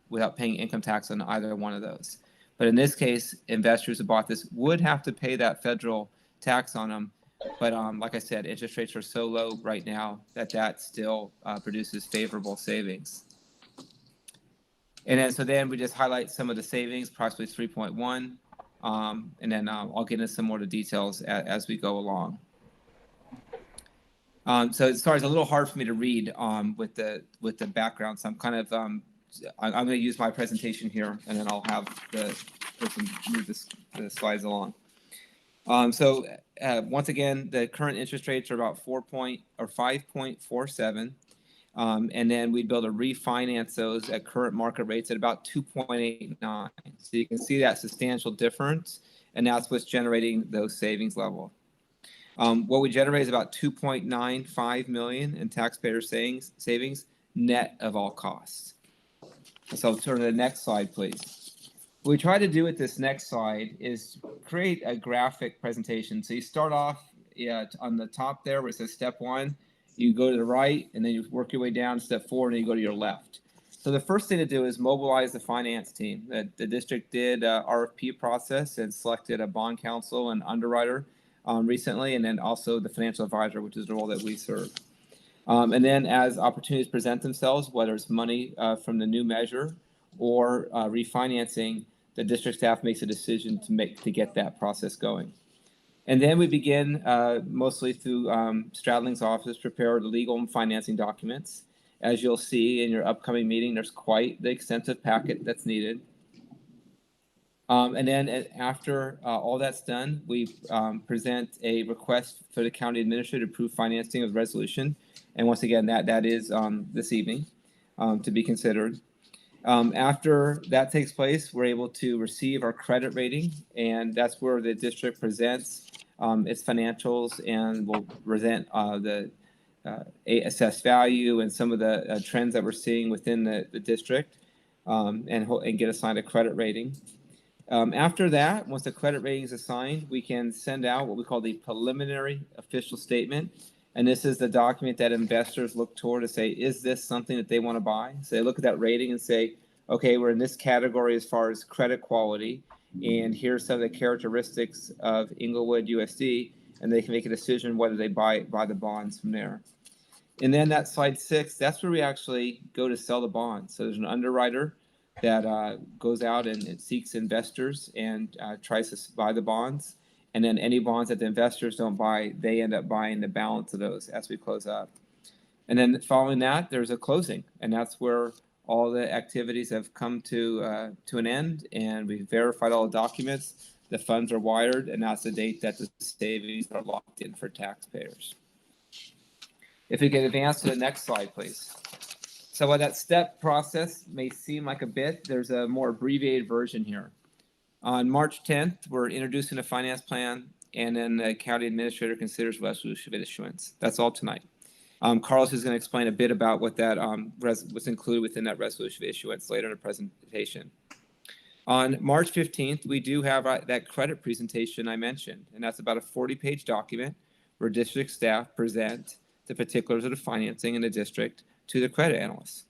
without paying income tax on either one of those. But in this case, investors who bought this would have to pay that federal tax on them. But like I said, interest rates are so low right now that still produces favorable savings. And then we just highlight some of the savings, approximately 3.1, and then I'll get into some more of the details as we go along. So it's a little hard for me to read with the background, so I'm kind of I'm going to use my presentation here, and then I'll have the person move the slides along. So once again, the current interest rates are about 5.47, and then we'd be able to refinance those at current market rates at about 2.89. So you can see that substantial difference, and that's what's generating those savings level. What we generate is about 2.95 million in taxpayer savings net of all costs. So I'll turn to the next slide, please. What we try to do with this next slide is create a graphic presentation. So you start off on the top there where it says step 1, you go to the right, and then you work your way down to step 4, and then you go to your left. So the first thing to do is mobilize the finance team. The district did a RFP process and selected a bond counsel and underwriter recently, and then also the financial advisor, which is the role that we serve. And then as opportunities present themselves, whether it's money from the new measure or refinancing, the district staff makes a decision to get that process going. And then we begin mostly through Stradling's office, prepare the legal and financing documents. As you'll see in your upcoming meeting, there's quite the extensive packet that's needed. And then after all that's done, we present a request for the county administrator to approve financing of the resolution. And once again, that is this evening to be considered. After that takes place, we're able to receive our credit rating, and that's where the district presents its financials and will present the assessed value and some of the trends that we're seeing within the district and get assigned a credit rating. After that, once the credit rating is assigned, we can send out what we call the preliminary official statement. And this is the document that investors look toward to say, is this something that they want to buy? So they look at that rating and say, okay, we're in this category as far as credit quality, and here's some of the characteristics of Inglewood USD, and they can make a decision whether they buy the bonds from there. And then that slide 6, that's where we actually go to sell the bonds. So there's an underwriter that goes out and seeks investors and tries to buy the bonds. And then any bonds that the investors don't buy, they end up buying the balance of those as we close up. And then following that, there's a closing. And that's where all the activities have come to an end. And we've verified all the documents. The funds are wired. And that's the date that the savings are locked in for taxpayers. If we can advance to the next slide, please. So while that step process may seem like a bit, there's a more abbreviated version here. On March 10th, we're introducing a finance plan, and then the county administrator considers resolution of issuance. That's all tonight. Carlos is going to explain a bit about what that what's included within that resolution of issuance later in the presentation. On March 15th, we do have that credit presentation I mentioned, and that's about a 40-page document where district staff present the particulars of the financing in the district to the credit analysts.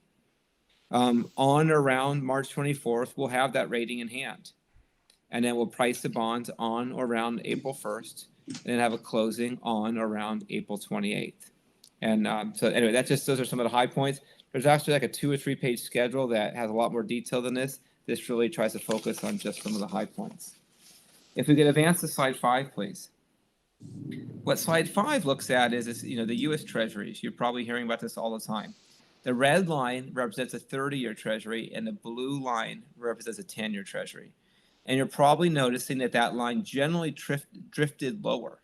On or around March 24th, we'll have that rating in hand. And then we'll price the bonds on or around April 1st, and then have a closing on or around April 28th. And so anyway, those are some of the high points. There's actually like a 2 or 3 page schedule that has a lot more detail than this. This really tries to focus on just some of the high points. If we could advance to slide 5, please. What slide 5 looks at is the U.S. Treasuries. You're probably hearing about this all the time. The red line represents a 30-year Treasury, and the blue line represents a 10-year Treasury. And you're probably noticing that line generally drifted lower.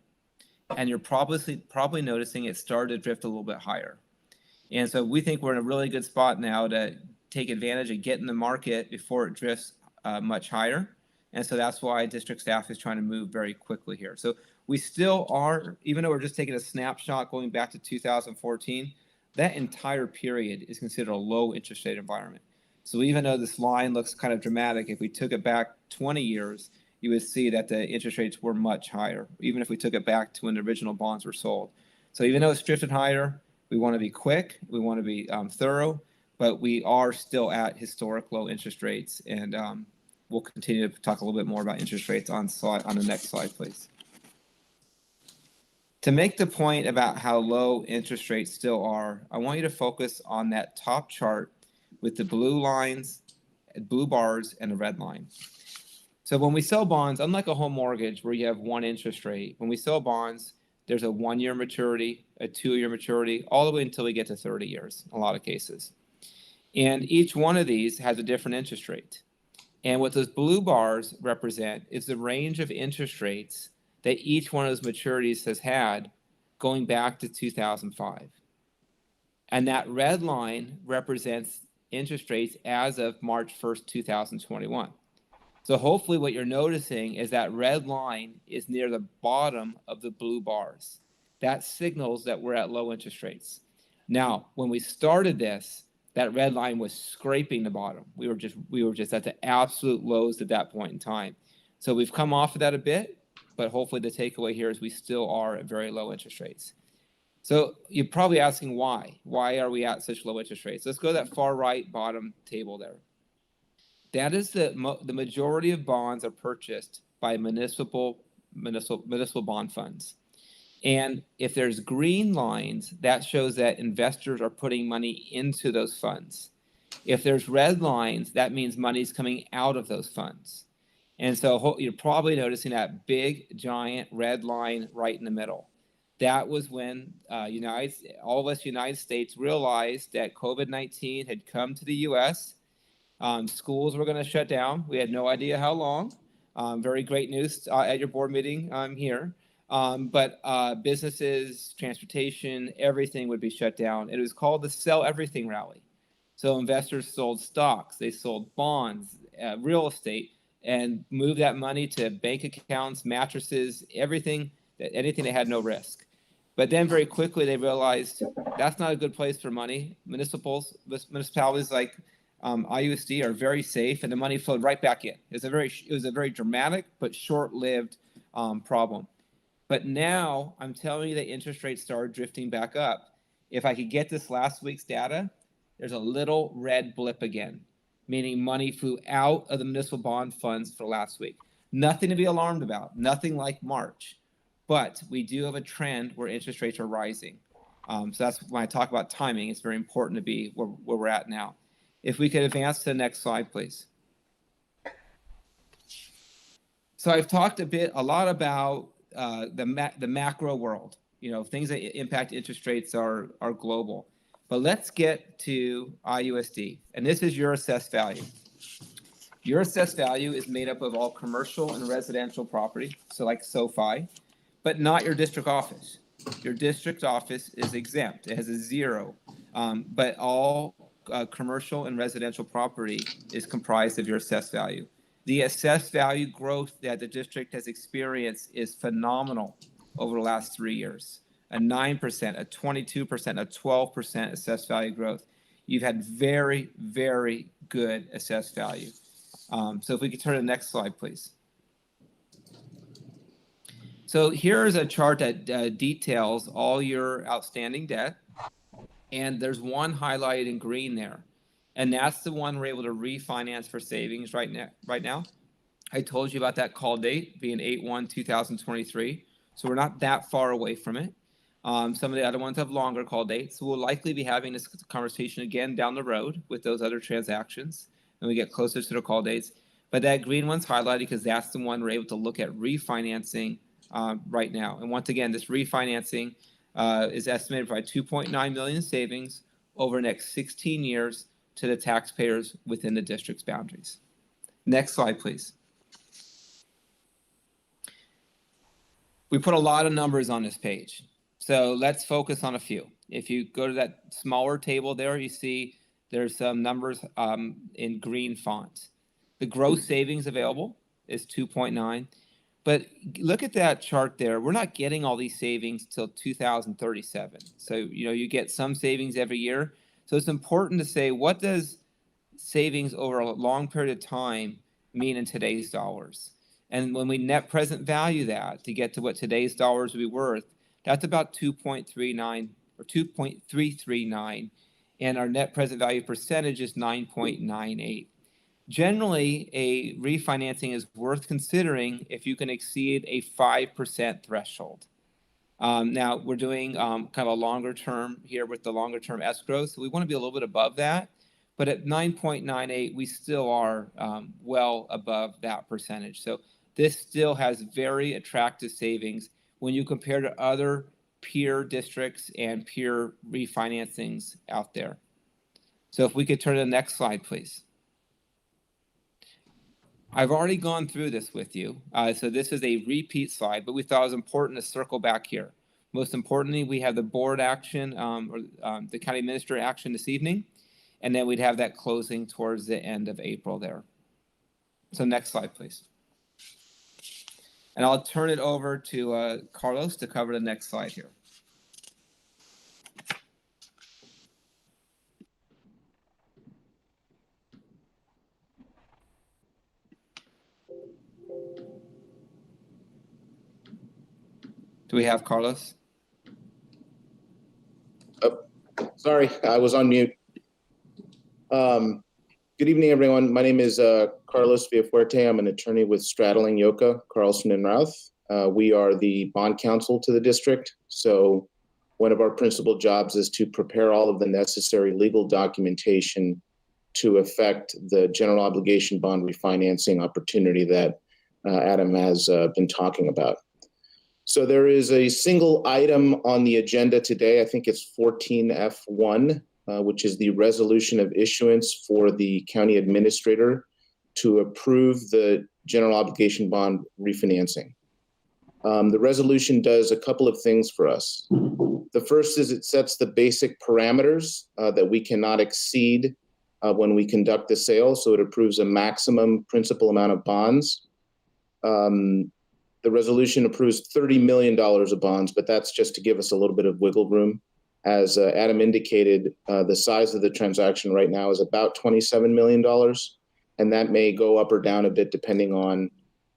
And you're probably noticing it started to drift a little bit higher. And so we think we're in a really good spot now to take advantage of getting the market before it drifts much higher. And so that's why district staff is trying to move very quickly here. So we still are, even though we're just taking a snapshot going back to 2014, that entire period is considered a low interest rate environment. So even though this line looks kind of dramatic, if we took it back 20 years, you would see that the interest rates were much higher, even if we took it back to when the original bonds were sold. So even though it's drifted higher, we want to be quick, we want to be thorough, but we are still at historic low interest rates. And we'll continue to talk a little bit more about interest rates on the next slide, please. To make the point about how low interest rates still are, I want you to focus on that top chart with the blue lines, blue bars, and the red line. So when we sell bonds, unlike a home mortgage where you have one interest rate, when we sell bonds, there's a 1-year maturity, a 2-year maturity, all the way until we get to 30 years in a lot of cases. And each one of these has a different interest rate. And what those blue bars represent is the range of interest rates that each one of those maturities has had going back to 2005. And that red line represents interest rates as of March 1st, 2021. So hopefully what you're noticing is that red line is near the bottom of the blue bars. That signals that we're at low interest rates. Now, when we started this, that red line was scraping the bottom. We were just at the absolute lows at that point in time. So we've come off of that a bit, but hopefully the takeaway here is we still are at very low interest rates. So you're probably asking why? Why are we at such low interest rates? Let's go to that far right bottom table there. That is the majority of bonds are purchased by municipal municipal bond funds. And if there's green lines, that shows that investors are putting money into those funds. If there's red lines, that means money's coming out of those funds. And so you're probably noticing that big, giant red line right in the middle. That was when all of us United States realized that COVID-19 had come to the U.S. Schools were going to shut down. We had no idea how long. Very great news at your board meeting here. But businesses, transportation, everything would be shut down. It was called the Sell Everything Rally. So investors sold stocks, they sold bonds, real estate, and moved that money to bank accounts, mattresses, anything that had no risk. But then very quickly they realized that's not a good place for money. Municipalities like IUSD are very safe, and the money flowed right back in. It was a very dramatic but short-lived problem. But now I'm telling you that interest rates started drifting back up. If I could get this last week's data, there's a little red blip again, meaning money flew out of the municipal bond funds for last week. Nothing to be alarmed about, nothing like March. But we do have a trend where interest rates are rising. So that's when I talk about timing, it's very important to be where we're at now. If we could advance to the next slide, please. So I've talked a lot about the macro world. Things that impact interest rates are global. But let's get to IUSD, and this is your assessed value. Your assessed value is made up of all commercial and residential property, so like SoFi, but not your district office. Your district office is exempt. It has a 0, but all commercial and residential property is comprised of your assessed value. The assessed value growth that the district has experienced is phenomenal over the last 3 years. A 9%, a 22%, a 12% assessed value growth. You've had very, very good assessed value. So if we could turn to the next slide, please. So here's a chart that details all your outstanding debt. And there's one highlighted in green there. And that's the one we're able to refinance for savings right now. I told you about that call date being 8/1/2023. So we're not that far away from it. Some of the other ones have longer call dates. So we'll likely be having this conversation again down the road with those other transactions when we get closer to the call dates. But that green one's highlighted because that's the one we're able to look at refinancing right now. And once again, this refinancing is estimated by 2.9 million savings over the next 16 years to the taxpayers within the district's boundaries. Next slide, please. We put a lot of numbers on this page. So let's focus on a few. If you go to that smaller table there, you see there's some numbers in green font. The gross savings available is 2.9. But look at that chart there. We're not getting all these savings till 2037. So, you get some savings every year. So it's important to say, what does savings over a long period of time mean in today's dollars? And when we net present value that to get to what today's dollars would be worth, that's about 2.39 or 2.339. And our net present value percentage is 9.98. Generally, a refinancing is worth considering if you can exceed a 5% threshold. Now, we're doing kind of a longer term here with the longer term escrow, so we want to be a little bit above that. But at 9.98, we still are well above that percentage. So this still has very attractive savings when you compare to other peer districts and peer refinancings out there. So if we could turn to the next slide, please. I've already gone through this with you. So this is a repeat slide, but we thought it was important to circle back here. Most importantly, we have the board action or the county administrator action this evening, and then we'd have that closing towards the end of April there. So next slide, please. And I'll turn it over to Carlos to cover the next slide here. Do we have Carlos? Oh, sorry, I was on mute. Good evening, everyone. My name is Carlos Villafuerte. I'm an attorney with Stradling, Yoka, Carlson, and Routh. we are the bond counsel to the district. So one of our principal jobs is to prepare all of the necessary legal documentation to affect the general obligation bond refinancing opportunity that Adam has been talking about. So there is a single item on the agenda today. I think it's 14F1, which is the resolution of issuance for the county administrator to approve the general obligation bond refinancing. The resolution does a couple of things for us. The first is it sets the basic parameters that we cannot exceed when we conduct the sale. So it approves a maximum principal amount of bonds. The resolution approves $30 million of bonds, but that's just to give us a little bit of wiggle room. As Adam indicated, the size of the transaction right now is about $27 million, and that may go up or down a bit depending on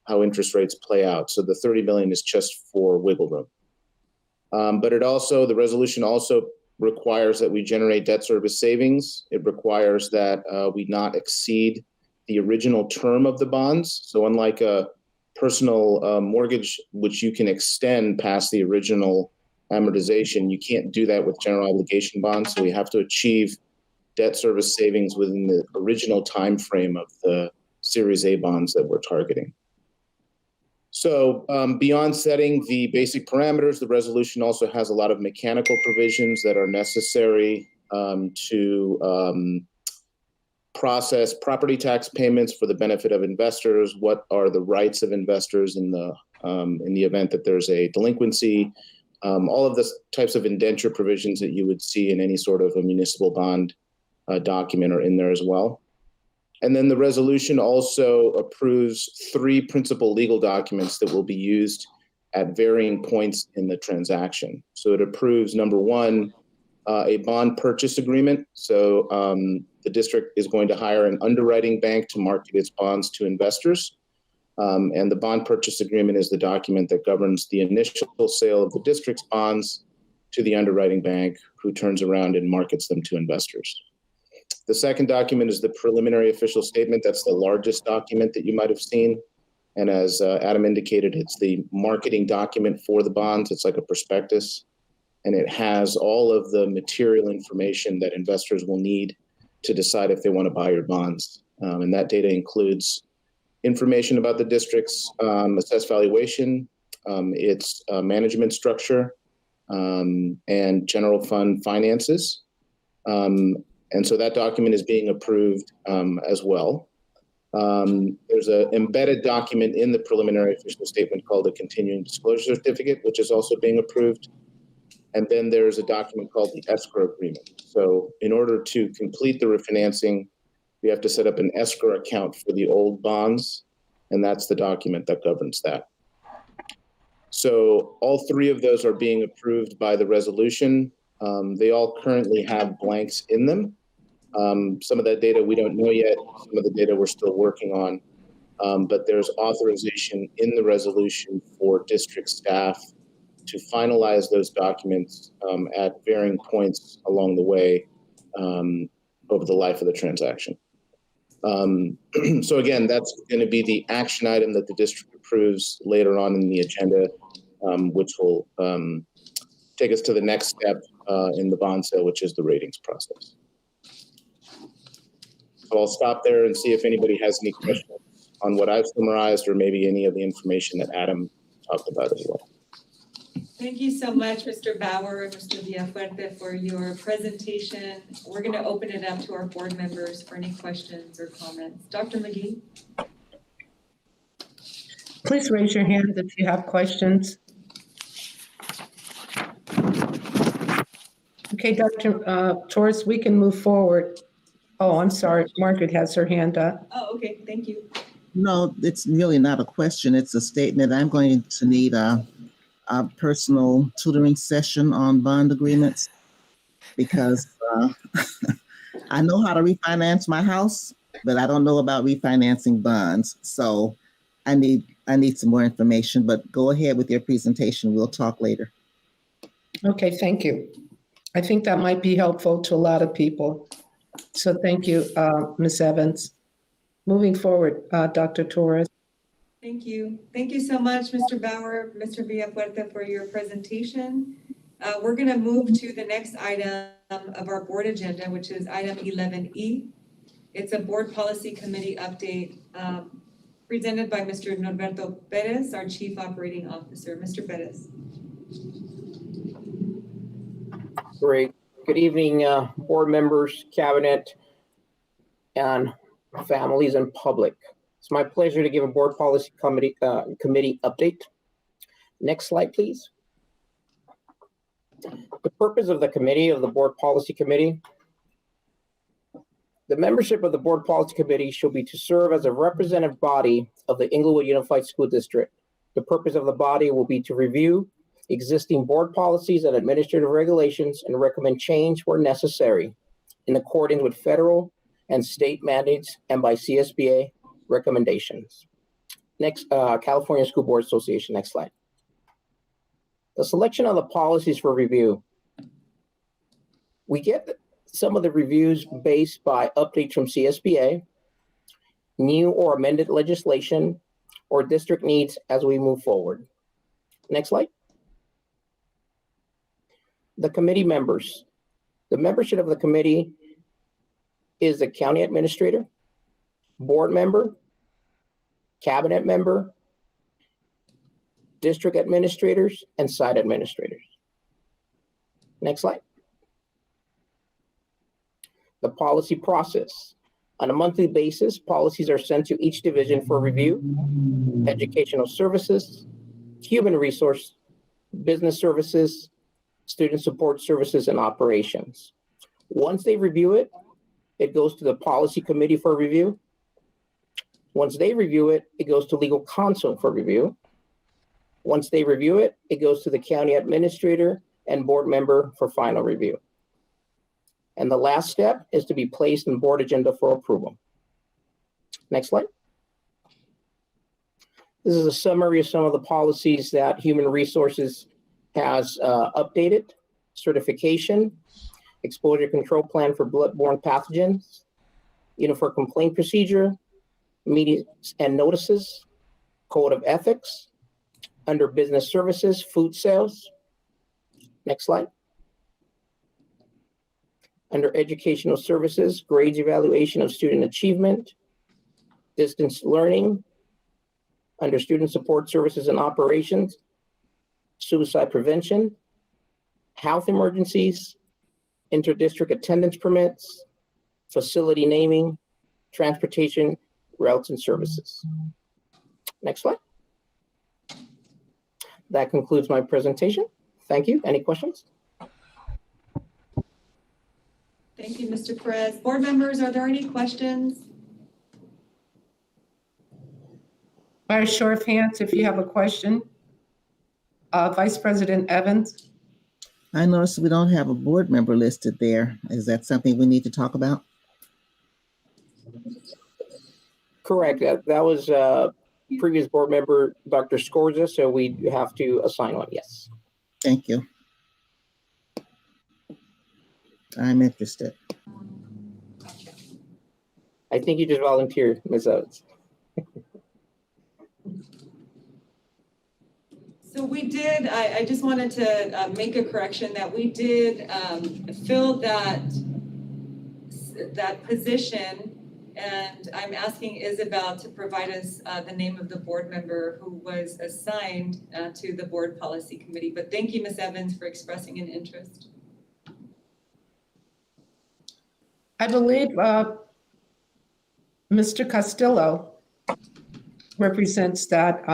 how interest rates play out. So the 30 million is just for wiggle room. But the resolution also requires that we generate debt service savings. It requires that we not exceed the original term of the bonds. So unlike a personal mortgage, which you can extend past the original amortization, you can't do that with general obligation bonds. So we have to achieve debt service savings within the original time frame of the Series A bonds that we're targeting. So beyond setting the basic parameters, the resolution also has a lot of mechanical provisions that are necessary to process property tax payments for the benefit of investors. What are the rights of investors in the event that there's a delinquency? All of the types of indenture provisions that you would see in any sort of a municipal bond document are in there as well. And then the resolution also approves 3 principal legal documents that will be used at varying points in the transaction. So it approves, number 1, a bond purchase agreement. So the district is going to hire an underwriting bank to market its bonds to investors. And the bond purchase agreement is the document that governs the initial sale of the district's bonds to the underwriting bank, who turns around and markets them to investors. The second document is the preliminary official statement. That's the largest document that you might have seen. And as Adam indicated, it's the marketing document for the bonds. It's like a prospectus. And it has all of the material information that investors will need to decide if they want to buy your bonds. And that data includes information about the district's assessed valuation, its management structure, and general fund finances. And so that document is being approved as well. There's an embedded document in the preliminary official statement called a continuing disclosure certificate, which is also being approved. And then there's a document called the escrow agreement. So in order to complete the refinancing, we have to set up an escrow account for the old bonds, and that's the document that governs that. So all 3 of those are being approved by the resolution. They all currently have blanks in them. Some of that data we don't know yet. Some of the data we're still working on. But there's authorization in the resolution for district staff to finalize those documents at varying points along the way over the life of the transaction. So again, that's going to be the action item that the district approves later on in the agenda, which will take us to the next step in the bond sale, which is the ratings process. So I'll stop there and see if anybody has any questions on what I've summarized, or maybe any of the information that Adam talked about as well. Thank you so much, Mr. Bauer and Mr. Villafuerte, for your presentation. We're going to open it up to our board members for any questions or comments. Dr. McGee? Please raise your hand if you have questions. Okay, Dr. Torres, we can move forward. Oh, I'm sorry. Margaret has her hand up. Oh, okay. Thank you. No, it's really not a question. It's a statement. I'm going to need a personal tutoring session on bond agreements, because I know how to refinance my house, but I don't know about refinancing bonds. So I need some more information, but go ahead with your presentation. We'll talk later. Okay, thank you. I think that might be helpful to a lot of people. So thank you, Ms. Evans. Moving forward, Dr. Torres. Thank you. Thank you so much, Mr. Bauer, Mr. Villafuerte, for your presentation. We're going to move to the next item of our board agenda, which is item 11E. It's a board policy committee update presented by Mr. Norberto Perez, our Chief Operating Officer. Mr. Perez. Great. Good evening, board members, cabinet, and families and public. It's my pleasure to give a board policy committee update. Next slide, please. The purpose of the board policy committee. The membership of the board policy committee shall be to serve as a representative body of the Inglewood Unified School District. The purpose of the body will be to review existing board policies and administrative regulations and recommend change where necessary in accordance with federal and state mandates and by CSBA recommendations. Next, California School Board Association, next slide. The selection of the policies for review. We get some of the reviews based by updates from CSBA, new or amended legislation, or district needs as we move forward. Next slide. The committee members. The membership of the committee is the county administrator, board member, cabinet member, district administrators, and site administrators. Next slide. The policy process. On a monthly basis, policies are sent to each division for review: educational services, human resource, business services, student support services, and operations. Once they review it, it goes to the policy committee for review. Once they review it, it goes to legal counsel for review. Once they review it, it goes to the county administrator and board member for final review. And the last step is to be placed in board agenda for approval. Next slide. This is a summary of some of the policies that Human Resources has updated: certification, exposure control plan for bloodborne pathogens, uniform complaint procedure, meetings and notices, code of ethics, under business services, food sales. Next slide. Under educational services, grades evaluation of student achievement, distance learning, under student support services and operations, suicide prevention, health emergencies, interdistrict attendance permits, facility naming, transportation, routes and services. Next slide. That concludes my presentation. Thank you. Any questions? Thank you, Mr. Perez. Board members, are there any questions? By a show of hands, if you have a question. Vice President Evans. I noticed we don't have a board member listed there. Is that something we need to talk about? Correct. That was previous board member, Dr. Scorza, so we have to assign one, yes. Thank you. I'm interested. I think you just volunteered, Ms. Evans. So we did, I just wanted to make a correction that we did fill that position, and I'm asking Isabel to provide us the name of the board member who was assigned to the board policy committee. But thank you, Ms. Evans, for expressing an interest. I believe Mr. Castillo represents that.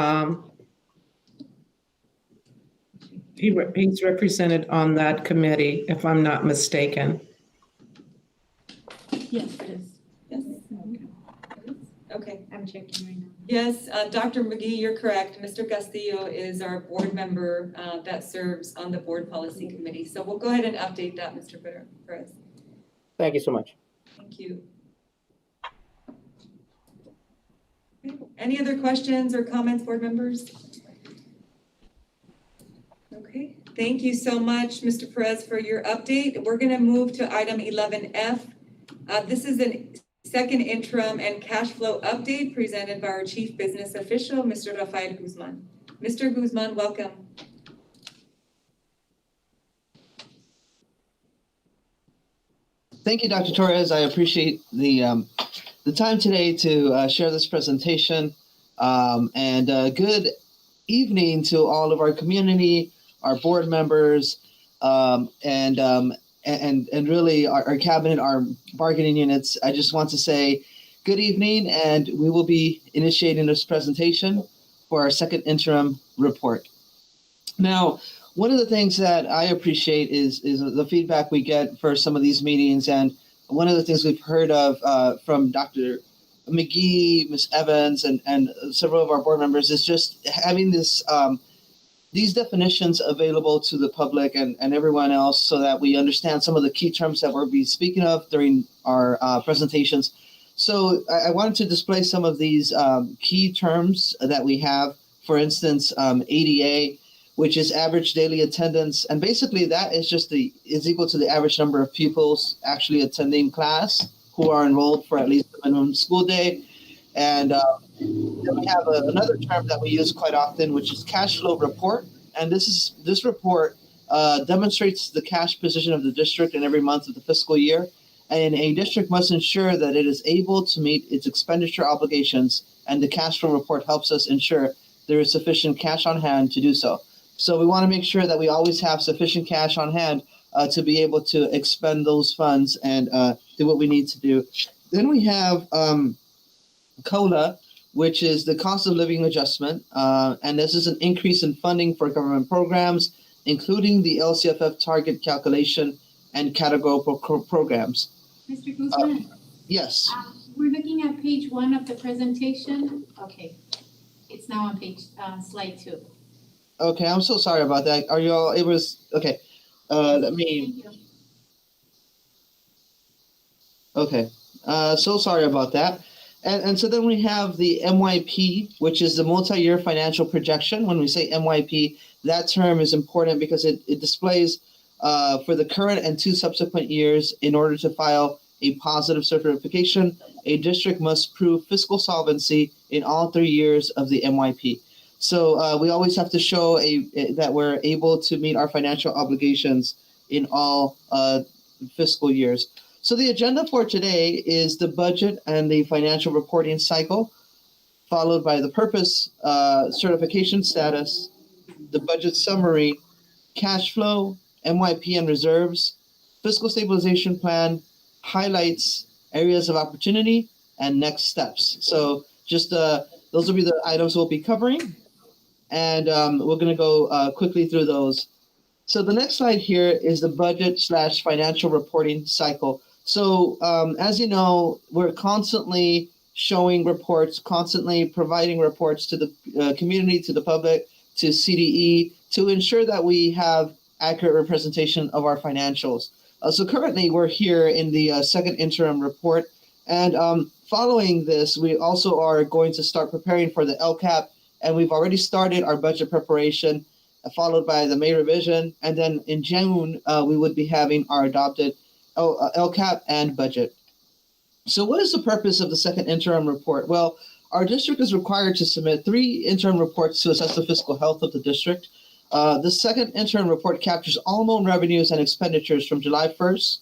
He's represented on that committee, if I'm not mistaken. Yes, it is. Yes. Okay. I'm checking right now. Yes, Dr. McGee, you're correct. Mr. Castillo is our board member that serves on the board policy committee. So we'll go ahead and update that, Mr. Perez. Thank you so much. Thank you. Any other questions or comments, board members? Okay, thank you so much, Mr. Perez, for your update. We're going to move to item 11F. This is a second interim and cash flow update presented by our Chief Business Official, Mr. Rafael Guzman. Mr. Guzman, welcome. Thank you, Dr. Torres. I appreciate the time today to share this presentation. And good evening to all of our community, our board members, and really our cabinet, our bargaining units. I just want to say good evening, and we will be initiating this presentation for our second interim report. Now, one of the things that I appreciate is the feedback we get for some of these meetings, and one of the things we've heard of from Dr. McGee, Ms. Evans, and several of our board members is just having this these definitions available to the public and everyone else so that we understand some of the key terms that we'll be speaking of during our presentations. So I wanted to display some of these key terms that we have. For instance, ADA, which is average daily attendance. And basically that is is equal to the average number of pupils actually attending class who are enrolled for at least the minimum school day. And then we have another term that we use quite often, which is cash flow report. And this report demonstrates the cash position of the district in every month of the fiscal year. And a district must ensure that it is able to meet its expenditure obligations, and the cash flow report helps us ensure there is sufficient cash on hand to do so. So we want to make sure that we always have sufficient cash on hand to be able to expend those funds and do what we need to do. Then we have COLA, which is the cost of living adjustment. And this is an increase in funding for government programs, including the LCFF target calculation and categorical programs. Mr. Guzman? Yes. We're looking at page 1 of the presentation. Okay. It's now on slide 2. Okay, I'm so sorry about that. Are you all, it was, okay. Let me, okay. So sorry about that. And so then we have the MYP, which is the multi-year financial projection. When we say MYP, that term is important because it displays for the current and 2 subsequent years, in order to file a positive certification, a district must prove fiscal solvency in all 3 years of the MYP. So we always have to show that we're able to meet our financial obligations in all fiscal years. So the agenda for today is the budget and the financial reporting cycle, followed by the purpose, certification status, the budget summary, cash flow, MYP and reserves, fiscal stabilization plan, highlights, areas of opportunity, and next steps. So just those will be the items we'll be covering. And we're going to go quickly through those. So the next slide here is the budget/financial reporting cycle. So as you know, we're constantly showing reports, constantly providing reports to the community, to the public, to CDE, to ensure that we have accurate representation of our financials. So currently we're here in the second interim report. And following this, we also are going to start preparing for the LCAP. And we've already started our budget preparation, followed by the May revision. And then in June, we would be having our adopted LCAP and budget. So what is the purpose of the second interim report? Well, our district is required to submit 3 interim reports to assess the fiscal health of the district. The second interim report captures all known revenues and expenditures from July 1st,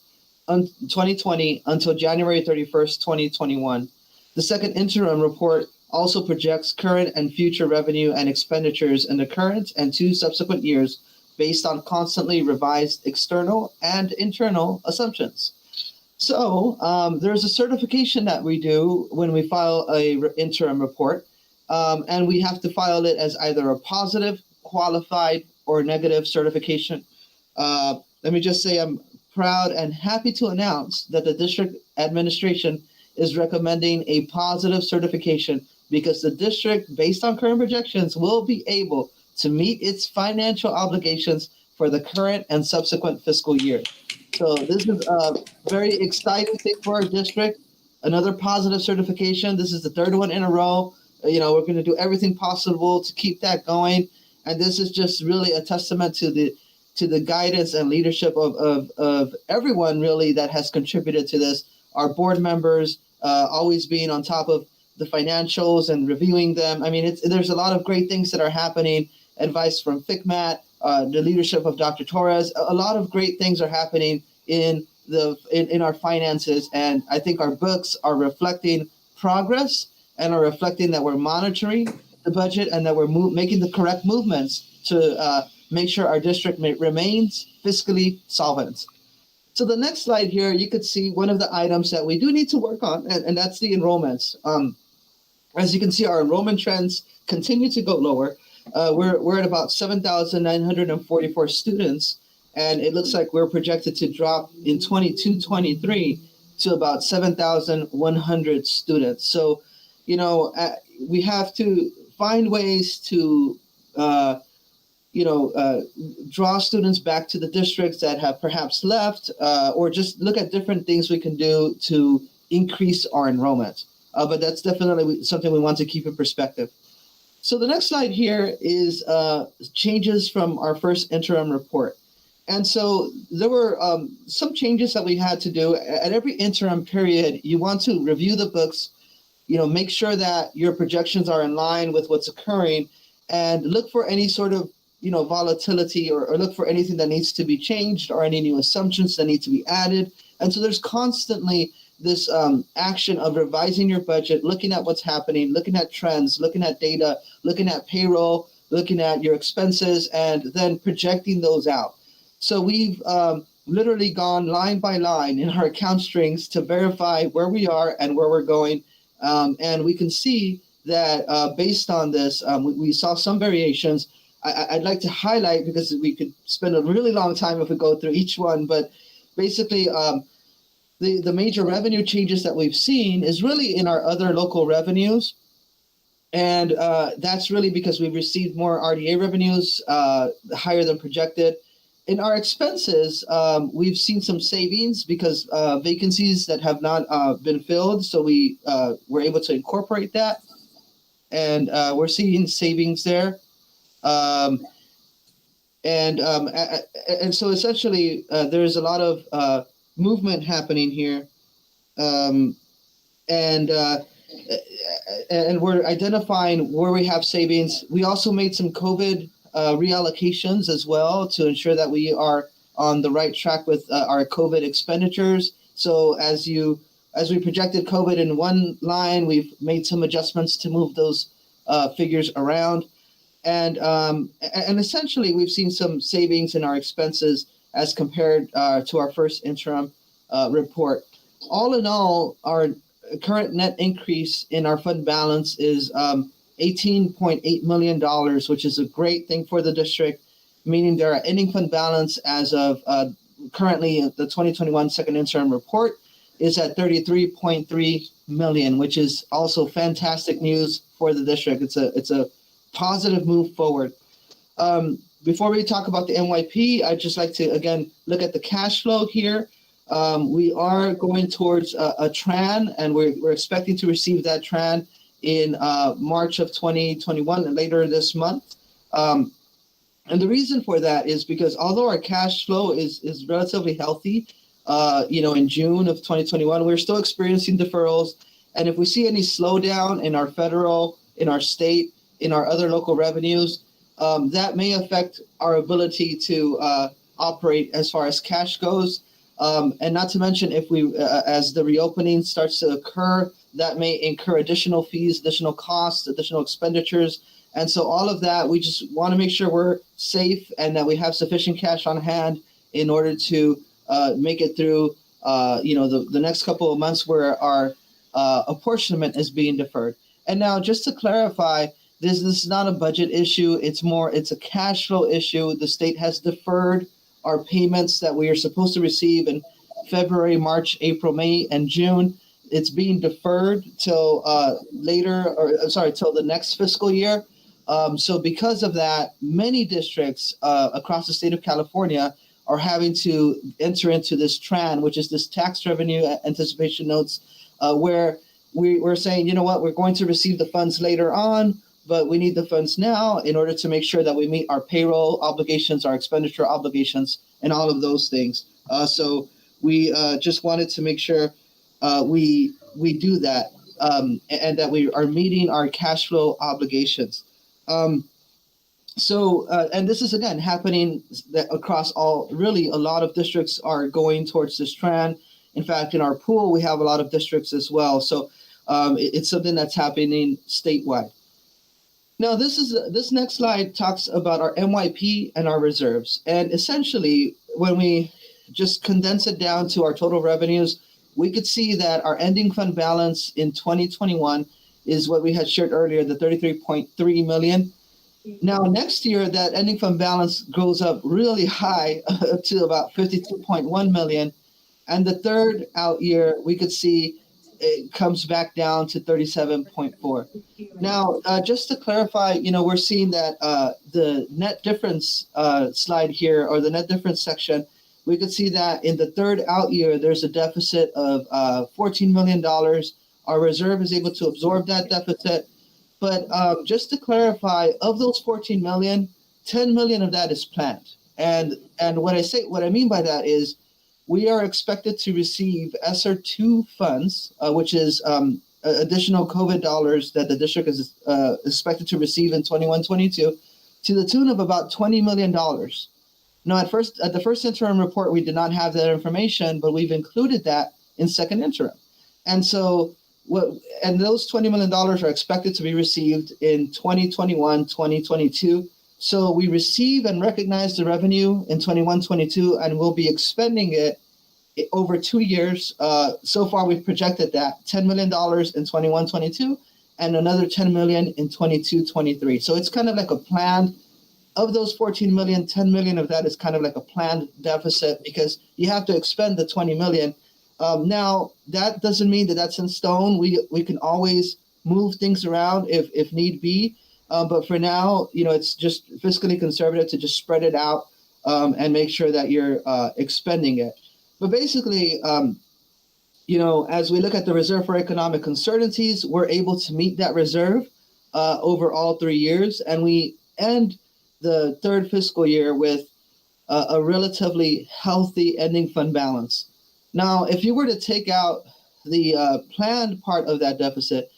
2020 until January 31st, 2021. The second interim report also projects current and future revenue and expenditures in the current and 2 subsequent years based on constantly revised external and internal assumptions. So there's a certification that we do when we file a interim report, and we have to file it as either a positive, qualified, or negative certification. Let me just say I'm proud and happy to announce that the district administration is recommending a positive certification because the district, based on current projections, will be able to meet its financial obligations for the current and subsequent fiscal year. So this is a very exciting thing for our district. Another positive certification. This is the 3rd one in a row. We're going to do everything possible to keep that going. And this is just really a testament to the guidance and leadership of everyone really that has contributed to this. Our board members, always being on top of the financials and reviewing them. I mean, there's a lot of great things that are happening. Advice from FICMAT, the leadership of Dr. Torres. A lot of great things are happening in our finances, and I think our books are reflecting progress and are reflecting that we're monitoring the budget and that we're making the correct movements to make sure our district remains fiscally solvent. So the next slide here, you could see one of the items that we do need to work on, and that's the enrollments. As you can see, our enrollment trends continue to go lower. We're at about 7,944 students, and it looks like we're projected to drop in 22-23 to about 7,100 students. So, we have to find ways to, draw students back to the districts that have perhaps left, or just look at different things we can do to increase our enrollment. But that's definitely something we want to keep in perspective. So the next slide here is changes from our first interim report. And so there were some changes that we had to do. At every interim period, you want to review the books, make sure that your projections are in line with what's occurring, and look for any sort of volatility or look for anything that needs to be changed or any new assumptions that need to be added. And so there's constantly this action of revising your budget, looking at what's happening, looking at trends, looking at data, looking at payroll, looking at your expenses, and then projecting those out. So we've literally gone line by line in our account strings to verify where we are and where we're going. And we can see that based on this, we saw some variations. I'd like to highlight, because we could spend a really long time if we go through each one, but basically the major revenue changes that we've seen is really in our other local revenues. And that's really because we've received more RDA revenues, higher than projected. In our expenses, we've seen some savings because vacancies that have not been filled. So we were able to incorporate that. And we're seeing savings there. And so essentially, there's a lot of movement happening here. And we're identifying where we have savings. We also made some COVID reallocations as well to ensure that we are on the right track with our COVID expenditures. So as we projected COVID in one line, we've made some adjustments to move those figures around. And essentially, we've seen some savings in our expenses as compared to our first interim report. All in all, our current net increase in our fund balance is $18.8 million, which is a great thing for the district, meaning there are ending fund balance as of currently the 2021 second interim report is at $33.3 million, which is also fantastic news for the district. It's a positive move forward. Before we talk about the NYP, I'd just like to, again, look at the cash flow here. We are going towards a TRAN, and we're expecting to receive that TRAN in March of 2021 and later this month. And the reason for that is because although our cash flow is relatively healthy, in June of 2021, we're still experiencing deferrals. And if we see any slowdown in our federal, in our state, in our other local revenues, that may affect our ability to operate as far as cash goes. And not to mention, if we, as the reopening starts to occur, that may incur additional fees, additional costs, additional expenditures. And so all of that, we just want to make sure we're safe and that we have sufficient cash on hand in order to make it through, the next couple of months where our apportionment is being deferred. And now, just to clarify, this is not a budget issue. It's a cash flow issue. The state has deferred our payments that we are supposed to receive in February, March, April, May, and June. It's being deferred till till the next fiscal year. So because of that, many districts across the state of California are having to enter into this TRAN, which is this tax revenue anticipation notes, where we're saying, you know what, we're going to receive the funds later on, but we need the funds now in order to make sure that we meet our payroll obligations, our expenditure obligations, and all of those things. So we just wanted to make sure we we do that, and that we are meeting our cash flow obligations. And this is again happening across really a lot of districts are going towards this trend. In fact, in our pool, we have a lot of districts as well. So it's something that's happening statewide. Now, this next slide talks about our MYP and our reserves. And essentially, when we just condense it down to our total revenues, we could see that our ending fund balance in 2021 is what we had shared earlier, the 33.3 million. Now, next year, that ending fund balance goes up really high to about 52.1 million. And the third out year, we could see it comes back down to 37.4. Now, just to clarify, we're seeing that the net difference slide here, or the net difference section, we could see that in the third out year, there's a deficit of $14 million. Our reserve is able to absorb that deficit. But just to clarify, of those 14 million, 10 million of that is planned. And what I mean by that is we are expected to receive ESSER 2 funds, which is additional COVID dollars that the district is expected to receive in 21-22, to the tune of about $20 million. Now, at the first interim report, we did not have that information, but we've included that in second interim. And so those $20 million are expected to be received in 2021, 2022. So we receive and recognize the revenue in 21-22, and we'll be expending it over 2 years. So far, we've projected that $10 million in 21-22 and another $10 million in 22-23. So it's kind of like a planned, of those 14 million, 10 million of that is kind of like a planned deficit because you have to expend the 20 million. Now, that doesn't mean that that's in stone. We can always move things around if need be. But for now, it's just fiscally conservative to just spread it out and make sure that you're expending it. But basically, as we look at the reserve for economic uncertainties, we're able to meet that reserve over all 3 years. And we end the third fiscal year with a relatively healthy ending fund balance. Now, if you were to take out the planned part of that deficit,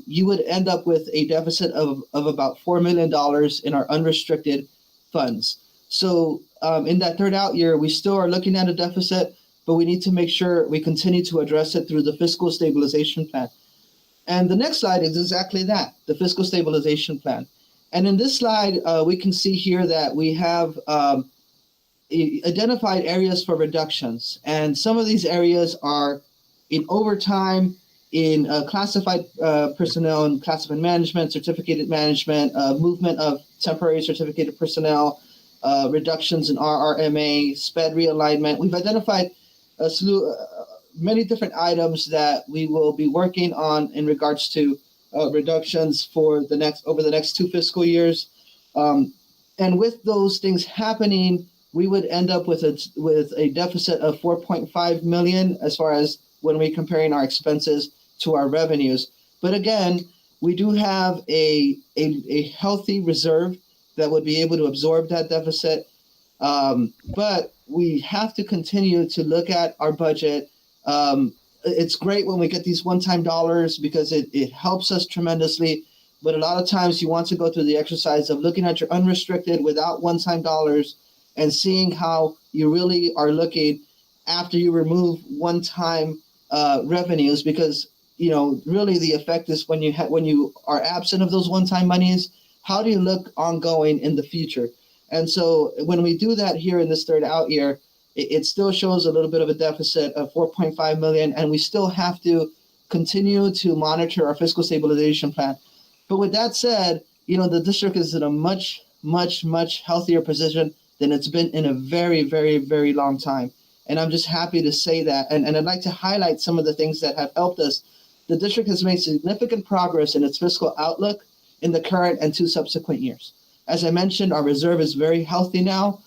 you would end up with a deficit of about $4 million in our unrestricted funds. So in that third out year, we still are looking at a deficit, but we need to make sure we continue to address it through the fiscal stabilization plan. And the next slide is exactly that, the fiscal stabilization plan. And in this slide, we can see here that we have identified areas for reductions. And some of these areas are in overtime, in classified personnel and classified management, certificated management, movement of temporary certificated personnel, reductions in RRMA, SPED realignment. We've identified many different items that we will be working on in regards to reductions for over the next 2 fiscal years. And with those things happening, we would end up with a deficit of 4.5 million as far as when we're comparing our expenses to our revenues. But again, we do have a healthy reserve that would be able to absorb that deficit. But we have to continue to look at our budget. It's great when we get these one-time dollars because it helps us tremendously. But a lot of times you want to go through the exercise of looking at your unrestricted without one-time dollars and seeing how you really are looking after you remove one-time revenues, because really the effect is when you are absent of those one-time monies, how do you look ongoing in the future? And so when we do that here in this third out year, it still shows a little bit of a deficit of 4.5 million, and we still have to continue to monitor our fiscal stabilization plan. But with that said, the district is in a much, much, much healthier position than it's been in a very, very, very long time. And I'm just happy to say that. And I'd like to highlight some of the things that have helped us. The district has made significant progress in its fiscal outlook in the current and 2 subsequent years. As I mentioned, our reserve is very healthy now.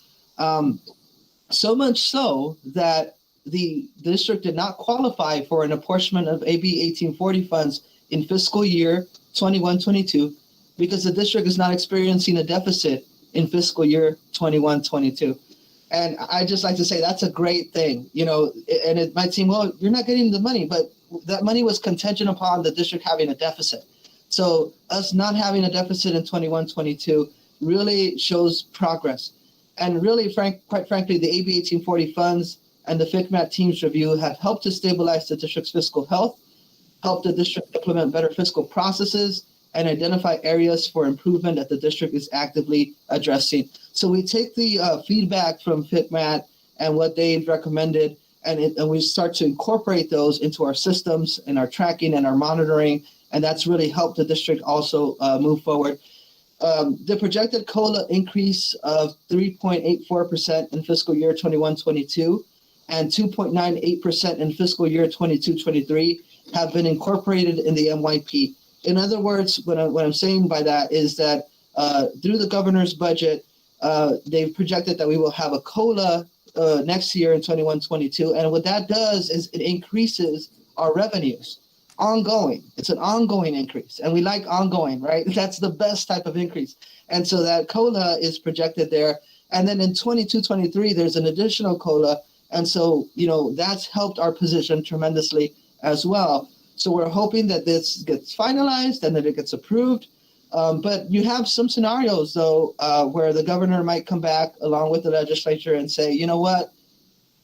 So much so that the district did not qualify for an apportionment of AB 1840 funds in fiscal year 21-22 because the district is not experiencing a deficit in fiscal year 21-22. And I just like to say that's a great thing, and it might seem, well, you're not getting the money, but that money was contingent upon the district having a deficit. So us not having a deficit in 21-22 really shows progress. And really, quite frankly, the AB 1840 funds and the FICMAT team's review have helped to stabilize the district's fiscal health, help the district implement better fiscal processes, and identify areas for improvement that the district is actively addressing. So we take the feedback from FICMAT and what they've recommended, and we start to incorporate those into our systems and our tracking and our monitoring, and that's really helped the district also move forward. The projected COLA increase of 3.84% in fiscal year 21-22 and 2.98% in fiscal year 22-23 have been incorporated in the MYP. In other words, what I'm saying by that is that through the governor's budget, they've projected that we will have a COLA next year in 21-22. And what that does is it increases our revenues ongoing. It's an ongoing increase. And we like ongoing, right? That's the best type of increase. And so that COLA is projected there. And then in 22-23, there's an additional COLA. And so, that's helped our position tremendously as well. So we're hoping that this gets finalized and that it gets approved. But you have some scenarios, though, where the governor might come back along with the legislature and say, you know what,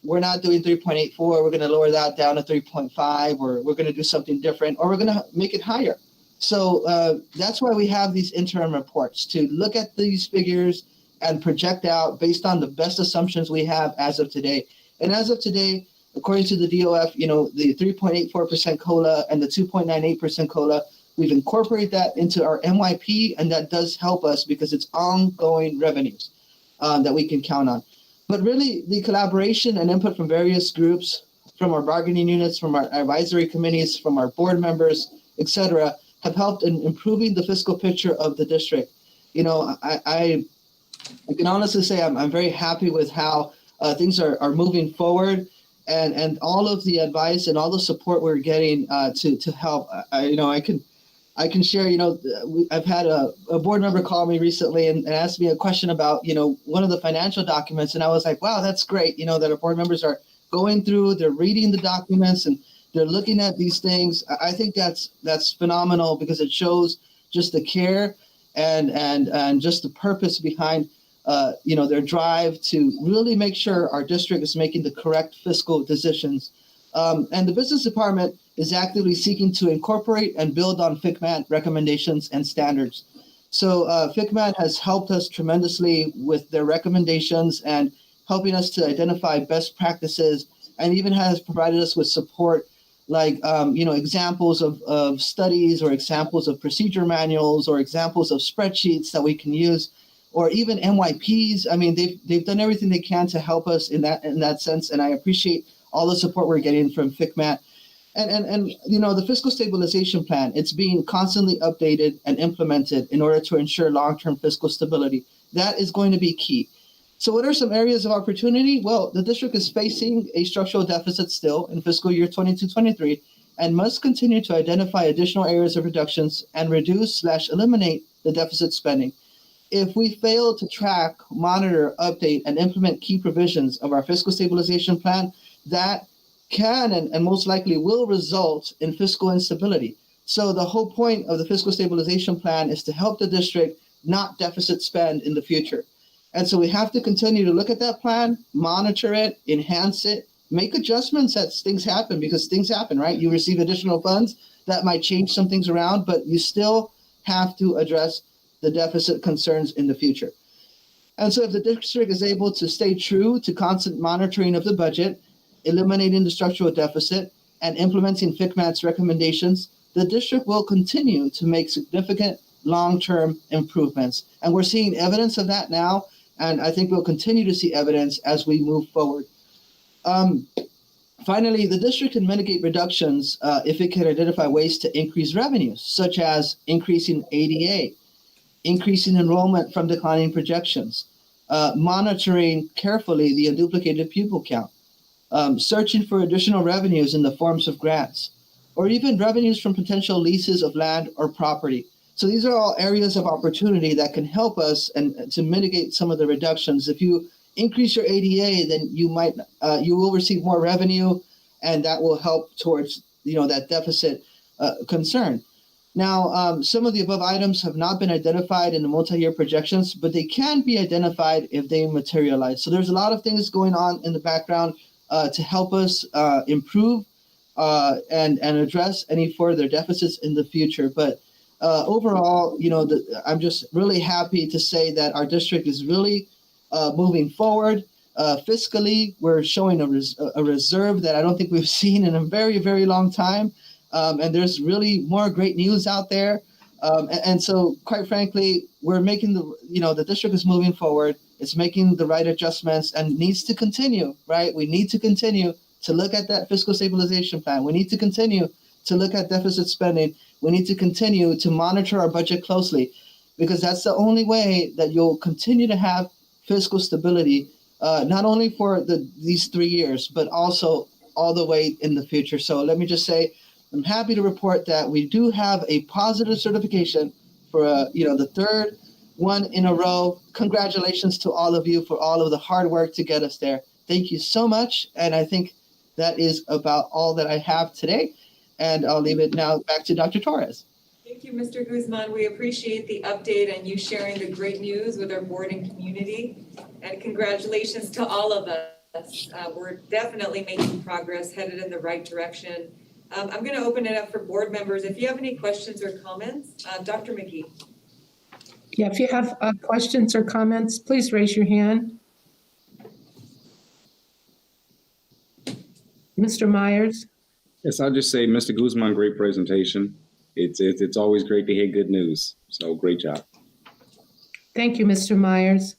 we're not doing 3.84. We're going to lower that down to 3.5, or we're going to do something different, or we're going to make it higher. So that's why we have these interim reports, to look at these figures and project out based on the best assumptions we have as of today. And as of today, according to the DOF, the 3.84% COLA and the 2.98% COLA, we've incorporated that into our MYP, and that does help us because it's ongoing revenues that we can count on. But really, the collaboration and input from various groups, from our bargaining units, from our advisory committees, from our board members, et cetera, have helped in improving the fiscal picture of the district. I can honestly say I'm very happy with how things are moving forward. And all of the advice and all the support we're getting to help, I can share. I've had a board member call me recently and ask me a question about one of the financial documents, and I was like, wow, that's great. That our board members are going through, they're reading the documents and they're looking at these things. I think that's phenomenal because it shows just the care and just the purpose behind their drive to really make sure our district is making the correct fiscal decisions. And the business department is actively seeking to incorporate and build on FICMAT recommendations and standards. So FICMAT has helped us tremendously with their recommendations and helping us to identify best practices, and even has provided us with support like examples of studies or examples of procedure manuals or examples of spreadsheets that we can use, or even MYPs. I mean, they've done everything they can to help us in that sense, and I appreciate all the support we're getting from FICMAT. And the fiscal stabilization plan, it's being constantly updated and implemented in order to ensure long-term fiscal stability. That is going to be key. So what are some areas of opportunity? Well, the district is facing a structural deficit still in fiscal year 22-23 and must continue to identify additional areas of reductions and reduce/eliminate the deficit spending. If we fail to track, monitor, update, and implement key provisions of our fiscal stabilization plan, that can and most likely will result in fiscal instability. So the whole point of the fiscal stabilization plan is to help the district not deficit spend in the future. And so we have to continue to look at that plan, monitor it, enhance it, make adjustments as things happen, because things happen, right? You receive additional funds that might change some things around, but you still have to address the deficit concerns in the future. And so if the district is able to stay true to constant monitoring of the budget, eliminating the structural deficit, and implementing FICMAT's recommendations, the district will continue to make significant long-term improvements. And we're seeing evidence of that now, and I think we'll continue to see evidence as we move forward. Finally, the district can mitigate reductions if it can identify ways to increase revenues, such as increasing ADA, increasing enrollment from declining projections, monitoring carefully the unduplicated pupil count, searching for additional revenues in the forms of grants, or even revenues from potential leases of land or property. So these are all areas of opportunity that can help us and to mitigate some of the reductions. If you increase your ADA, then you will receive more revenue, and that will help towards that deficit concern. Now, some of the above items have not been identified in the multi-year projections, but they can be identified if they materialize. So there's a lot of things going on in the background to help us improve and address any further deficits in the future. But overall, I'm just really happy to say that our district is really moving forward. Fiscally, we're showing a reserve that I don't think we've seen in a very, very long time. And there's really more great news out there. And so, quite frankly, we're making the district is moving forward. It's making the right adjustments and needs to continue, right? We need to continue to look at that fiscal stabilization plan. We need to continue to look at deficit spending. We need to continue to monitor our budget closely, because that's the only way that you'll continue to have fiscal stability, not only for these 3 years, but also all the way in the future. So let me just say, I'm happy to report that we do have a positive certification for the third one in a row. Congratulations to all of you for all of the hard work to get us there. Thank you so much. And I think that is about all that I have today. And I'll leave it now back to Dr. Torres. Thank you, Mr. Guzman. We appreciate the update and you sharing the great news with our board and community. And congratulations to all of us. We're definitely making progress, headed in the right direction. I'm going to open it up for board members. If you have any questions or comments, Dr. McGee. Yeah, if you have questions or comments, please raise your hand. Mr. Myers. Yes, I'll just say, Mr. Guzman, great presentation. It's always great to hear good news. So great job. Thank you, Mr. Myers.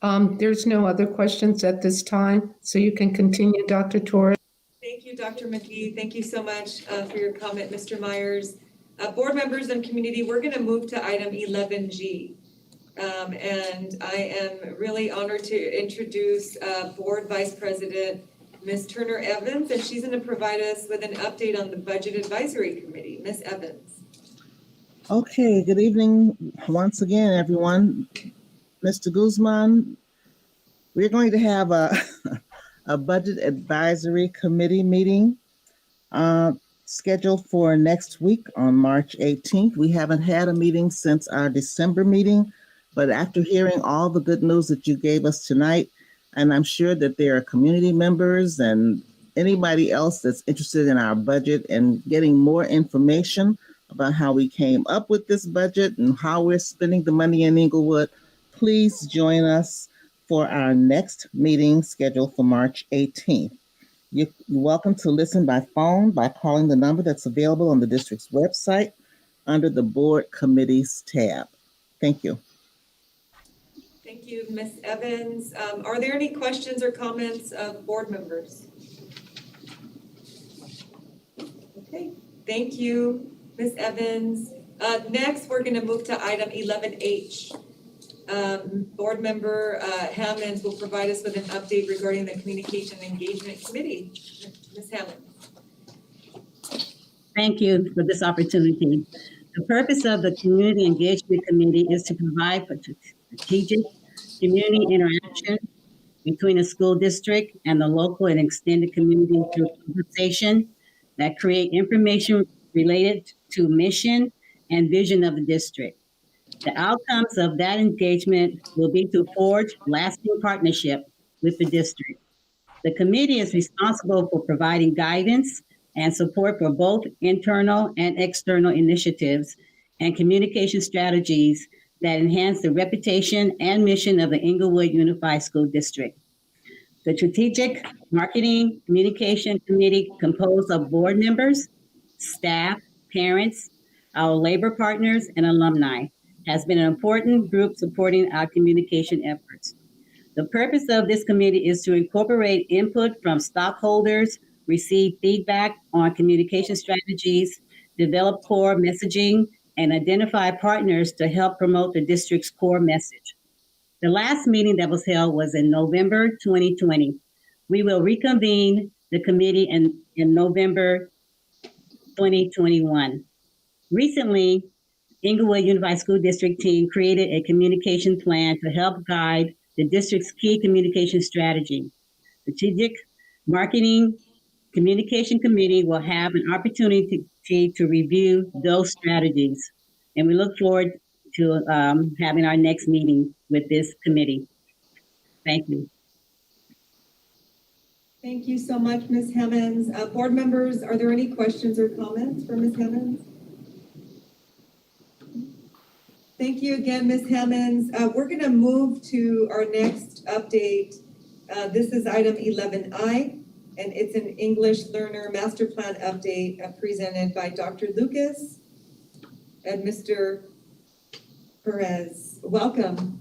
There's no other questions at this time, so you can continue, Dr. Torres. Thank you, Dr. McGee. Thank you so much for your comment, Mr. Myers. Board members and community, we're going to move to item 11G. And I am really honored to introduce Board Vice President, Ms. Turner Evans, and she's going to provide us with an update on the Budget Advisory Committee. Ms. Evans. Okay, good evening once again, everyone. Mr. Guzman, we're going to have a Budget Advisory Committee meeting scheduled for next week on March 18th. We haven't had a meeting since our December meeting, but after hearing all the good news that you gave us tonight, and I'm sure that there are community members and anybody else that's interested in our budget and getting more information about how we came up with this budget and how we're spending the money in Inglewood, please join us for our next meeting scheduled for March 18th. You're welcome to listen by phone by calling the number that's available on the district's website under the Board Committees tab. Thank you. Thank you, Ms. Evans. Are there any questions or comments of board members? Okay, thank you, Ms. Evans. Next, we're going to move to item 11H. Board member Hammonds will provide us with an update regarding the Communication Engagement Committee. Ms. Hammonds. Thank you for this opportunity. The purpose of the Community Engagement Committee is to provide for strategic community interaction between the school district and the local and extended community through conversation that create information related to mission and vision of the district. The outcomes of that engagement will be to forge lasting partnership with the district. The committee is responsible for providing guidance and support for both internal and external initiatives and communication strategies that enhance the reputation and mission of the Inglewood Unified School District. The Strategic Marketing Communication Committee, composed of board members, staff, parents, our labor partners, and alumni, has been an important group supporting our communication efforts. The purpose of this committee is to incorporate input from stockholders, receive feedback on communication strategies, develop core messaging, and identify partners to help promote the district's core message. The last meeting that was held was in November 2020. We will reconvene the committee in November 2021. Recently, Inglewood Unified School District team created a communication plan to help guide the district's key communication strategy. Strategic Marketing Communication Committee will have an opportunity to review those strategies. And we look forward to having our next meeting with this committee. Thank you. Thank you so much, Ms. Hemmons. Board members, are there any questions or comments for Ms. Hemmons? Thank you again, Ms. Hemmons. We're going to move to our next update. This is item 11I, and it's an English Learner Master Plan update presented by Dr. Lucas and Mr. Perez. Welcome.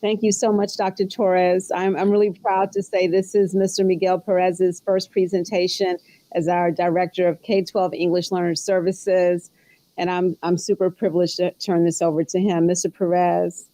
Thank you so much, Dr. Torres. I'm really proud to say this is Mr. Miguel Perez's first presentation as our Director of K-12 English Learner Services, and I'm super privileged to turn this over to him. Mr. Perez.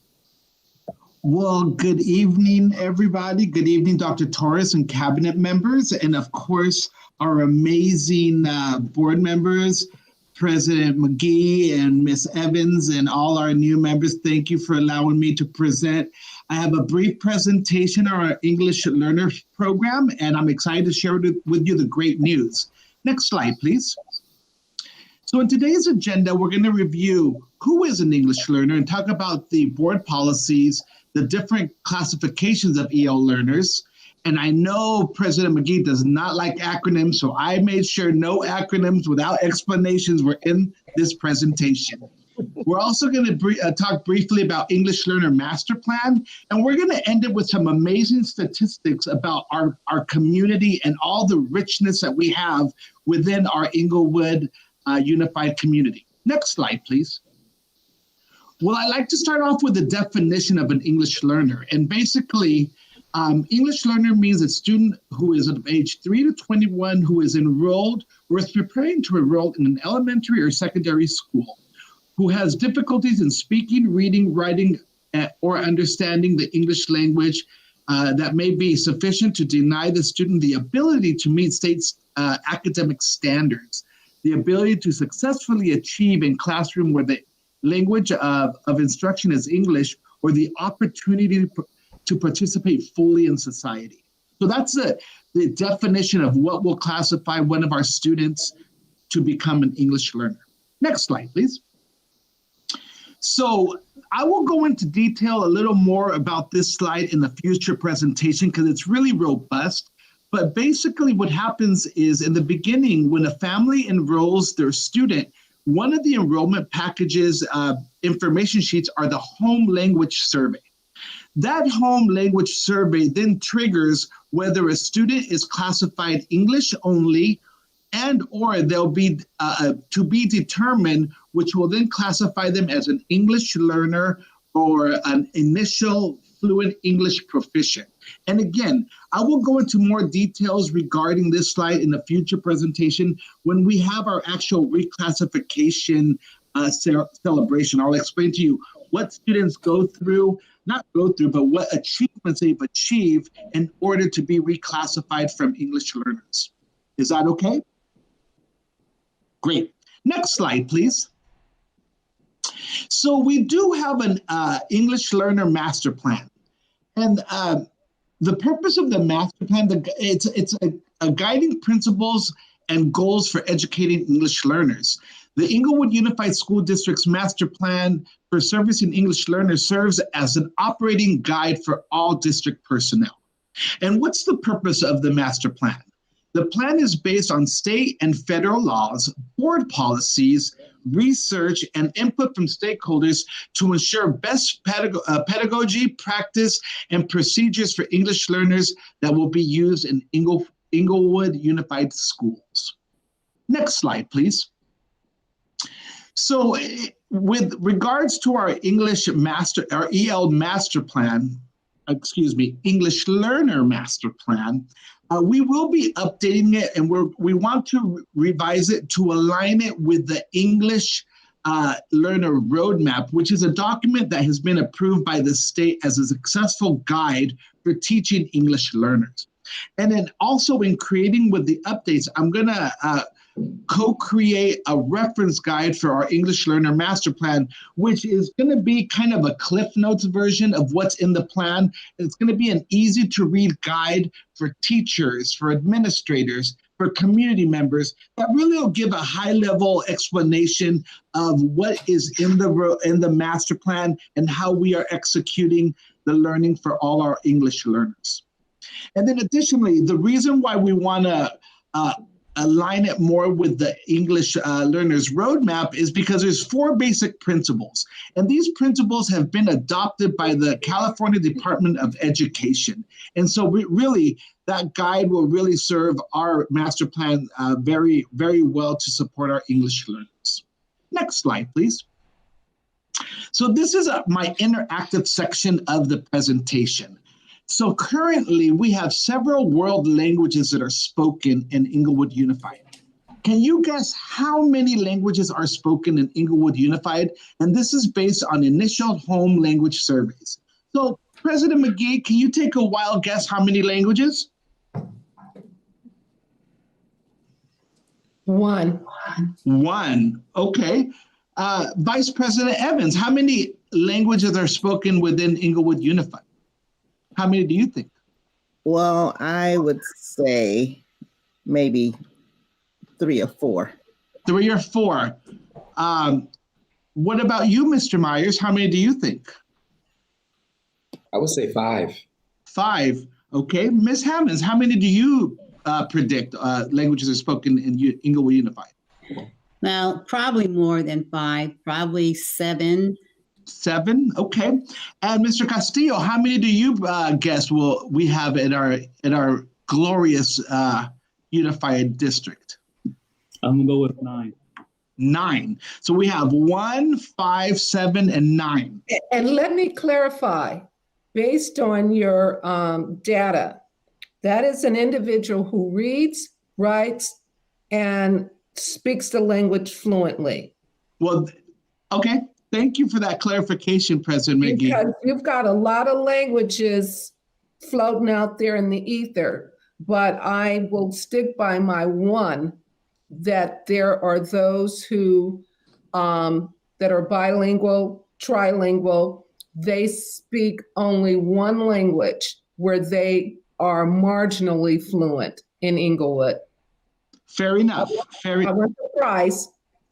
Well, good evening, everybody. Good evening, Dr. Torres and cabinet members, and of course, our amazing board members, President McGee and Ms. Evans and all our new members. Thank you for allowing me to present. I have a brief presentation on our English Learner Program, and I'm excited to share with you the great news. Next slide, please. So in today's agenda, we're going to review who is an English learner and talk about the board policies, the different classifications of EL learners. And I know President McGee does not like acronyms, so I made sure no acronyms without explanations were in this presentation. We're also going to talk briefly about English Learner Master Plan, and we're going to end it with some amazing statistics about our community and all the richness that we have within our Inglewood Unified Community. Next slide, please. Well, I'd like to start off with the definition of an English learner, and basically, English learner means a student who is of age 3 to 21 who is enrolled or is preparing to enroll in an elementary or secondary school, who has difficulties in speaking, reading, writing, or understanding the English language that may be sufficient to deny the student the ability to meet state academic standards, the ability to successfully achieve in classroom where the language of instruction is English, or the opportunity to participate fully in society. So that's the definition of what will classify one of our students to become an English learner. Next slide, please. So I will go into detail a little more about this slide in the future presentation because it's really robust. But basically what happens is in the beginning, when a family enrolls their student, one of the enrollment packages information sheets are the home language survey. That home language survey then triggers whether a student is classified English only and or they'll be to be determined, which will then classify them as an English learner or an initial fluent English proficient. And again, I will go into more details regarding this slide in a future presentation when we have our actual reclassification celebration. I'll explain to you what students go through, not go through, but what achievements they've achieved in order to be reclassified from English learners. Is that okay? Great. Next slide, please. So we do have an English Learner Master Plan. And the purpose of the master plan, it's a guiding principles and goals for educating English learners. The Inglewood Unified School District's master plan for servicing English learners serves as an operating guide for all district personnel. And what's the purpose of the master plan? The plan is based on state and federal laws, board policies, research, and input from stakeholders to ensure best pedagogy, practice, and procedures for English learners that will be used in Inglewood Unified Schools. Next slide, please. So with regards to our English master, our EL master plan, English Learner Master Plan, we will be updating it, and we want to revise it to align it with the English Learner Roadmap, which is a document that has been approved by the state as a successful guide for teaching English learners. And then also in creating with the updates, I'm going to co-create a reference guide for our English Learner Master Plan, which is going to be kind of a Cliff Notes version of what's in the plan. It's going to be an easy to read guide for teachers, for administrators, for community members that really will give a high-level explanation of what is in the master plan and how we are executing the learning for all our English learners. And then additionally, the reason why we want to align it more with the English learners roadmap is because there's 4 basic principles. And these principles have been adopted by the California Department of Education. And so that guide will really serve our master plan very, very well to support our English learners. Next slide, please. So this is my interactive section of the presentation. So currently, we have several world languages that are spoken in Inglewood Unified. Can you guess how many languages are spoken in Inglewood Unified? And this is based on initial home language surveys. So President McGee, can you take a wild guess how many languages? 1. 1, okay. Vice President Evans, how many languages are spoken within Inglewood Unified? How many do you think? Well, I would say maybe 3 or 4. 3 or 4. What about you, Mr. Myers? How many do you think? I would say 5. 5. Okay. Ms. Hammonds, how many do you predict languages are spoken in Inglewood Unified? Well, probably more than 5, probably 7. 7, okay. And Mr. Castillo, how many do you guess will we have in our glorious unified district? I'm gonna go with 9. 9. So we have 1, 5, 7, and 9. And let me clarify, based on your data, that is an individual who reads, writes, and speaks the language fluently. Well, okay. Thank you for that clarification, President McGee. Because you've got a lot of languages floating out there in the ether, but I will stick by my 1, that there are those who that are bilingual, trilingual. They speak only 1 language where they are marginally fluent in Inglewood. Fair enough. I want the prize.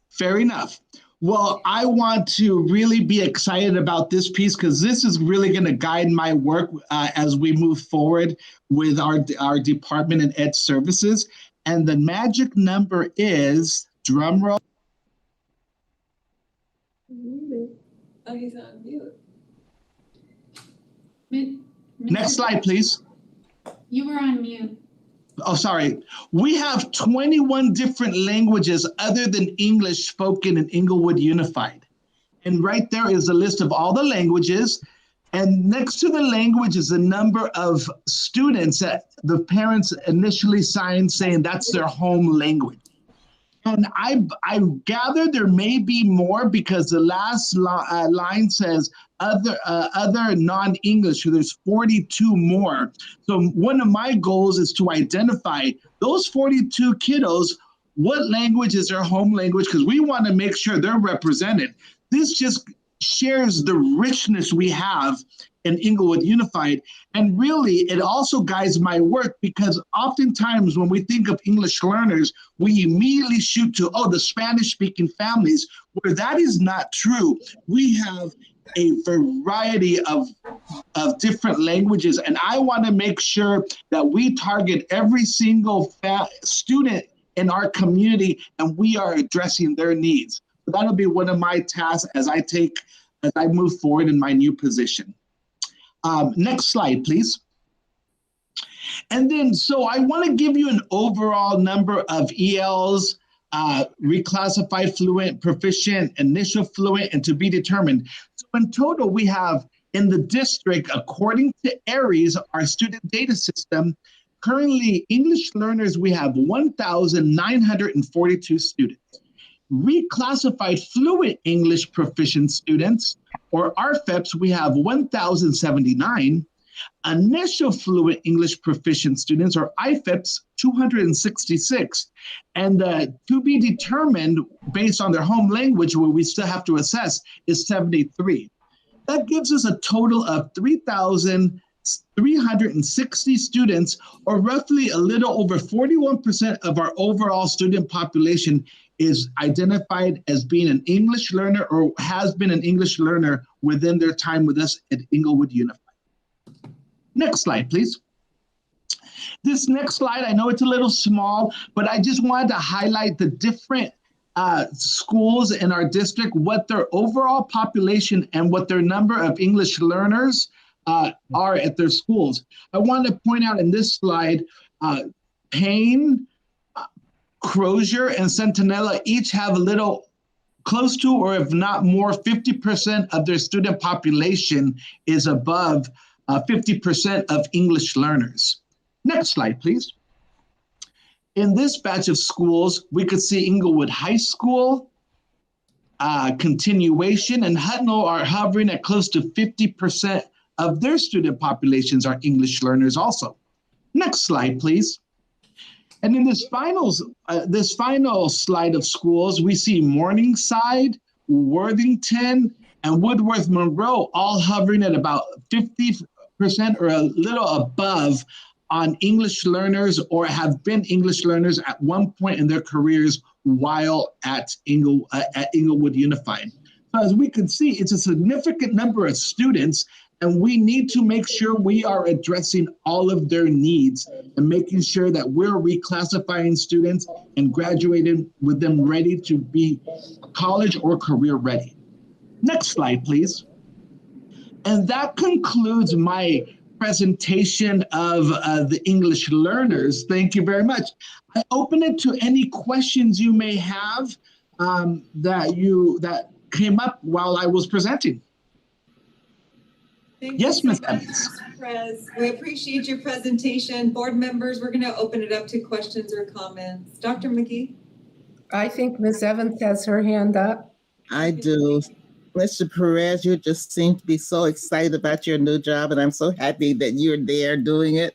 Fair enough. Well, I want to really be excited about this piece because this is really going to guide my work as we move forward with our department and ed services. And the magic number is, drum roll. Oh, he's on mute. Next slide, please. You were on mute. Oh, sorry. We have 21 different languages other than English spoken in Inglewood Unified. And right there is a list of all the languages. And next to the language is the number of students that the parents initially signed saying that's their home language. And I gather there may be more because the last line says other non-English, so there's 42 more. So one of my goals is to identify those 42 kiddos, what language is their home language, because we want to make sure they're represented. This just shares the richness we have in Inglewood Unified. And really, it also guides my work because oftentimes when we think of English learners, we immediately shoot to, the Spanish-speaking families, where that is not true. We have a variety of different languages, and I want to make sure that we target every single student in our community and we are addressing their needs. So that'll be one of my tasks as I move forward in my new position. Next slide, please. And then, so I want to give you an overall number of ELs, reclassified fluent, proficient, initial fluent, and to be determined. So in total, we have in the district, according to ARIES, our student data system, currently English learners, we have 1,942 students. Reclassified fluent English proficient students, or RFEPs, we have 1,079. Initial fluent English proficient students, or IFEPs, 266. And to be determined based on their home language, where we still have to assess, is 73. That gives us a total of 3,000 360 students, or roughly a little over 41% of our overall student population is identified as being an English learner or has been an English learner within their time with us at Inglewood Unified. Next slide, please. This next slide, I know it's a little small, but I just wanted to highlight the different schools in our district, what their overall population and what their number of English learners are at their schools. I want to point out in this slide, Payne, Crozier, and Centinela each have a little close to, or if not more, 50% of their student population is above 50% of English learners. Next slide, please. In this batch of schools, we could see Inglewood High School, Continuation, and Hutno are hovering at close to 50% of their student populations are English learners also. Next slide, please. And in this final slide of schools, we see Morningside, Worthington, and Woodworth Monroe all hovering at about 50% or a little above on English learners, or have been English learners at one point in their careers while at Inglewood Unified. So as we can see, it's a significant number of students, and we need to make sure we are addressing all of their needs and making sure that we're reclassifying students and graduating with them ready to be college or career ready. Next slide, please. And that concludes my presentation of the English learners. Thank you very much. I open it to any questions you may have that came up while I was presenting. Yes, Ms. Evans. Perez, we appreciate your presentation. Board members, we're going to open it up to questions or comments. Dr. McGee? I think Ms. Evans has her hand up. I do. Mr. Perez, you just seem to be so excited about your new job, and I'm so happy that you're there doing it.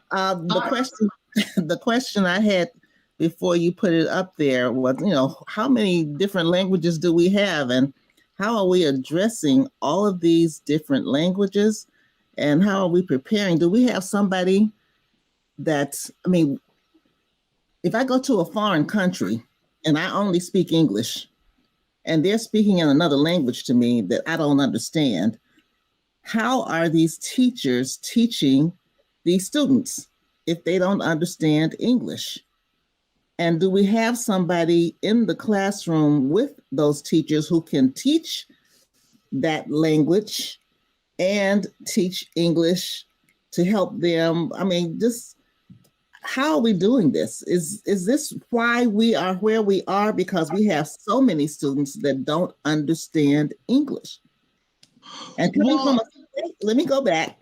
The question I had before you put it up there was, how many different languages do we have, and how are we addressing all of these different languages, and how are we preparing? Do we have somebody if I go to a foreign country and I only speak English, and they're speaking in another language to me that I don't understand, how are these teachers teaching these students if they don't understand English? And do we have somebody in the classroom with those teachers who can teach that language and teach English to help them? How are we doing this? Is this why we are where we are? Because we have so many students that don't understand English. And let me go back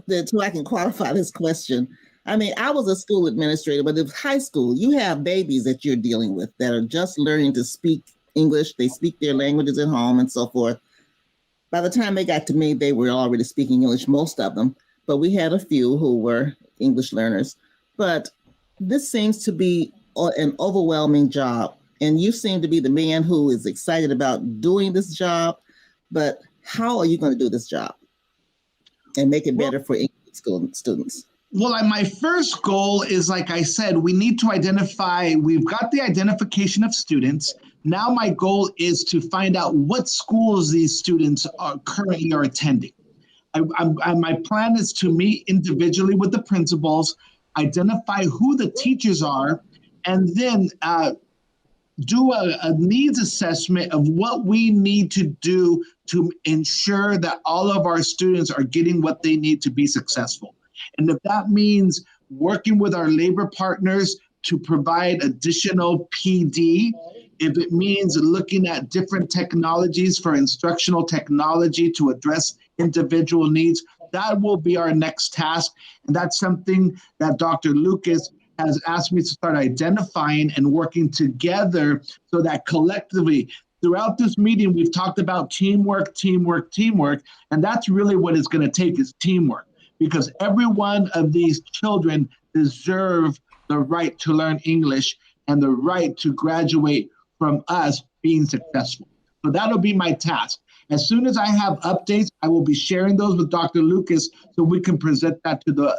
so I can qualify this question. I was a school administrator, but it was high school. You have babies that you're dealing with that are just learning to speak English. They speak their languages at home and so forth. By the time they got to me, they were already speaking English, most of them, but we had a few who were English learners. But this seems to be an overwhelming job. And you seem to be the man who is excited about doing this job. But how are you going to do this job and make it better for English students? Well, my first goal is, like I said, we need to identify, we've got the identification of students. Now my goal is to find out what schools these students are currently attending. My plan is to meet individually with the principals, identify who the teachers are, and then do a needs assessment of what we need to do to ensure that all of our students are getting what they need to be successful. And if that means working with our labor partners to provide additional PD, if it means looking at different technologies for instructional technology to address individual needs, that will be our next task. And that's something that Dr. Lucas has asked me to start identifying and working together so that collectively, throughout this meeting, we've talked about teamwork, teamwork, teamwork, and that's really what it's going to take is teamwork, because every one of these children deserve the right to learn English and the right to graduate from us being successful. So that'll be my task. As soon as I have updates, I will be sharing those with Dr. Lucas so we can present that to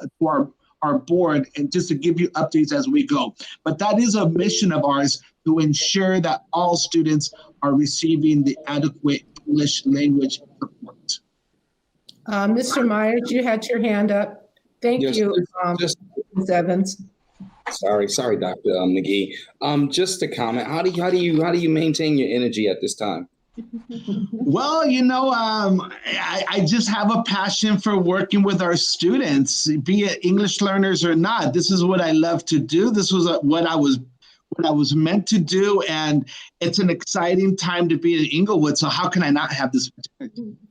our board and just to give you updates as we go. But that is a mission of ours to ensure that all students are receiving the adequate English language support. Mr. Myers, you had your hand up. Thank you, Ms. Evans. Sorry, Dr. McGee. Just a comment. How do you maintain your energy at this time? Well, I just have a passion for working with our students, be it English learners or not. This is what I love to do. This was what I was meant to do, and it's an exciting time to be in Inglewood. So how can I not have this? I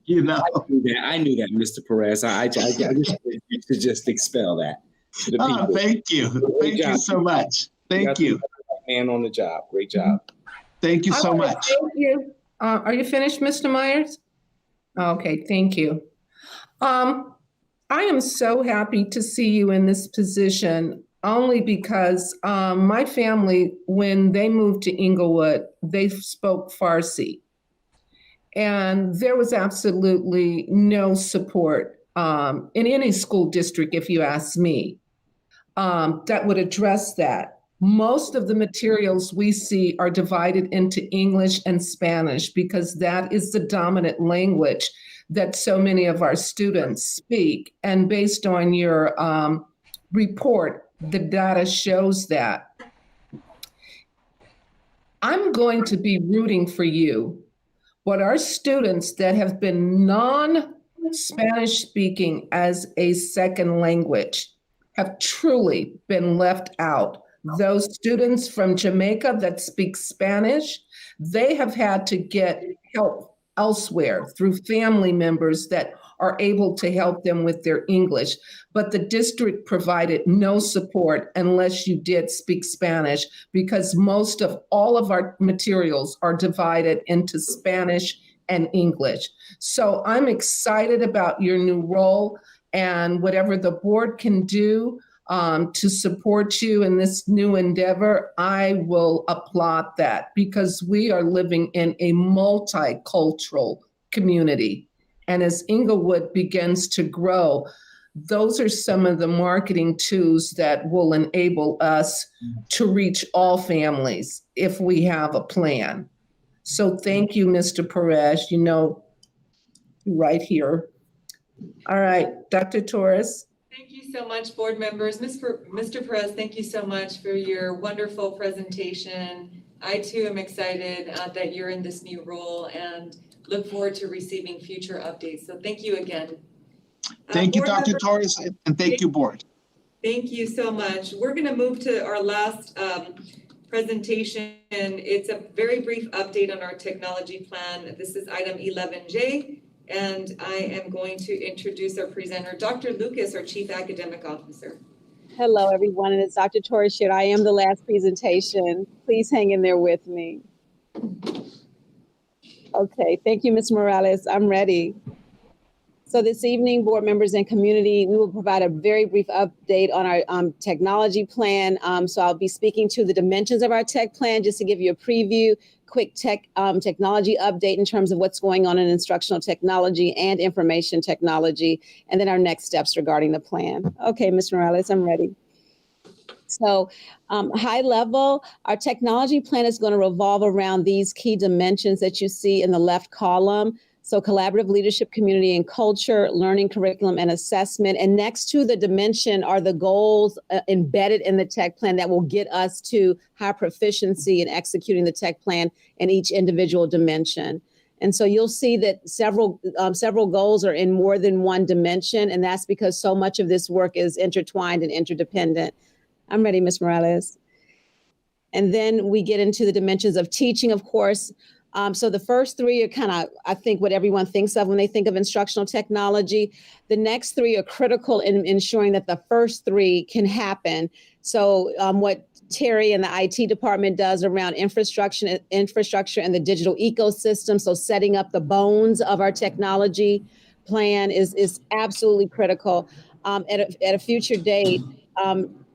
knew that, Mr. Perez. I just wanted you to just expel that. Oh, thank you. Thank you so much. Thank you. Man on the job. Great job. Thank you so much. Thank you. Are you finished, Mr. Myers? Okay, thank you. I am so happy to see you in this position, only because my family, when they moved to Inglewood, they spoke Farsi. And there was absolutely no support in any school district, if you ask me, that would address that. Most of the materials we see are divided into English and Spanish because that is the dominant language that so many of our students speak. And based on your report, the data shows that. I'm going to be rooting for you, but our students that have been non-Spanish speaking as a second language have truly been left out. Those students from Jamaica that speak Spanish, they have had to get help elsewhere through family members that are able to help them with their English. But the district provided no support unless you did speak Spanish, because most of all of our materials are divided into Spanish and English. So I'm excited about your new role, and whatever the board can do to support you in this new endeavor, I will applaud that, because we are living in a multicultural community. And as Inglewood begins to grow, those are some of the marketing tools that will enable us to reach all families if we have a plan. So thank you, Mr. Perez, right here. All right, Dr. Torres. Thank you so much, board members. Mr. Perez, thank you so much for your wonderful presentation. I too am excited that you're in this new role and look forward to receiving future updates. So thank you again. Thank you, Dr. Torres, and thank you, board. Thank you so much. We're going to move to our last presentation. It's a very brief update on our technology plan. This is item 11J. And I am going to introduce our presenter, Dr. Lucas, our Chief Academic Officer. Hello, everyone. And as Dr. Torres shared, I am the last presentation. Please hang in there with me. Okay, thank you, Ms. Morales. I'm ready. So this evening, board members and community, we will provide a very brief update on our technology plan. So I'll be speaking to the dimensions of our tech plan, just to give you a preview, quick technology update in terms of what's going on in instructional technology and information technology, and then our next steps regarding the plan. Okay, Ms. Morales, I'm ready. So high level, our technology plan is going to revolve around these key dimensions that you see in the left column. So collaborative leadership, community and culture, learning, curriculum, and assessment. And next to the dimension are the goals embedded in the tech plan that will get us to high proficiency in executing the tech plan in each individual dimension. And so you'll see that several goals are in more than one dimension, and that's because so much of this work is intertwined and interdependent. I'm ready, Ms. Morales. And then we get into the dimensions of teaching, of course. So the first three are kind of, I think, what everyone thinks of when they think of instructional technology. The next three are critical in ensuring that the first three can happen. So what Terry and the IT department does around infrastructure and the digital ecosystem, so setting up the bones of our technology plan is absolutely critical. At a future date,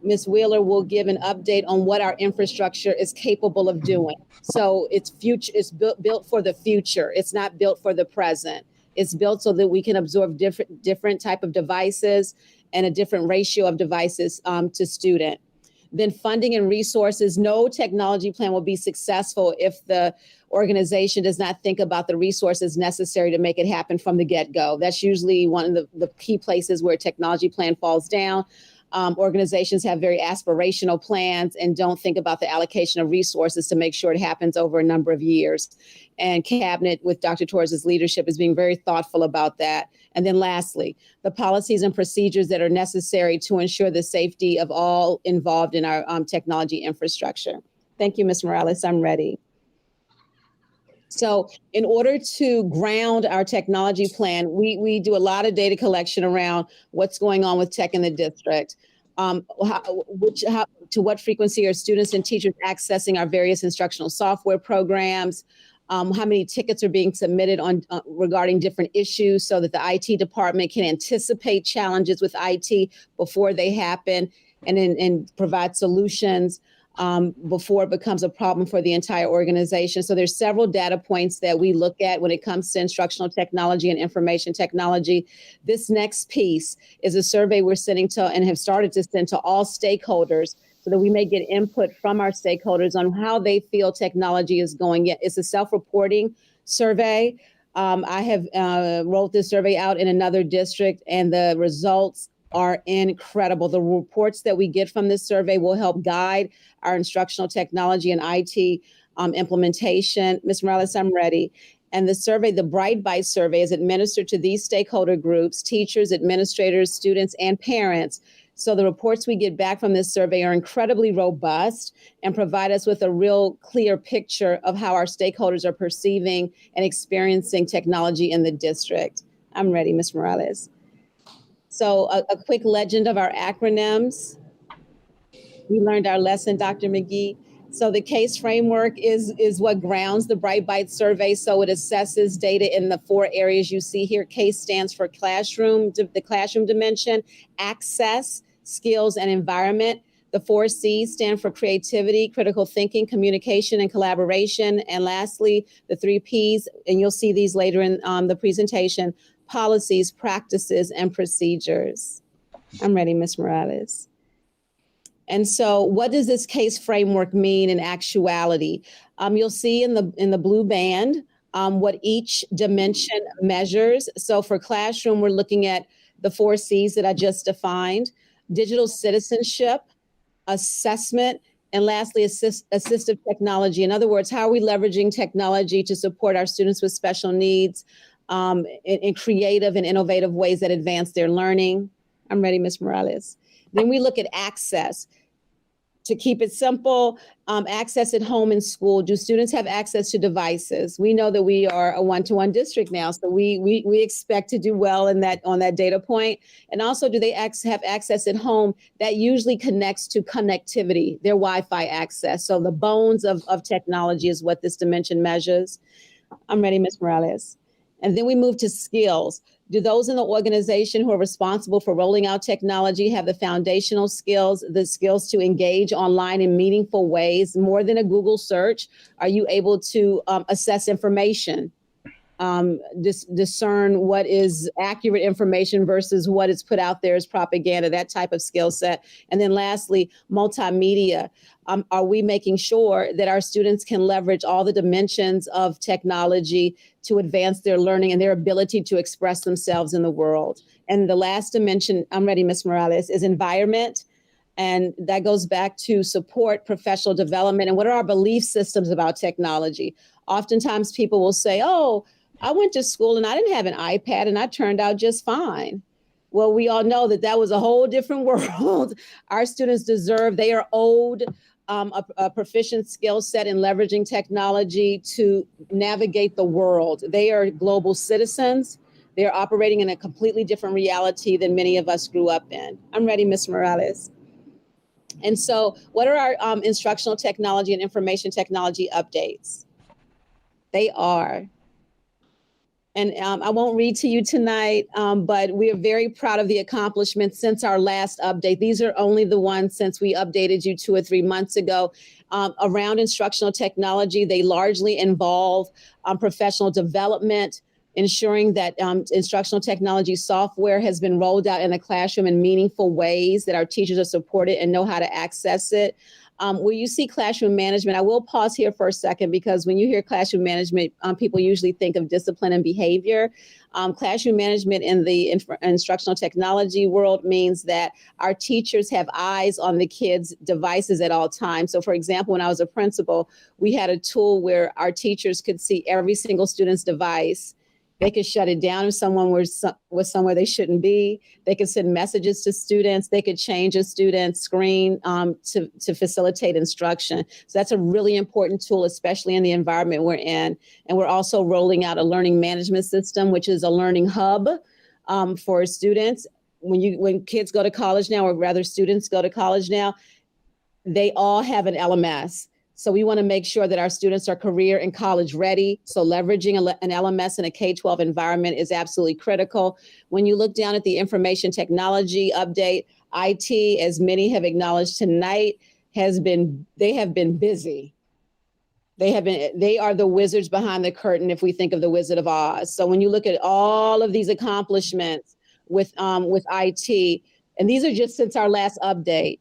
Ms. Wheeler will give an update on what our infrastructure is capable of doing. So it's built for the future. It's not built for the present. It's built so that we can absorb different type of devices and a different ratio of devices to student. Then funding and resources. No technology plan will be successful if the organization does not think about the resources necessary to make it happen from the get-go. That's usually one of the key places where a technology plan falls down. Organizations have very aspirational plans and don't think about the allocation of resources to make sure it happens over a number of years. And Cabinet, with Dr. Torres' leadership, is being very thoughtful about that. And then lastly, the policies and procedures that are necessary to ensure the safety of all involved in our technology infrastructure. Thank you, Ms. Morales. I'm ready. So in order to ground our technology plan, we do a lot of data collection around what's going on with tech in the district. To what frequency are students and teachers accessing our various instructional software programs? How many tickets are being submitted on regarding different issues so that the IT department can anticipate challenges with IT before they happen and provide solutions before it becomes a problem for the entire organization. So there's several data points that we look at when it comes to instructional technology and information technology. This next piece is a survey we're sending to and have started to send to all stakeholders so that we may get input from our stakeholders on how they feel technology is going. It's a self-reporting survey. I have rolled this survey out in another district, and the results are incredible. The reports that we get from this survey will help guide our instructional technology and IT implementation. Ms. Morales, I'm ready. And the survey, the Bright Byte survey, is administered to these stakeholder groups, teachers, administrators, students, and parents. So the reports we get back from this survey are incredibly robust and provide us with a real clear picture of how our stakeholders are perceiving and experiencing technology in the district. I'm ready, Ms. Morales. So a quick legend of our acronyms. We learned our lesson, Dr. McGee. So the CASE framework is what grounds the Bright Byte survey. So it assesses data in the 4 areas you see here. CASE stands for classroom, the classroom dimension, access, skills, and environment. The 4 C's stand for creativity, critical thinking, communication, and collaboration. And lastly, the 3 P's, and you'll see these later in the presentation, policies, practices, and procedures. I'm ready, Ms. Morales. And so what does this CASE framework mean in actuality? You'll see in the blue band what each dimension measures. So for classroom, we're looking at the 4 C's that I just defined: digital citizenship, assessment, and lastly, assistive technology. In other words, how are we leveraging technology to support our students with special needs in creative and innovative ways that advance their learning? I'm ready, Ms. Morales. Then we look at access. To keep it simple, access at home and school. Do students have access to devices? We know that we are a one-to-one district now, so we expect to do well in that on that data point. And also, do they have access at home? That usually connects to connectivity, their Wi-Fi access. So the bones of technology is what this dimension measures. I'm ready, Ms. Morales. And then we move to skills. Do those in the organization who are responsible for rolling out technology have the foundational skills, the skills to engage online in meaningful ways, more than a Google search? Are you able to assess information, discern what is accurate information versus what is put out there as propaganda, that type of skill set? And then lastly, multimedia. Are we making sure that our students can leverage all the dimensions of technology to advance their learning and their ability to express themselves in the world? And the last dimension, I'm ready, Ms. Morales, is environment. And that goes back to support professional development. And what are our belief systems about technology? Oftentimes people will say, oh, I went to school and I didn't have an iPad and I turned out just fine. Well, we all know that was a whole different world. Our students they are owed a proficient skill set in leveraging technology to navigate the world. They are global citizens. They are operating in a completely different reality than many of us grew up in. I'm ready, Ms. Morales. And so what are our instructional technology and information technology updates? They are And I won't read to you tonight, but we are very proud of the accomplishments since our last update. These are only the ones since we updated you 2 or 3 months ago. Around instructional technology, they largely involve professional development, ensuring that instructional technology software has been rolled out in the classroom in meaningful ways, that our teachers are supported and know how to access it. Where you see classroom management, I will pause here for a second, because when you hear classroom management, people usually think of discipline and behavior. Classroom management in the instructional technology world means that our teachers have eyes on the kids' devices at all times. So for example, when I was a principal, we had a tool where our teachers could see every single student's device. They could shut it down if someone was somewhere they shouldn't be. They could send messages to students. They could change a student's screen to facilitate instruction. So that's a really important tool, especially in the environment we're in. And we're also rolling out a learning management system, which is a learning hub for students. When kids go to college now, or rather students go to college now, they all have an LMS. So we want to make sure that our students are career and college ready. So leveraging an LMS in a K-12 environment is absolutely critical. When you look down at the information technology update, IT, as many have acknowledged tonight, they have been busy. They are the wizards behind the curtain if we think of the Wizard of Oz. So when you look at all of these accomplishments with IT, and these are just since our last update,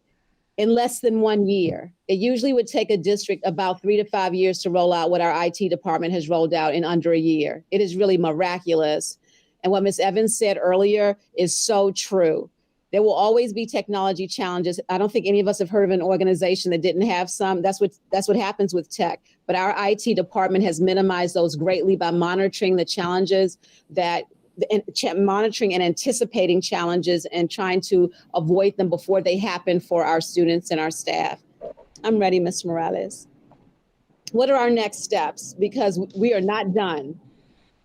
in less than 1 year. It usually would take a district about 3 to 5 years to roll out what our IT department has rolled out in under a year. It is really miraculous. And what Ms. Evans said earlier is so true. There will always be technology challenges. I don't think any of us have heard of an organization that didn't have some. That's what happens with tech. But our IT department has minimized those greatly by monitoring the challenges monitoring and anticipating challenges and trying to avoid them before they happen for our students and our staff. I'm ready, Ms. Morales. What are our next steps? Because we are not done.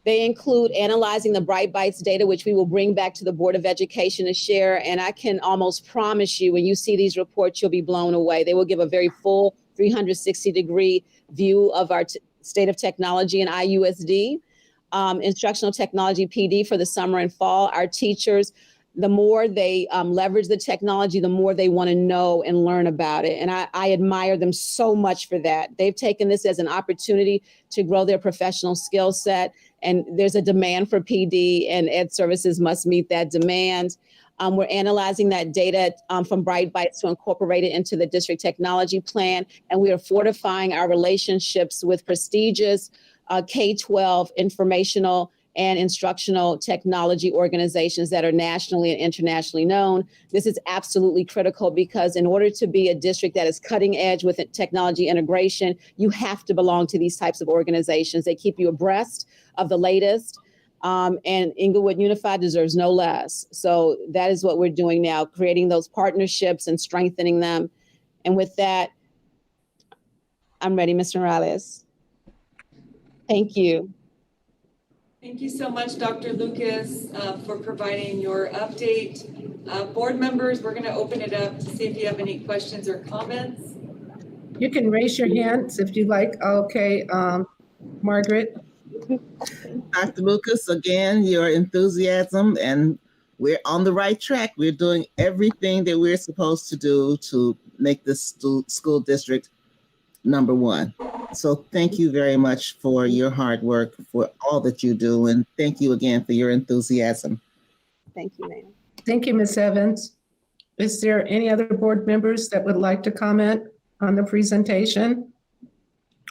They include analyzing the Bright Bites data, which we will bring back to the Board of Education to share. And I can almost promise you, when you see these reports, you'll be blown away. They will give a very full 360-degree view of our state of technology in IUSD. Instructional technology PD for the summer and fall. Our teachers, the more they leverage the technology, the more they want to know and learn about it. And I admire them so much for that. They've taken this as an opportunity to grow their professional skill set. And there's a demand for PD, and Ed Services must meet that demand. We're analyzing that data from Bright Bites to incorporate it into the district technology plan. And we are fortifying our relationships with prestigious K-12 informational and instructional technology organizations that are nationally and internationally known. This is absolutely critical, because in order to be a district that is cutting edge with technology integration, you have to belong to these types of organizations. They keep you abreast of the latest, and Inglewood Unified deserves no less. So that is what we're doing now, creating those partnerships and strengthening them. And with that, I'm ready, Ms. Morales. Thank you. Thank you so much, Dr. Lucas, for providing your update. Board members, we're going to open it up to see if you have any questions or comments. You can raise your hands if you like. Okay, Margaret. Dr. Lucas, again, your enthusiasm, and we're on the right track. We're doing everything that we're supposed to do to make this school district #1. So thank you very much for your hard work, for all that you do, and thank you again for your enthusiasm. Thank you, ma'am. Thank you, Ms. Evans. Is there any other board members that would like to comment on the presentation?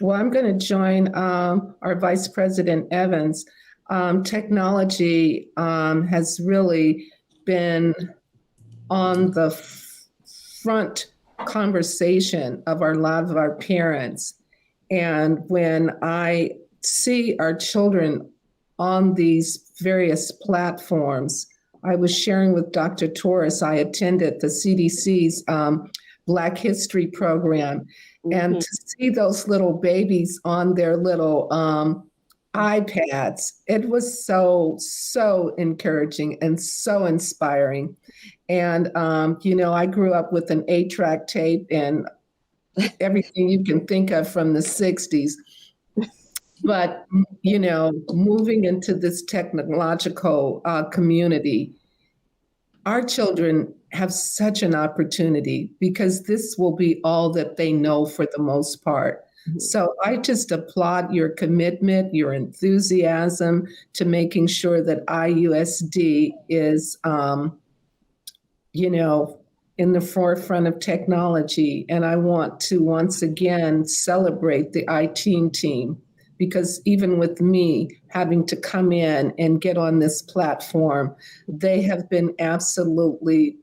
Well, I'm going to join our Vice President Evans. Technology has really been on the front conversation of a lot of our parents. And when I see our children on these various platforms, I was sharing with Dr. Torres, I attended the CDC's Black History program, and to see those little babies on their little iPads, it was so encouraging and so inspiring. And, I grew up with an 8-track tape and everything you can think of from the 60s. But, moving into this technological community, our children have such an opportunity because this will be all that they know for the most part. So I just applaud your commitment, your enthusiasm to making sure that IUSD is, in the forefront of technology. And I want to once again celebrate the IT team because even with me having to come in and get on this platform, they have been absolutely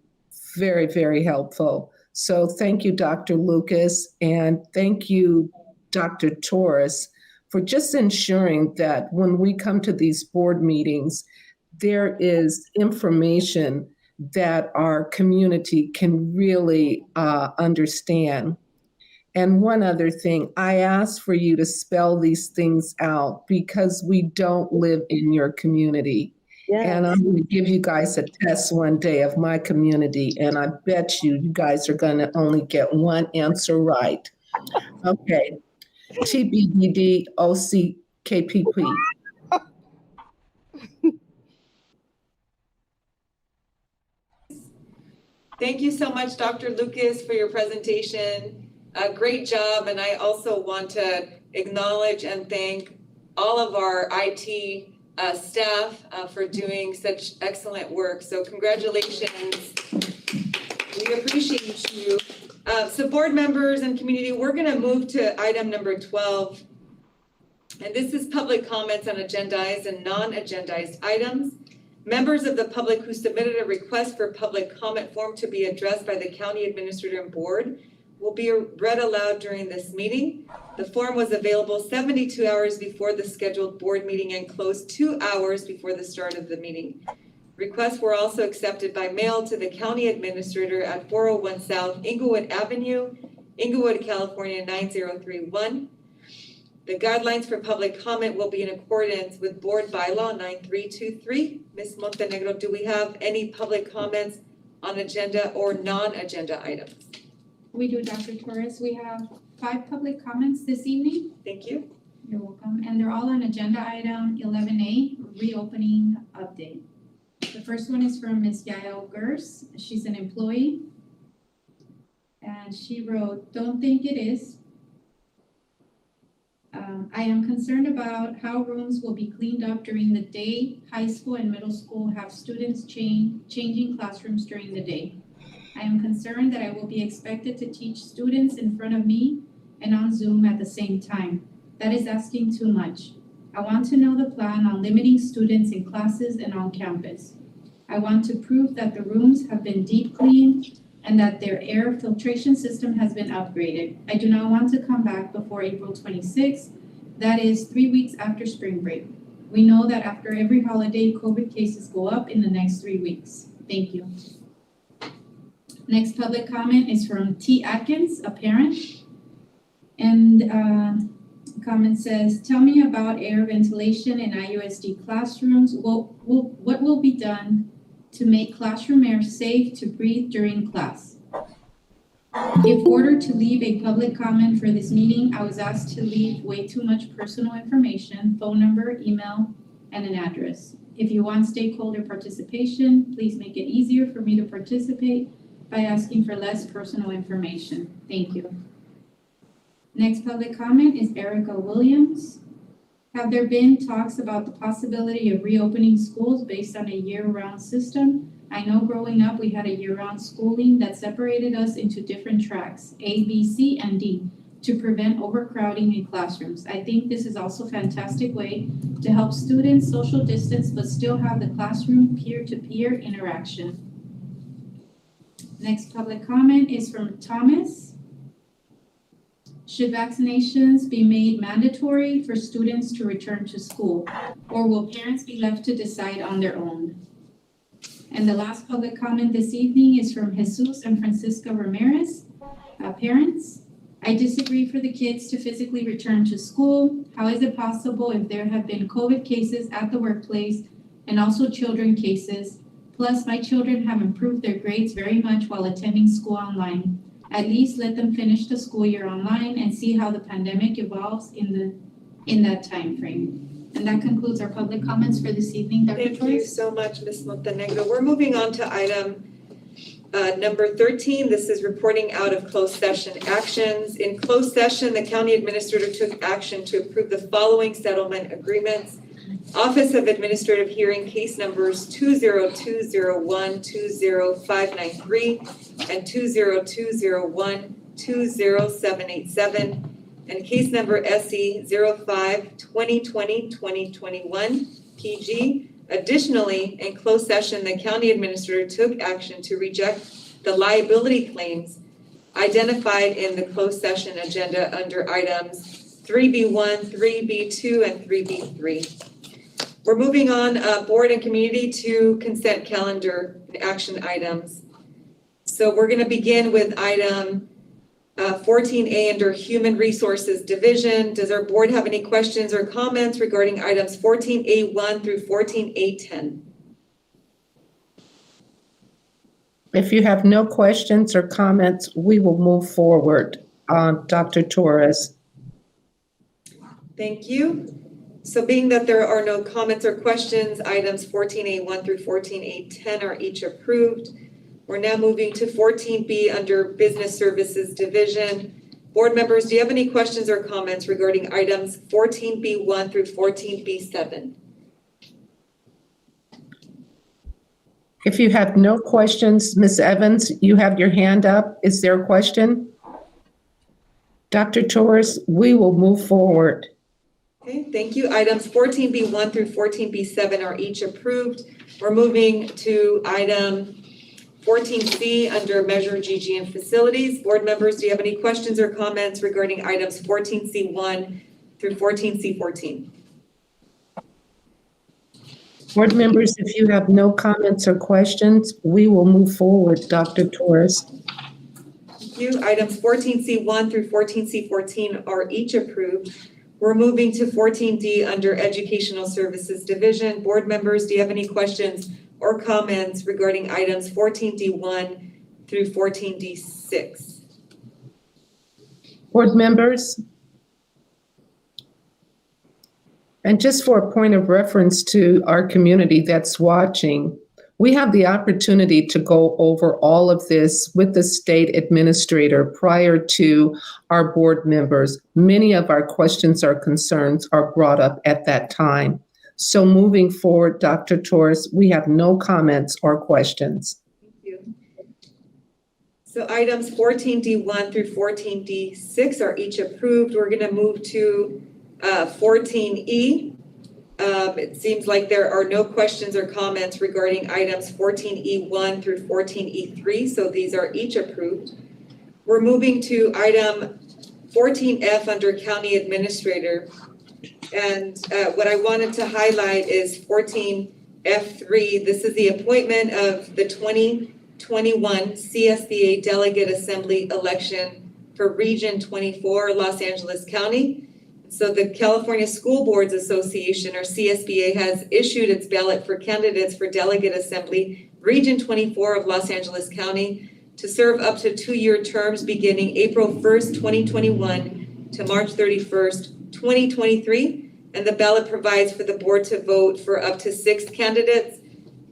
very, very helpful. So thank you, Dr. Lucas, and thank you, Dr. Torres, for just ensuring that when we come to these board meetings, there is information that our community can really understand. And one other thing, I ask for you to spell these things out because we don't live in your community. Yes. And I'm going to give you guys a test one day of my community, and I bet you guys are going to only get one answer right. Okay. TBDDOCKPP. Thank you so much, Dr. Lucas, for your presentation. Great job. And I also want to acknowledge and thank all of our IT staff for doing such excellent work. So congratulations. We appreciate you. So board members and community, we're going to move to item number 12. And this is public comments on agendized and non-agendized items. Members of the public who submitted a request for public comment form to be addressed by the county administrator and board will be read aloud during this meeting. The form was available 72 hours before the scheduled board meeting and closed 2 hours before the start of the meeting. Requests were also accepted by mail to the county administrator at 401 South Inglewood Avenue, Inglewood, California 9031. The guidelines for public comment will be in accordance with Board Bylaw 9323. Ms. Montenegro, do we have any public comments on agenda or non-agenda items? We do, Dr. Torres. We have 5 public comments this evening. Thank you. You're welcome. And they're all on agenda item 11A, reopening update. The first one is from Ms. Yael Gers. She's an employee. And she wrote, "Don't think it is. I am concerned about how rooms will be cleaned up during the day. High school and middle school have students changing classrooms during the day. I am concerned that I will be expected to teach students in front of me and on Zoom at the same time. That is asking too much. I want to know the plan on limiting students in classes and on campus. I want to prove that the rooms have been deep cleaned and that their air filtration system has been upgraded. I do not want to come back before April 26th. That is 3 weeks after spring break. We know that after every holiday, COVID cases go up in the next 3 weeks. Thank you." Next public comment is from T. Atkins, a parent. And the comment says, "Tell me about air ventilation in IUSD classrooms. What will be done to make classroom air safe to breathe during class? If ordered to leave a public comment for this meeting, I was asked to leave way too much personal information, phone number, email, and an address. If you want stakeholder participation, please make it easier for me to participate by asking for less personal information. Thank you." Next public comment is Erica Williams. "Have there been talks about the possibility of reopening schools based on a year-round system? I know growing up we had a year-round schooling that separated us into different tracks, A, B, C, and D, to prevent overcrowding in classrooms. I think this is also a fantastic way to help students social distance but still have the classroom peer-to-peer interaction." Next public comment is from Thomas. "Should vaccinations be made mandatory for students to return to school, or will parents be left to decide on their own?" And the last public comment this evening is from Jesus and Francisca Ramirez, parents. "I disagree for the kids to physically return to school. How is it possible if there have been COVID cases at the workplace and also children cases? Plus, my children have improved their grades very much while attending school online. At least let them finish the school year online and see how the pandemic evolves in in that time frame. And that concludes our public comments for this evening, Dr. Thank Torres. you so much, Ms. Montenegro. We're moving on to item number 13. This is reporting out of closed session actions. In closed session, the county administrator took action to approve the following settlement agreements. Office of Administrative Hearing case numbers 20201, 20593, and 20201, 20787, and case number SE 05 2020 2021 PG. Additionally, in closed session, the county administrator took action to reject the liability claims identified in the closed session agenda under items 3B1, 3B2, and 3B3. We're moving on, board and community, to consent calendar action items. So we're going to begin with item 14A under Human Resources Division. Does our board have any questions or comments regarding items 14A1 through 14A10? If you have no questions or comments, we will move forward. Dr. Torres. Thank you. So being that there are no comments or questions, items 14A1 through 14A10 are each approved. We're now moving to 14B under Business Services Division. Board members, do you have any questions or comments regarding items 14B1 through 14B7? If you have no questions, Ms. Evans, you have your hand up. Is there a question? Dr. Torres, we will move forward. Okay, thank you. Items 14B1 through 14B7 are each approved. We're moving to item 14C under Measure GG and Facilities. Board members, do you have any questions or comments regarding items 14C1 through 14C14? Board members, if you have no comments or questions, we will move forward. Dr. Torres. Thank you. Items 14C1 through 14C14 are each approved. We're moving to 14D under Educational Services Division. Board members, do you have any questions or comments regarding items 14D1 through 14D6? Board members? And just for a point of reference to our community that's watching, we have the opportunity to go over all of this with the state administrator prior to our board members. Many of our questions or concerns are brought up at that time. So moving forward, Dr. Torres, we have no comments or questions. Thank you. So items 14D1 through 14D6 are each approved. We're going to move to 14E. It seems like there are no questions or comments regarding items 14E1 through 14E3, so these are each approved. We're moving to item 14F under County Administrator. And what I wanted to highlight is 14F3. This is the appointment of the 2021 CSBA Delegate Assembly election for Region 24, Los Angeles County. So the California School Boards Association, or CSBA, has issued its ballot for candidates for Delegate Assembly, Region 24 of Los Angeles County, to serve up to 2-year terms beginning April 1st, 2021 to March 31st, 2023. And the ballot provides for the board to vote for up to 6 candidates.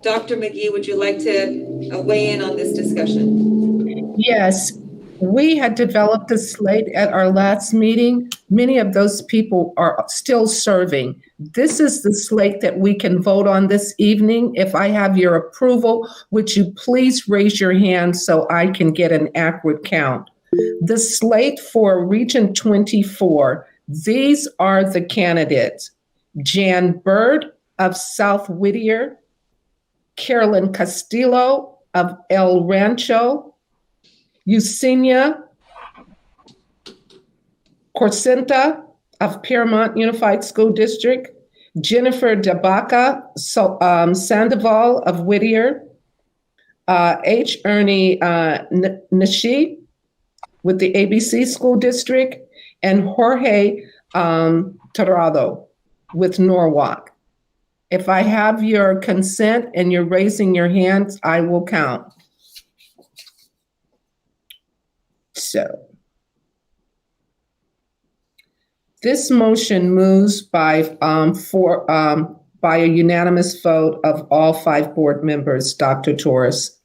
Dr. McGee, would you like to weigh in on this discussion? Yes. We had developed a slate at our last meeting. Many of those people are still serving. This is the slate that we can vote on this evening. If I have your approval, would you please raise your hand so I can get an accurate count? The slate for Region 24, these are the candidates: Jan Bird of South Whittier, Carolyn Castillo of El Rancho, Yesenia Corsenta of Piermont Unified School District, Jennifer Debaca Sandoval of Whittier, H. Ernie Nashi with the ABC School District, and Jorge Torrado with Norwalk. If I have your consent and you're raising your hands, I will count. So This motion moves by a unanimous vote of all 5 board members, Dr. Torres.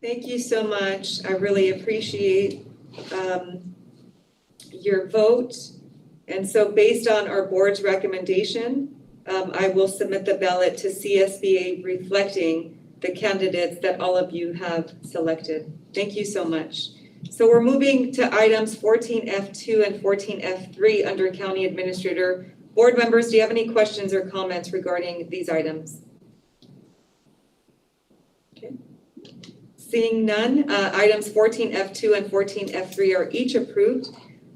Thank you so much. I really appreciate your vote. And so based on our board's recommendation, I will submit the ballot to CSBA reflecting the candidates that all of you have selected. Thank you so much. So we're moving to items 14F2 and 14F3 under County Administrator. Board members, do you have any questions or comments regarding these items? Okay. Seeing none, items 14F2 and 14F3 are each approved.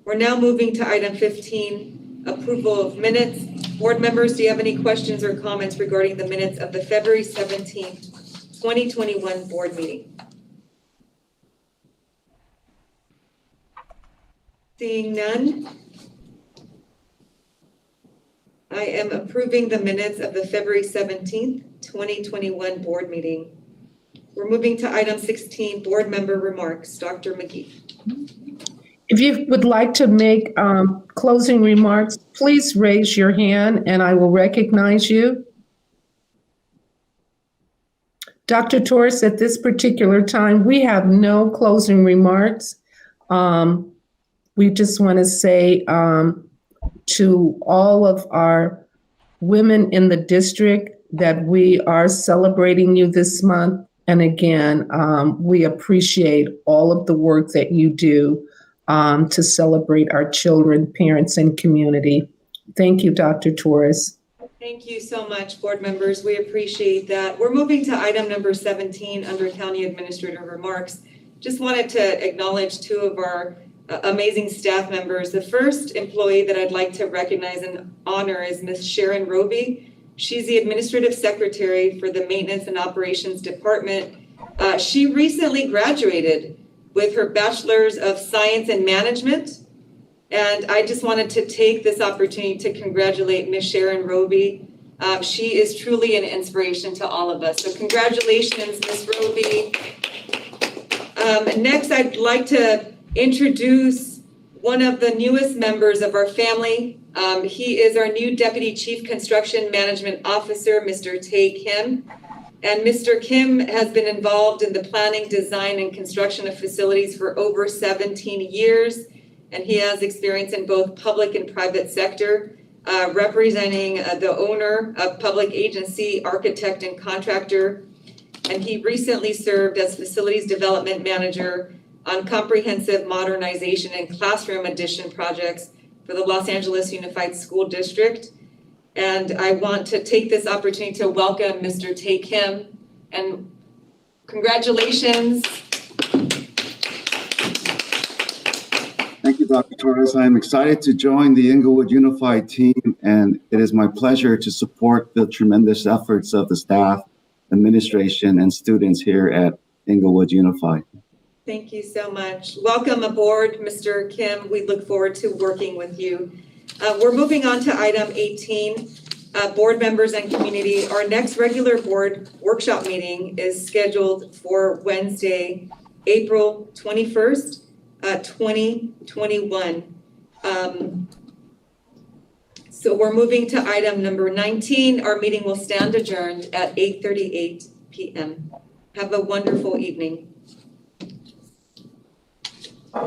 We're now moving to item 15, approval of minutes. Board members, do you have any questions or comments regarding the minutes of the February 17th, 2021 board meeting? Seeing none, I am approving the minutes of the February 17th, 2021 board meeting. We're moving to item 16, board member remarks. Dr. McGee. If you would like to make closing remarks, please raise your hand and I will recognize you. Dr. Torres, at this particular time, we have no closing remarks. We just want to say to all of our women in the district that we are celebrating you this month. And again, we appreciate all of the work that you do to celebrate our children, parents, and community. Thank you, Dr. Torres. Thank you so much, board members. We appreciate that. We're moving to item number 17 under County Administrator remarks. Just wanted to acknowledge 2 of our amazing staff members. The first employee that I'd like to recognize and honor is Ms. Sharon Roby. She's the Administrative Secretary for the Maintenance and Operations Department. She recently graduated with her Bachelor's of Science in Management. And I just wanted to take this opportunity to congratulate Ms. Sharon Roby. She is truly an inspiration to all of us. So congratulations, Ms. Roby. Next, I'd like to introduce one of the newest members of our family. He is our new Deputy Chief Construction Management Officer, Mr. Tae Kim. And Mr. Kim has been involved in the planning, design, and construction of facilities for over 17 years. And he has experience in both public and private sector, representing the owner of public agency, architect, and contractor. And he recently served as Facilities Development Manager on comprehensive modernization and classroom addition projects for the Los Angeles Unified School District. And I want to take this opportunity to welcome Mr. Tae Kim, and congratulations. Thank you, Dr. Torres. I am excited to join the Inglewood Unified team, and it is my pleasure to support the tremendous efforts of the staff, administration, and students here at Inglewood Unified. Thank you so much. Welcome aboard, Mr. Kim. We look forward to working with you. We're moving on to item 18, board members and community. Our next regular board workshop meeting is scheduled for Wednesday, April 21st, 2021. So we're moving to item number 19. Our meeting will stand adjourned at 8:38 p.m. Have a wonderful evening.